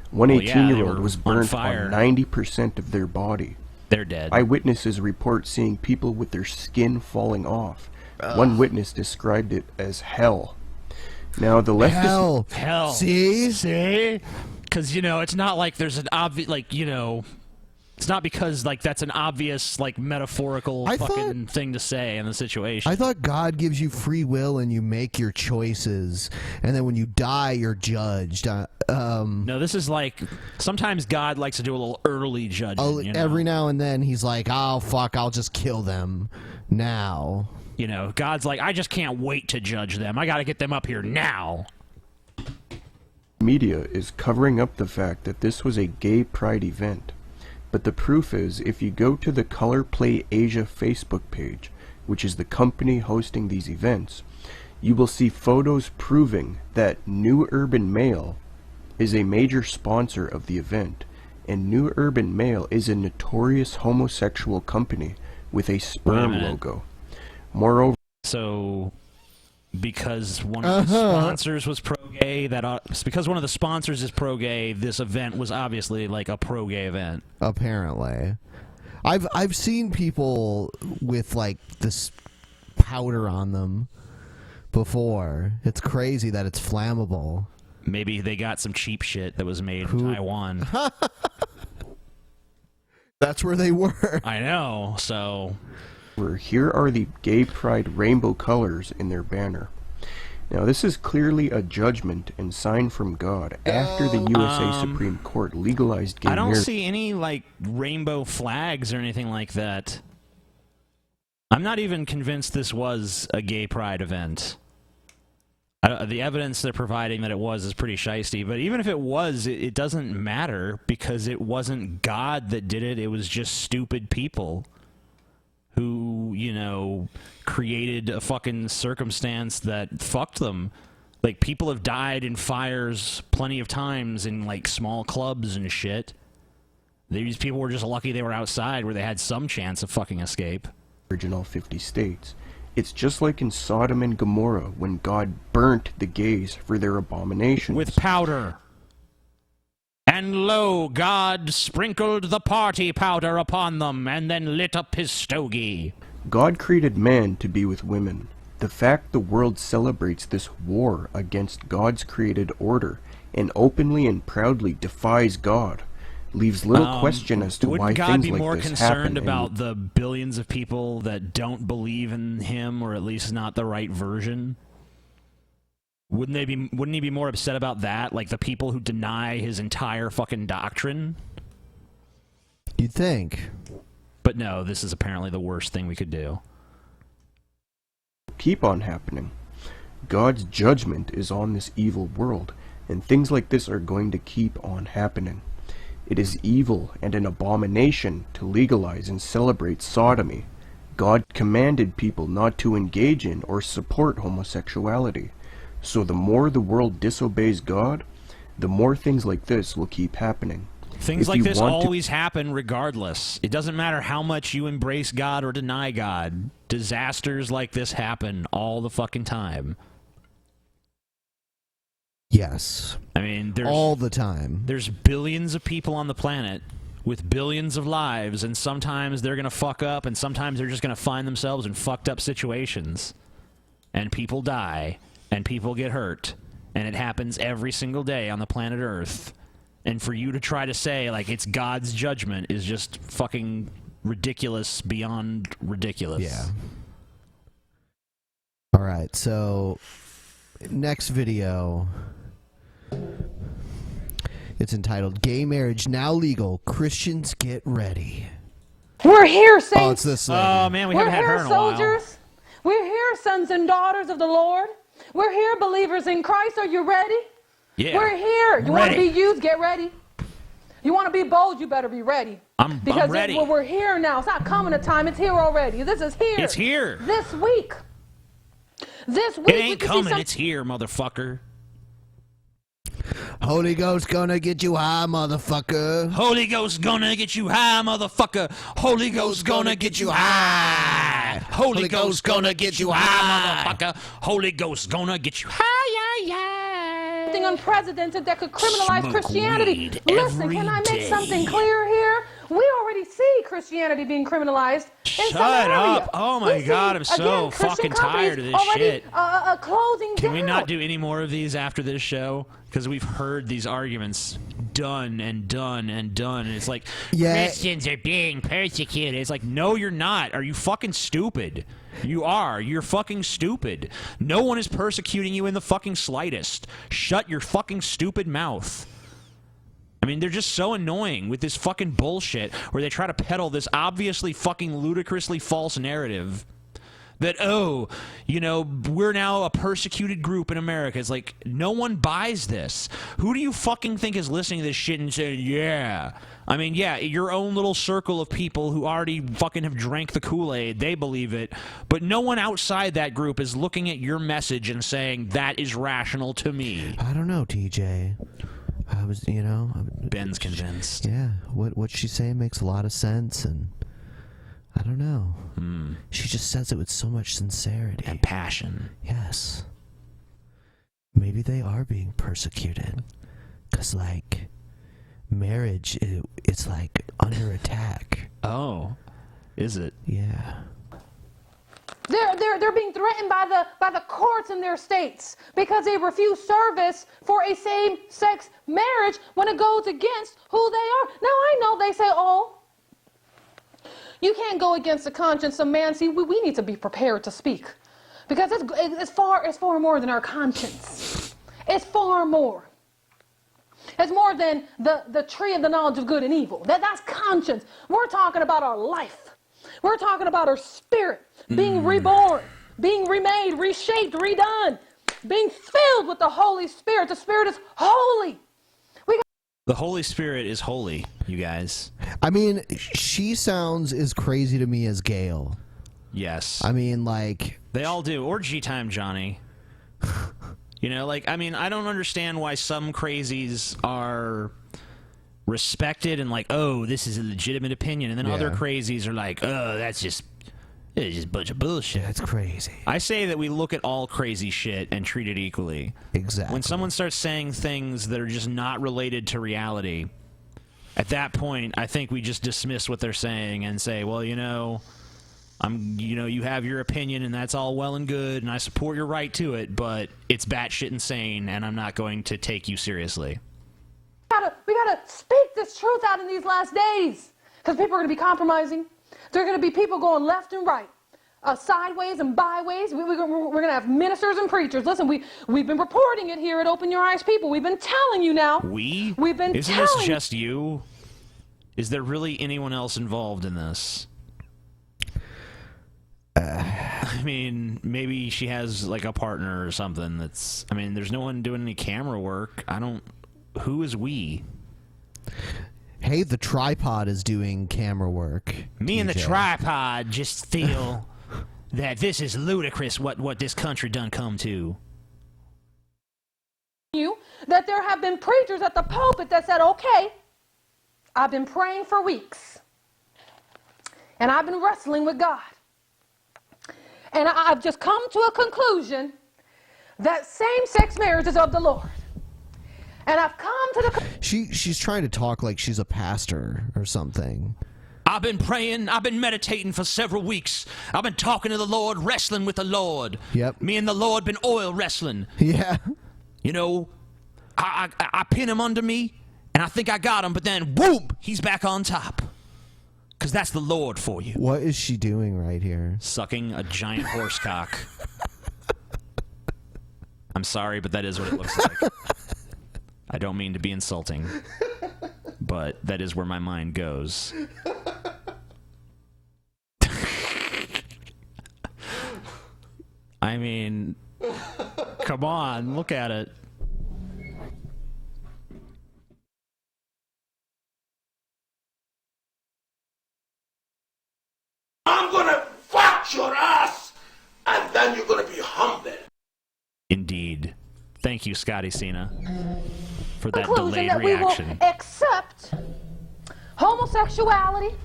One Well, yeah, 18-year-old they was were burnt on fire. on 90% of their body. They're dead. Eyewitnesses report seeing people with their skin falling off. One witness described it as hell. Now, the leftist... Hell. See? Because, you know, it's not like there's an obvious, like, you know... It's not because, like, that's an obvious, like, metaphorical fucking thing to say in the situation. I thought God gives you free will and you make your choices, and then when you die, you're judged. No, this is like, sometimes God likes to do a little early judging. You know? Every now and then, he's like, oh, fuck, I'll just kill them now. You know, God's like, I just can't wait to judge them. I got to get them up here now. Media is covering up the fact that this was a gay pride event. But the proof is, if you go to the Color Play Asia Facebook page, which is the company hosting these events, you will see photos proving that New Urban Mail is a major sponsor of the event, and New Urban Mail is a notorious homosexual company with a sperm logo. Moreover, So, because one of the sponsors was pro-gay, because one of the sponsors is pro-gay, this event was obviously like a pro-gay event. Apparently. I've seen people with, like, this powder on them before. It's crazy that it's flammable. Maybe they got some cheap shit that was made in Taiwan. That's where they were. I know, so... Here are the gay pride rainbow colors in their banner. Now, this is clearly a judgment and sign from God after the USA Supreme Court legalized gay I don't marriage. see any, like, rainbow flags or anything like that. I'm not even convinced this was a gay pride event. The evidence they're providing that it was is pretty shiesty, but even if it was, it doesn't matter because it wasn't God that did it. It was just stupid people who, you know, created a fucking circumstance that fucked them. Like, people have died in fires plenty of times in, like, small clubs and shit. These people were just lucky they were outside where they had some chance of fucking escape. In all 50 states. It's just like in Sodom and Gomorrah when God burnt the gays for their abominations. With powder. And lo, God sprinkled the party powder upon them, and then lit up his stogie. God created man to be with women. The fact the world celebrates this war against God's created order and openly and proudly defies God leaves little question as to why Wouldn't God things be like more this concerned happen. about the billions of people that don't believe in him, or at least not the right version? Wouldn't he be more upset about that? Like the people who deny his entire fucking doctrine? You'd think. But no, this is apparently the worst thing we could do. Keep on happening. God's judgment is on this evil world, and things like this are going to keep on happening. It is evil and an abomination to legalize and celebrate sodomy. God commanded people not to engage in or support homosexuality. So the more the world disobeys God, the more things like this will keep happening. Things like this always happen regardless. It doesn't matter how much you embrace God or deny God. Disasters like this happen all the fucking time. Yes. I mean, there's all the time. There's billions of people on the planet with billions of lives, and sometimes they're going to fuck up, and sometimes they're just going to find themselves in fucked up situations. And people die, and people get hurt, and it happens every single day on the planet Earth. And for you to try to say, like, it's God's judgment is just fucking ridiculous beyond ridiculous. Yeah. All right, so next video. It's entitled "Gay Marriage Now Legal. Christians Get Ready." We're here, saints. Oh, it's this lady. Oh, man, we haven't had her in a while. Soldiers. We're here, sons and daughters of the Lord. We're here, believers in Christ. Are you ready? Yeah. We're here. You want to Ready. be used? Get ready. You want to be bold? You better be ready. I'm ready. We're here now. It's not coming a time. It's here already. This is here. It's here. This week. This week. It ain't coming. It's here, motherfucker. Holy Ghost gonna get you high, motherfucker. Holy Ghost gonna get you high, motherfucker. Holy Ghost gonna get you high. Holy Ghost gonna get you high, motherfucker. Holy Ghost gonna get you high, yeah, yeah. Something unprecedented that could criminalize Smoke Christianity. weed Listen, every can I make day. something clear here? We already see Christianity being criminalized in some Shut areas. up. Oh my We see, God, I'm so again, Christian fucking tired of companies this already, shit. Closing Can down. we not do any more of these after this show? Because we've heard these arguments done and done and done, and it's like, Christians are being persecuted. It's like, no, you're not. Are you fucking stupid? You are. You're fucking stupid. No one is persecuting you in the fucking slightest. Shut your fucking stupid mouth. I mean, they're just so annoying with this fucking bullshit where they try to peddle this obviously fucking ludicrously false narrative that, oh, you know, we're now a persecuted group in America. It's like, no one buys this. Who do you fucking think is listening to this shit and saying, yeah? I mean, yeah, your own little circle of people who already fucking have drank the Kool-Aid, they believe it. But no one outside that group is looking at your message and saying, that is rational to me. I don't know, TJ. I was, you know, Ben's convinced. Yeah, what she's saying makes a lot of sense, and I don't know. She just says it with so much sincerity and passion. Yes. Maybe they are being persecuted, 'cause like marriage, it's like under attack. Oh, is it? Yeah. They're being threatened by the courts in their states because they refuse service for a same-sex marriage when it goes against who they are. Now I know they say, oh, you can't go against the conscience of man. See, we need to be prepared to speak because it's far more than our conscience. It's far more. It's more than the tree of the knowledge of good and evil. That's conscience. We're talking about our life. We're talking about our spirit being reborn, being remade, reshaped, redone, being filled with the Holy Spirit. The Spirit is holy. The Holy Spirit is holy, you guys. I mean, she sounds as crazy to me as Gail. Yes. I mean, like... They all do. Or Gtime Johnny. You know, like, I mean, I don't understand why some crazies are respected and like, oh, this is a legitimate opinion. And then other crazies are like, oh, it's just a bunch of bullshit. That's crazy. I say that we look at all crazy shit and treat it equally. Exactly. When someone starts saying things that are just not related to reality, at that point, I think we just dismiss what they're saying and say, well, you know, you have your opinion and that's all well and good and I support your right to it, but it's batshit insane and I'm not going to take you seriously. Gotta gotta speak this truth out in these last days. Because people are gonna be compromising. There are gonna be people going left and right. Sideways and byways. We're going to have ministers and preachers. Listen, we've been reporting it here at Open Your Eyes People. We've been telling you now. We've been Isn't telling this just you? Is there really anyone else involved in this? I mean, maybe she has like a partner or something that's... I mean, there's no one doing any camera work. Who is we? Hey, the tripod is doing camera work. Me and the TJ. tripod just feel that this is ludicrous what this country done come to. you that there have been preachers at the pulpit that said, okay, I've been praying for weeks. And I've been wrestling with God. And I've just come to a conclusion that same-sex marriage is of the Lord. And I've come to the... She's trying to talk like she's a pastor or something. I've been praying, I've been meditating for several weeks. I've been talking to the Lord, wrestling with the Lord. Yep. Me and the Lord been oil wrestling. Yeah. You know, I pin him under me, and I think I got him, but then, boom, he's back on top. Because that's the Lord for you. What is she doing right here? Sucking a giant horse cock. I'm sorry, but that is what it looks like. I don't mean to be insulting, but that is where my mind goes. I mean, come on, look at it. I'm gonna fuck your ass, and then you're gonna be humble. Indeed. Thank you, Scotty Cena, for that conclusion delayed that reaction. we will accept homosexuality.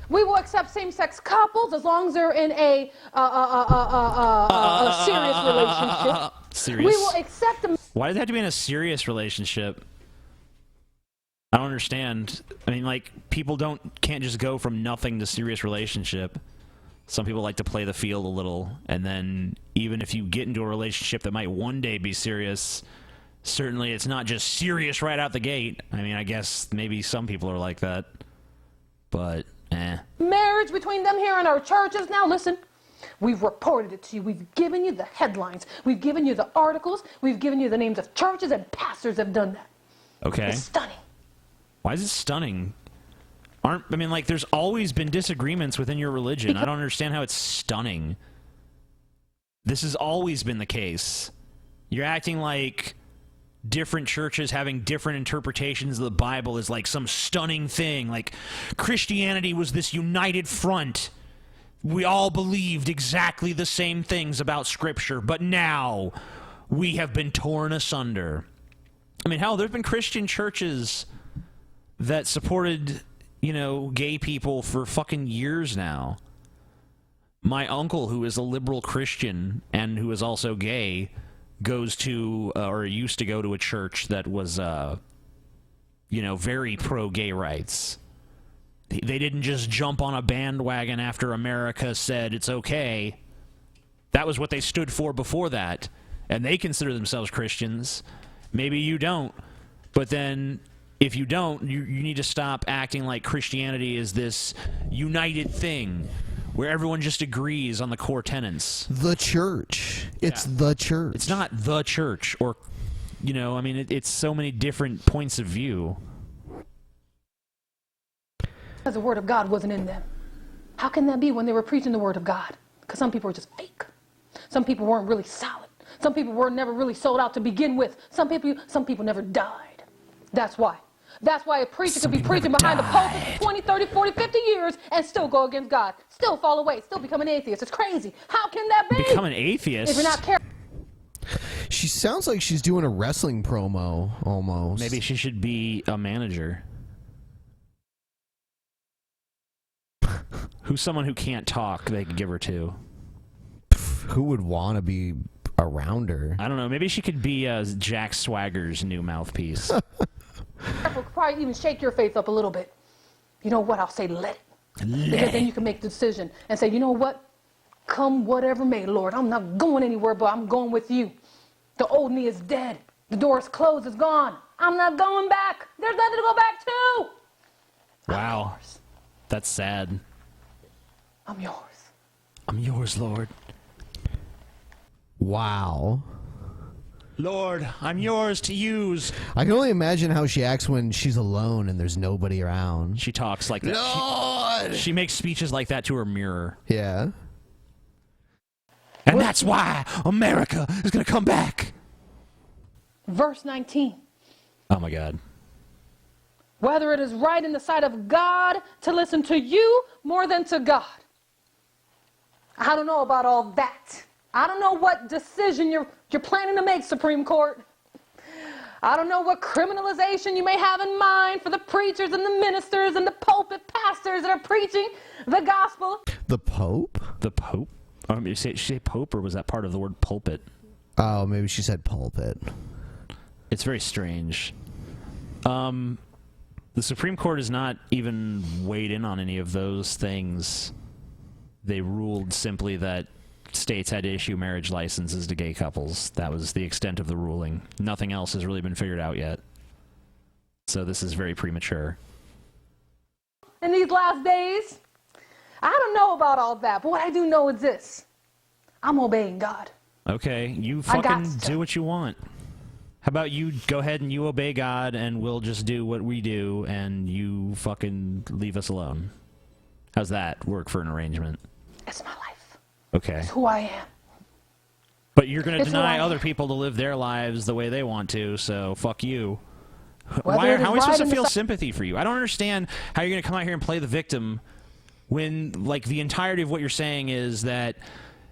We will accept same-sex couples as long as they're in a serious relationship. Serious? We will accept them. Why does it have to be in a serious relationship? I don't understand. I mean, like, people can't just go from nothing to serious relationship. Some people like to play the field a little, and then even if you get into a relationship that might one day be serious, certainly it's not just serious right out the gate. I mean, I guess maybe some people are like that, but Marriage between them here in our churches. Now listen, we've reported it to you. We've given you the headlines. We've given you the articles. We've given you the names of churches and pastors have done that. Okay. It's stunning. Why is it stunning? There's always been disagreements within your religion. I don't understand how it's stunning. This has always been the case. You're acting like different churches having different interpretations of the Bible is like some stunning thing. Like, Christianity was this united front. We all believed exactly the same things about Scripture, but now we have been torn asunder. I mean, hell, there have been Christian churches that supported, gay people for fucking years now. My uncle, who is a liberal Christian and who is also gay, goes to, or used to go to a church that was, very pro-gay rights. They didn't just jump on a bandwagon after America said it's okay. That was what they stood for before that. And they consider themselves Christians. Maybe you don't. But then, if you don't, you need to stop acting like Christianity is this united thing where everyone just agrees on the core tenets. The church. It's the church. It's not the church, or, it's so many different points of view. Because the word of God wasn't in them. How can that be when they were preaching the word of God? Because some people were just fake. Some people weren't really solid. Some people were never really sold out to begin with. Some people never died. That's why. That's why a preacher could be preaching behind the pulpit for 20, 30, 40, 50 years and still go against God. Still fall away. Still become an atheist. It's crazy. How can that be? Become an atheist? If you're not careful. She sounds like she's doing a wrestling promo, almost. Maybe she should be a manager. Who's someone who can't talk they could give her to? Who would want to be around her? I don't know. Maybe she could be Jack Swagger's new mouthpiece. Probably even shake your faith up a little bit. You know what? I'll say let it. Because then you can make the decision and say, you know what? Come whatever may, Lord. I'm not going anywhere, but I'm going with you. The old me is dead. The door's closed, it's gone. I'm not going back. There's nothing to go back to. Wow. That's sad. I'm yours. I'm yours, Lord. Wow. Lord, I'm yours to use. I can only imagine how she acts when she's alone and there's nobody around. She talks like that. Lord! She makes speeches like that to her mirror. Yeah. And that's why America is going to come back. Verse 19. Oh, my God. Whether it is right in the sight of God to listen to you more than to God. I don't know about all that. I don't know what decision you're planning to make, Supreme Court. I don't know what criminalization you may have in mind for the preachers and the ministers and the pulpit pastors that are preaching the gospel. The Pope? The Pope? Did she say Pope, or was that part of the word pulpit? Oh, maybe she said pulpit. It's very strange. The Supreme Court has not even weighed in on any of those things. They ruled simply that states had to issue marriage licenses to gay couples. That was the extent of the ruling. Nothing else has really been figured out yet. So this is very premature. In these last days, I don't know about all that, but what I do know is this. I'm obeying God. Okay, you fucking do what you want. How about you go ahead and you obey God, and we'll just do what we do, and you fucking leave us alone. How's that work for an arrangement? It's my life. Okay. It's who I am. But you're going to It's who deny I am. other people to live their lives the way they want to, so fuck you. Whether it is How are we supposed right to in the feel si- sympathy for you? I don't understand how you're going to come out here and play the victim when, like, the entirety of what you're saying is that,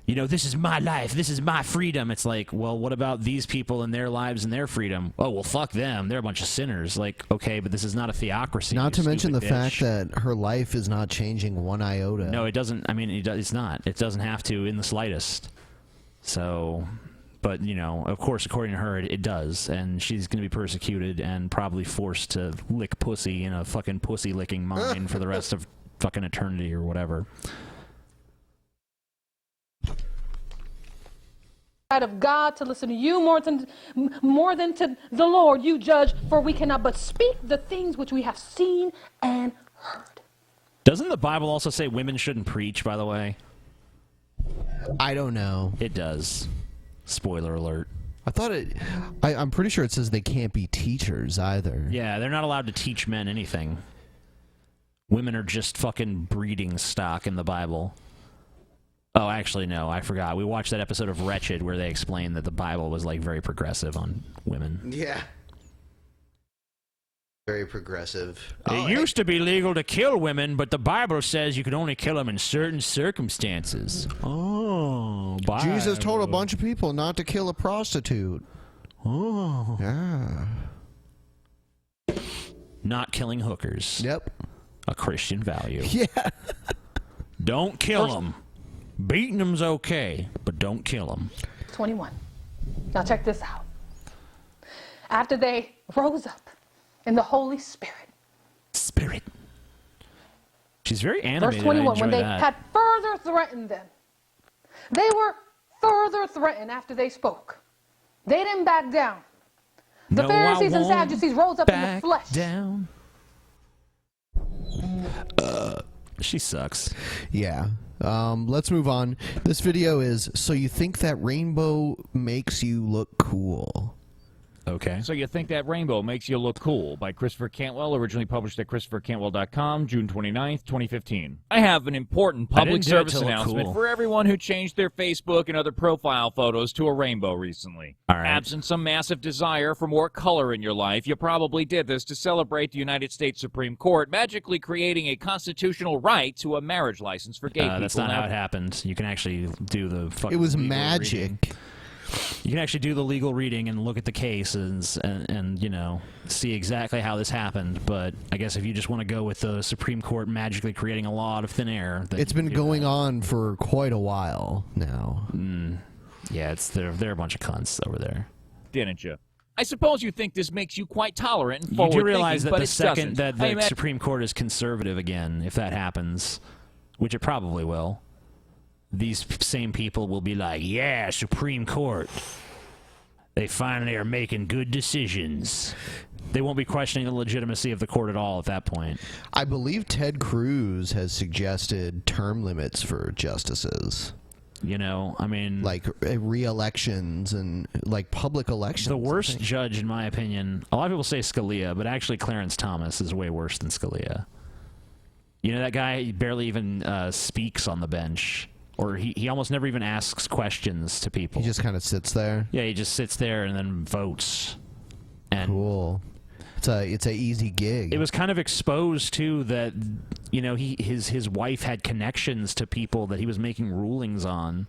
you know, this is my life, this is my freedom. It's like, well, what about these people and their lives and their freedom? Oh, well, fuck them. They're a bunch of sinners. Like, okay, but this is not a theocracy. Not you to mention the stupid fact bitch. that her life is not changing one iota. No, it doesn't. I mean, it's not. It doesn't have to in the slightest. So, but, you know, of course, according to her, it does. And she's going to be persecuted and probably forced to lick pussy in a fucking pussy-licking mine for the rest of fucking eternity or whatever. Of God to listen to you more than to the Lord, you judge, for we cannot but speak the things which we have seen and heard. Doesn't the Bible also say women shouldn't preach, by the way? I don't know. It does. Spoiler alert. I thought it... I'm pretty sure it says they can't be teachers either. Yeah, they're not allowed to teach men anything. Women are just fucking breeding stock in the Bible. Oh, actually, no, I forgot. We watched that episode of Wretched where they explained that the Bible was, like, very progressive on women. Yeah. Very progressive. It used to be legal to kill women, but the Bible says you could only kill them in certain circumstances. Oh, Bible. Jesus told a bunch of people not to kill a prostitute. Oh. Yeah. Not killing hookers. Yep. A Christian value. Yeah. Don't kill them. Beating them's okay, but don't kill them. 21. Now check this out. After they rose up in the Holy Spirit. Spirit. She's very animated. Verse 21, I enjoy when they that. had further threatened them. They were further threatened after they spoke. They didn't back down. The No, Pharisees I and won't Sadducees rose up in the back flesh. down. She sucks. Yeah. Let's move on. This video is, so you think that rainbow makes you look cool. Okay. So you think that rainbow makes you look cool, by Christopher Cantwell, originally published at ChristopherCantwell.com, June 29th, 2015. I have an important public service announcement for everyone who changed their Facebook and other profile photos to a rainbow recently. All right. Absent some massive desire for more color in your life, you probably did this to celebrate the United States Supreme Court magically creating a constitutional right to a marriage license for gay people. That's not how it happened. You can actually do the fucking It was legal magic. reading. You can actually do the legal reading and look at the cases and you know, see exactly how this happened. But I guess if you just want to go with the Supreme Court magically creating a law out of thin air... then It's you been can do going that. on for quite a while now. Yeah, they're a bunch of cunts over there. Didn't you? I suppose you think this makes you quite tolerant and You forward-thinking, do realize that but the it second doesn't. that I the mean, Supreme Court is conservative again, if that happens, which it probably will, these same people will be like, yeah, Supreme Court. They finally are making good decisions. They won't be questioning the legitimacy of the court at all at that point. I believe Ted Cruz has suggested term limits for justices. You know, I mean... Like re-elections and like public elections. The worst judge, in my opinion, a lot of people say Scalia, but actually Clarence Thomas is way worse than Scalia. You know, that guy barely even speaks on the bench. Or he almost never even asks questions to people. He just kind of sits there? Yeah, he just sits there and then votes. And cool. It's a easy gig. It was kind of exposed too that, you know, his wife had connections to people that he was making rulings on,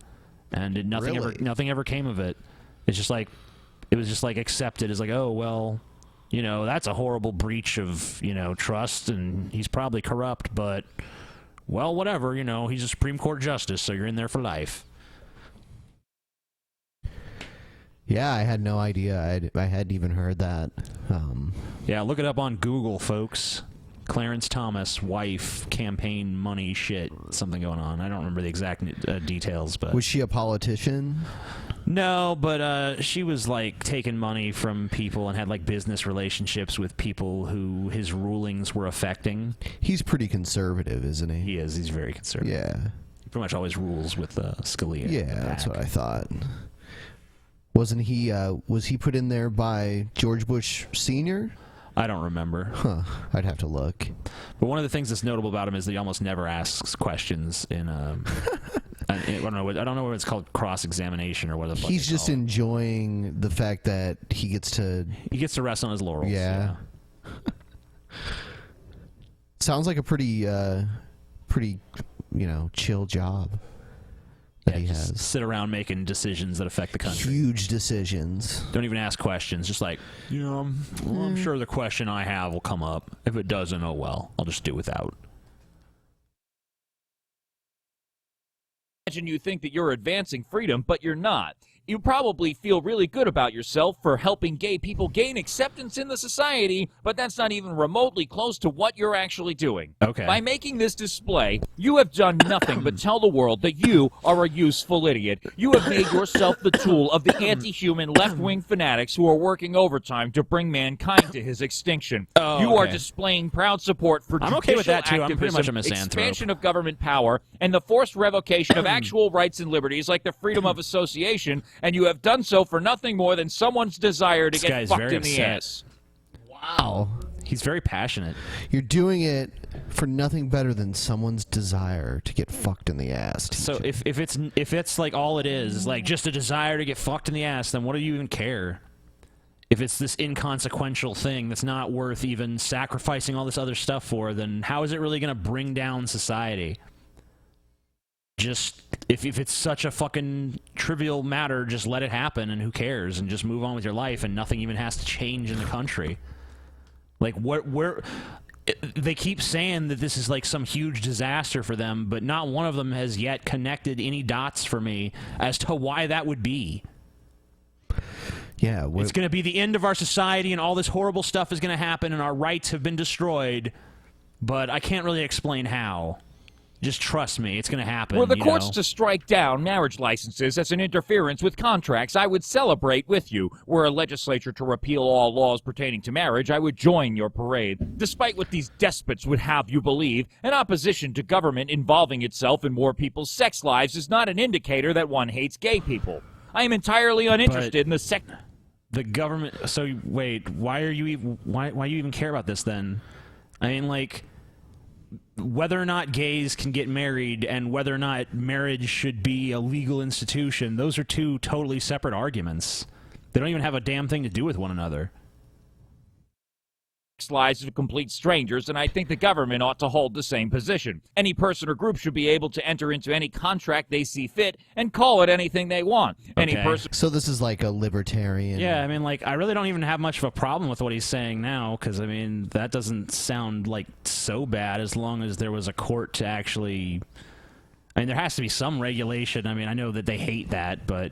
and nothing ever came of it. It was just like accepted as like, oh well, you know, that's a horrible breach of, you know, trust, and he's probably corrupt, but well, whatever, you know, he's a Supreme Court justice, so you're in there for life. Yeah, I had no idea. I hadn't even heard that. Yeah, look it up on Google, folks. Clarence Thomas, wife, campaign money shit, something going on. I don't remember the exact details, but... Was she a politician? No, but she was, like, taking money from people and had, like, business relationships with people who his rulings were affecting. He's pretty conservative, isn't he? He is. He's very conservative. Yeah. He pretty much always rules with Scalia. Yeah, that's what I thought. Wasn't he, was he put in there by George Bush Sr.? I don't remember. Huh. I'd have to look. But one of the things that's notable about him is that he almost never asks questions in I don't know what it's called, cross-examination or what the fuck. He's just enjoying the fact that he gets to rest on his laurels. Yeah. Sounds like a pretty chill job that he has. Sit around making decisions that affect the country. Huge decisions. Don't even ask questions. Just like, you know, I'm sure the question I have will come up. If it doesn't, oh well. I'll just do without. Imagine you think that you're advancing freedom, but you're not. You probably feel really good about yourself for helping gay people gain acceptance in the society, but that's not even remotely close to what you're actually doing. Okay. By making this display, you have done nothing but tell the world that you are a useful idiot. You have made yourself the tool of the anti-human left-wing fanatics who are working overtime to bring mankind to his extinction. Oh, you are okay. displaying proud support for I'm judicial okay with that, too. I'm pretty much a activism, misanthrope. expansion of government power, and the forced revocation of actual rights and liberties like the freedom of association, and you have done so for nothing more than someone's desire to This get guy's fucked very in the upset. ass. Wow. He's very passionate. You're doing it for nothing better than someone's desire to get fucked in the ass. So if it's like all it is like just a desire to get fucked in the ass, then what do you even care? If it's this inconsequential thing that's not worth even sacrificing all this other stuff for, then how is it really going to bring down society? Just if it's such a fucking trivial matter, just let it happen and who cares, and just move on with your life, and nothing even has to change in the country. Like they keep saying that this is like some huge disaster for them, but not one of them has yet connected any dots for me as to why that would be. Yeah, it's going to be the end of our society, and all this horrible stuff is going to happen, and our rights have been destroyed, but I can't really explain how. Just trust me, it's going to happen. Were the courts know? to strike down marriage licenses as an interference with contracts, I would celebrate with you. Were a legislature to repeal all laws pertaining to marriage, I would join your parade. Despite what these despots would have you believe, an opposition to government involving itself in more people's sex lives is not an indicator that one hates gay people. I am entirely uninterested in the The government... So, wait, why you even care about this, then? I mean, like... Whether or not gays can get married and whether or not marriage should be a legal institution, those are two totally separate arguments. They don't even have a damn thing to do with one another. lives of complete strangers, and I think the government ought to hold the same position. Any person or group should be able to enter into any contract they see fit and call it anything they want. Any person. So this is like a libertarian. Yeah, I mean, like, I really don't even have much of a problem with what he's saying now, because, I mean, that doesn't sound, like, so bad as long as there was a court to actually... I mean, there has to be some regulation. I mean, I know that they hate that, but...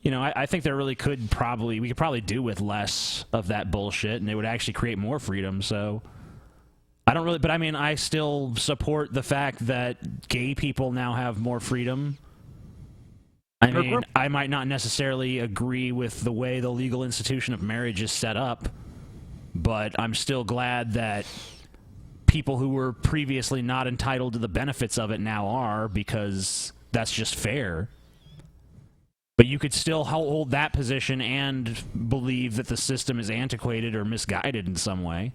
You know, I think there really we could probably do with less of that bullshit, and it would actually create more freedom, so... I don't really, but I mean, I still support the fact that gay people now have more freedom. I mean, I might not necessarily agree with the way the legal institution of marriage is set up, but I'm still glad that people who were previously not entitled to the benefits of it now are, because that's just fair. But you could still hold that position and believe that the system is antiquated or misguided in some way.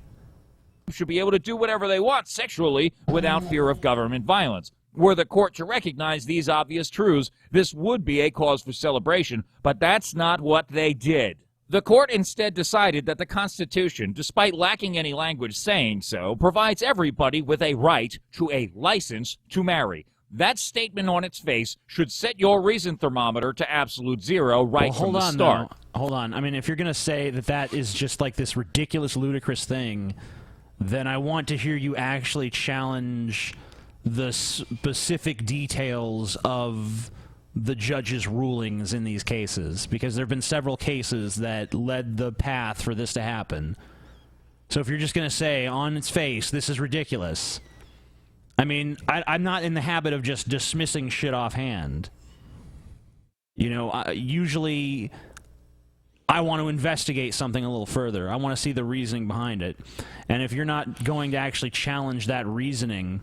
Should be able to do whatever they want sexually without fear of government violence. Were the court to recognize these obvious truths, this would be a cause for celebration, but that's not what they did. The court instead decided that the Constitution, despite lacking any language saying so, provides everybody with a right to a license to marry. That statement on its face should set your reason thermometer to absolute zero right from the start. Hold on. I mean, if you're going to say that that is just like this ridiculous, ludicrous thing, then I want to hear you actually challenge the specific details of the judge's rulings in these cases, because there have been several cases that led the path for this to happen. So if you're just going to say on its face, this is ridiculous, I mean, I'm not in the habit of just dismissing shit offhand. You know, usually I want to investigate something a little further. I want to see the reasoning behind it. And if you're not going to actually challenge that reasoning,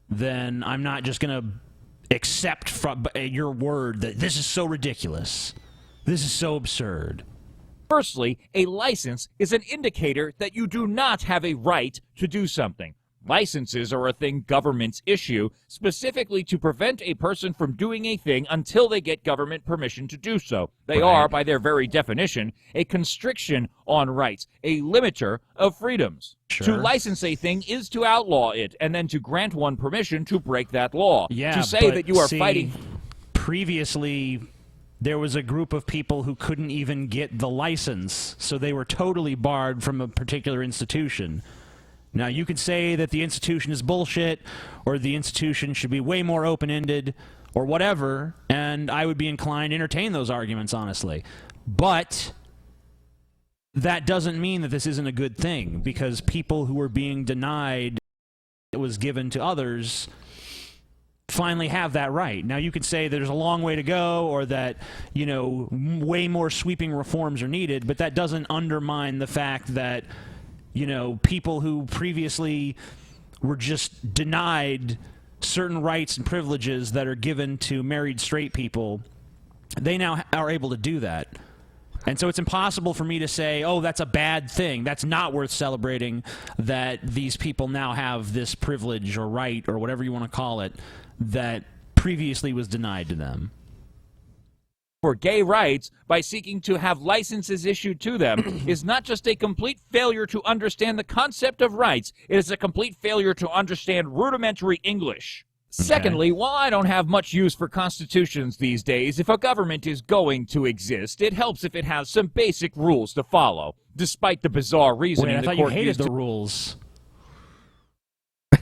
then I'm not just going to accept from your word that this is so ridiculous. This is so absurd. Firstly, a license is an indicator that you do not have a right to do something. Licenses are a thing governments issue specifically to prevent a person from doing a thing until they get government permission to do so. They are, by their very definition, a constriction on rights, a limiter of freedoms. Sure. To license a thing is to outlaw it, and then to grant one permission to break that law. Yeah, to say but that you are see, fighting... Previously, there was a group of people who couldn't even get the license, so they were totally barred from a particular institution. Now, you could say that the institution is bullshit, or the institution should be way more open-ended, or whatever, and I would be inclined to entertain those arguments, honestly. But that doesn't mean that this isn't a good thing, because people who were being denied it was given to others finally have that right. Now, you could say there's a long way to go, or that, you know, way more sweeping reforms are needed, but that doesn't undermine the fact that, you know, people who previously were just denied certain rights and privileges that are given to married straight people, they now are able to do that. And so it's impossible for me to say, oh, that's a bad thing. That's not worth celebrating, that these people now have this privilege or right or whatever you want to call it that previously was denied to them. For gay rights by seeking to have licenses issued to them is not just a complete failure to understand the concept of rights, it is a complete failure to understand rudimentary English. Secondly, while I don't have much use for constitutions these days, if a government is going to exist, it helps if it has some basic rules to follow, despite the bizarre reasoning Wait, I the thought court you hated used the to rules. That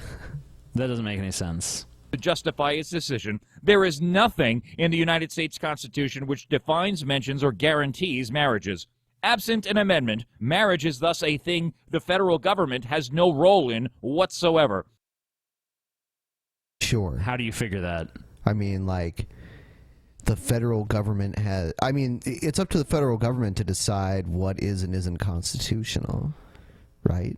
doesn't make any sense. To justify its decision. There is nothing in the United States Constitution which defines, mentions, or guarantees marriages. Absent an amendment, marriage is thus a thing the federal government has no role in whatsoever. Sure. How do you figure that? I mean, like, the federal government has... I mean, it's up to the federal government to decide what is and isn't constitutional, right?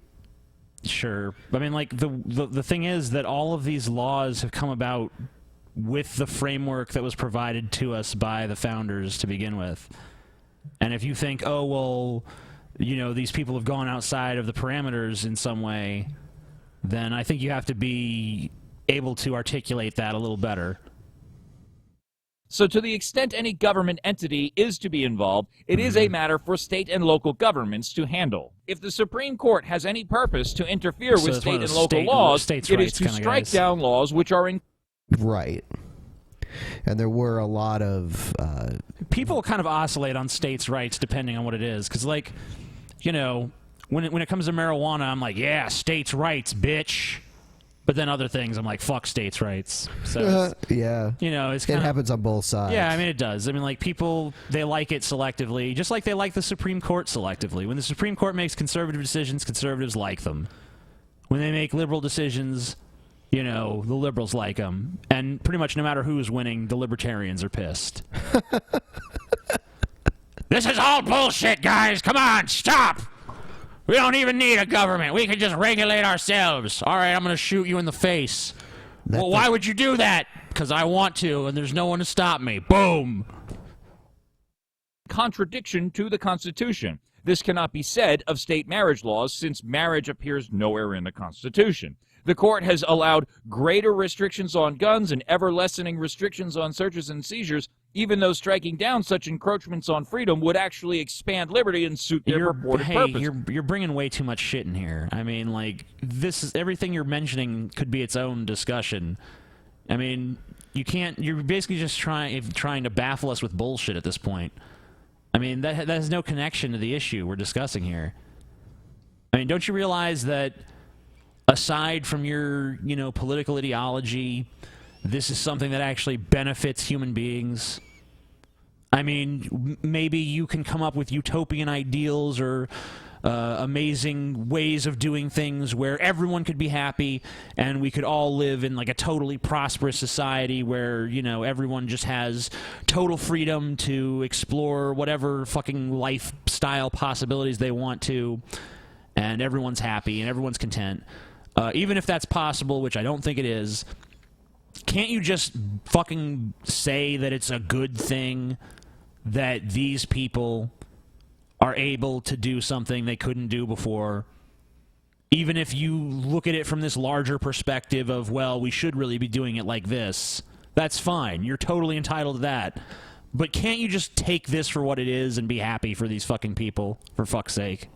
Sure. I mean, like, the thing is that all of these laws have come about with the framework that was provided to us by the founders to begin with. And if you think, oh, well, you know, these people have gone outside of the parameters in some way, then I think you have to be able to articulate that a little better. So to the extent any government entity is to be involved, it is a matter for state and local governments to handle. If the Supreme Court has any purpose to interfere with state and local laws, it is to strike down laws which are in... Right. And there were a lot of... People kind of oscillate on states' rights depending on what it is. Because, like, you know, when it comes to marijuana, I'm like, yeah, states' rights, bitch. But then other things, I'm like, fuck states' rights. So yeah, you know, it happens on both sides. Yeah, I mean, it does. I mean, like, people, they like it selectively, just like they like the Supreme Court selectively. When the Supreme Court makes conservative decisions, conservatives like them. When they make liberal decisions, you know, the liberals like him. And pretty much no matter who's winning, the libertarians are pissed. This is all bullshit, guys. Come on, stop. We don't even need a government. We can just regulate ourselves. All right, I'm going to shoot you in the face. Well, why would you do that? Because I want to, and there's no one to stop me. Boom. Contradiction to the Constitution. This cannot be said of state marriage laws, since marriage appears nowhere in the Constitution. The court has allowed greater restrictions on guns and ever-lessening restrictions on searches and seizures, even though striking down such encroachments on freedom would actually expand liberty and suit their purported purpose. You're bringing way too much shit in here. I mean, like, this is everything you're mentioning could be its own discussion. I mean, you can't. You're basically just trying to baffle us with bullshit at this point. I mean, that has no connection to the issue we're discussing here. I mean, don't you realize that aside from your, you know, political ideology, this is something that actually benefits human beings? I mean, maybe you can come up with utopian ideals or amazing ways of doing things where everyone could be happy and we could all live in like a totally prosperous society where, you know, everyone just has total freedom to explore whatever fucking lifestyle possibilities they want to, and everyone's happy and everyone's content. Even if that's possible, which I don't think it is, can't you just fucking say that it's a good thing that these people are able to do something they couldn't do before? Even if you look at it from this larger perspective of, well, we should really be doing it like this, that's fine. You're totally entitled to that. But can't you just take this for what it is and be happy for these fucking people, for fuck's sake?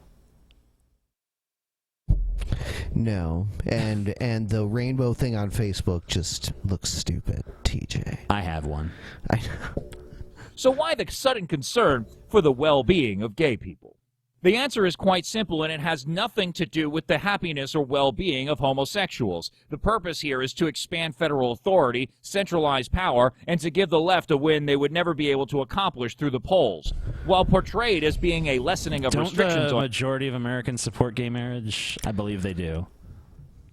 No, and the rainbow thing on Facebook just looks stupid, TJ. I have one. So why the sudden concern for the well-being of gay people? The answer is quite simple, and it has nothing to do with the happiness or well-being of homosexuals. The purpose here is to expand federal authority, centralize power, and to give the left a win they would never be able to accomplish through the polls. While portrayed as being a lessening of restrictions Don't the on... majority of Americans support gay marriage? I believe they do.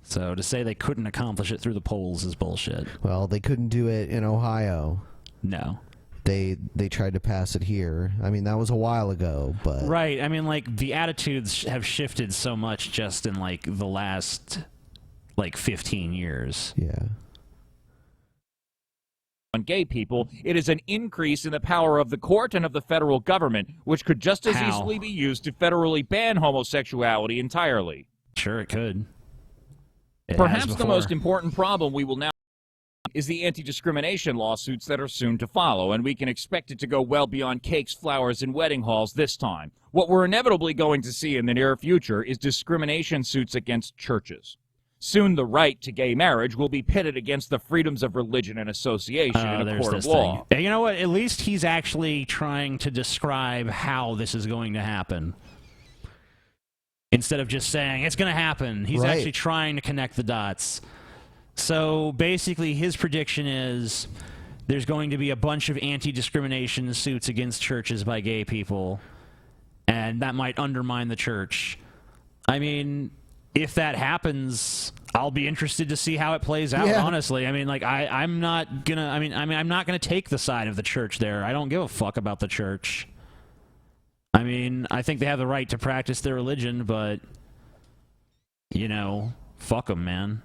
So to say they couldn't accomplish it through the polls is bullshit. Well, they couldn't do it in Ohio. No. They tried to pass it here. I mean, that was a while ago, but... Right. I mean, like, the attitudes have shifted so much just in, like, the last, like, 15 years. Yeah. On gay people, it is an increase in the power of the court and of the federal government, which could just as easily be used to federally ban homosexuality entirely. Sure, it could. Perhaps the most important problem we will now is the anti-discrimination lawsuits that are soon to follow, and we can expect it to go well beyond cakes, flowers, and wedding halls this time. What we're inevitably going to see in the near future is discrimination suits against churches. Soon the right to gay marriage will be pitted against the freedoms of religion and association in a court of law. And you know what? At least he's actually trying to describe how this is going to happen. Instead of just saying, it's going to happen. He's actually trying to connect the dots. So basically his prediction is there's going to be a bunch of anti-discrimination suits against churches by gay people, and that might undermine the church. I mean, if that happens, I'll be interested to see how it plays out, honestly. I mean, like, I'm not gonna, I'm not gonna take the side of the church there. I don't give a fuck about the church. I mean, I think they have the right to practice their religion, but, you know, fuck them, man.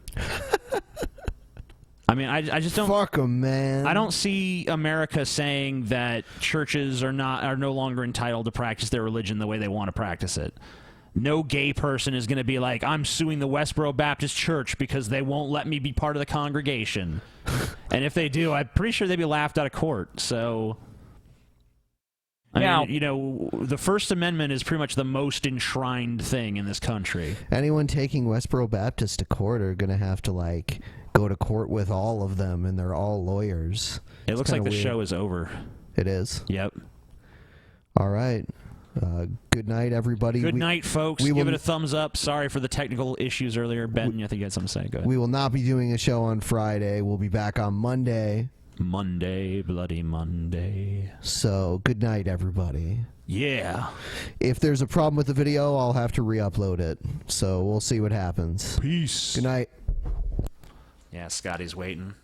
I mean, I just don't... Fuck them, man. I don't see America saying that churches are no longer entitled to practice their religion the way they want to practice it. No gay person is going to be like, I'm suing the Westboro Baptist Church because they won't let me be part of the congregation. And if they do, I'm pretty sure they'd be laughed out of court. So... I mean, you know, the First Amendment is pretty much the most enshrined thing in this country. Anyone taking Westboro Baptist to court are going to have to, like, go to court with all of them, and they're all lawyers. It looks like the show is over. It is? Yep. All right. Good night, everybody. Good night, folks. Give it a thumbs up. Sorry for the technical issues earlier. Ben, I think you had something to say. Go ahead. We will not be doing a show on Friday. We'll be back on Monday. Monday, bloody Monday. So, good night, everybody. Yeah. If there's a problem with the video, I'll have to re-upload it. So, we'll see what happens. Peace. Good night. Yeah, Scotty's waiting.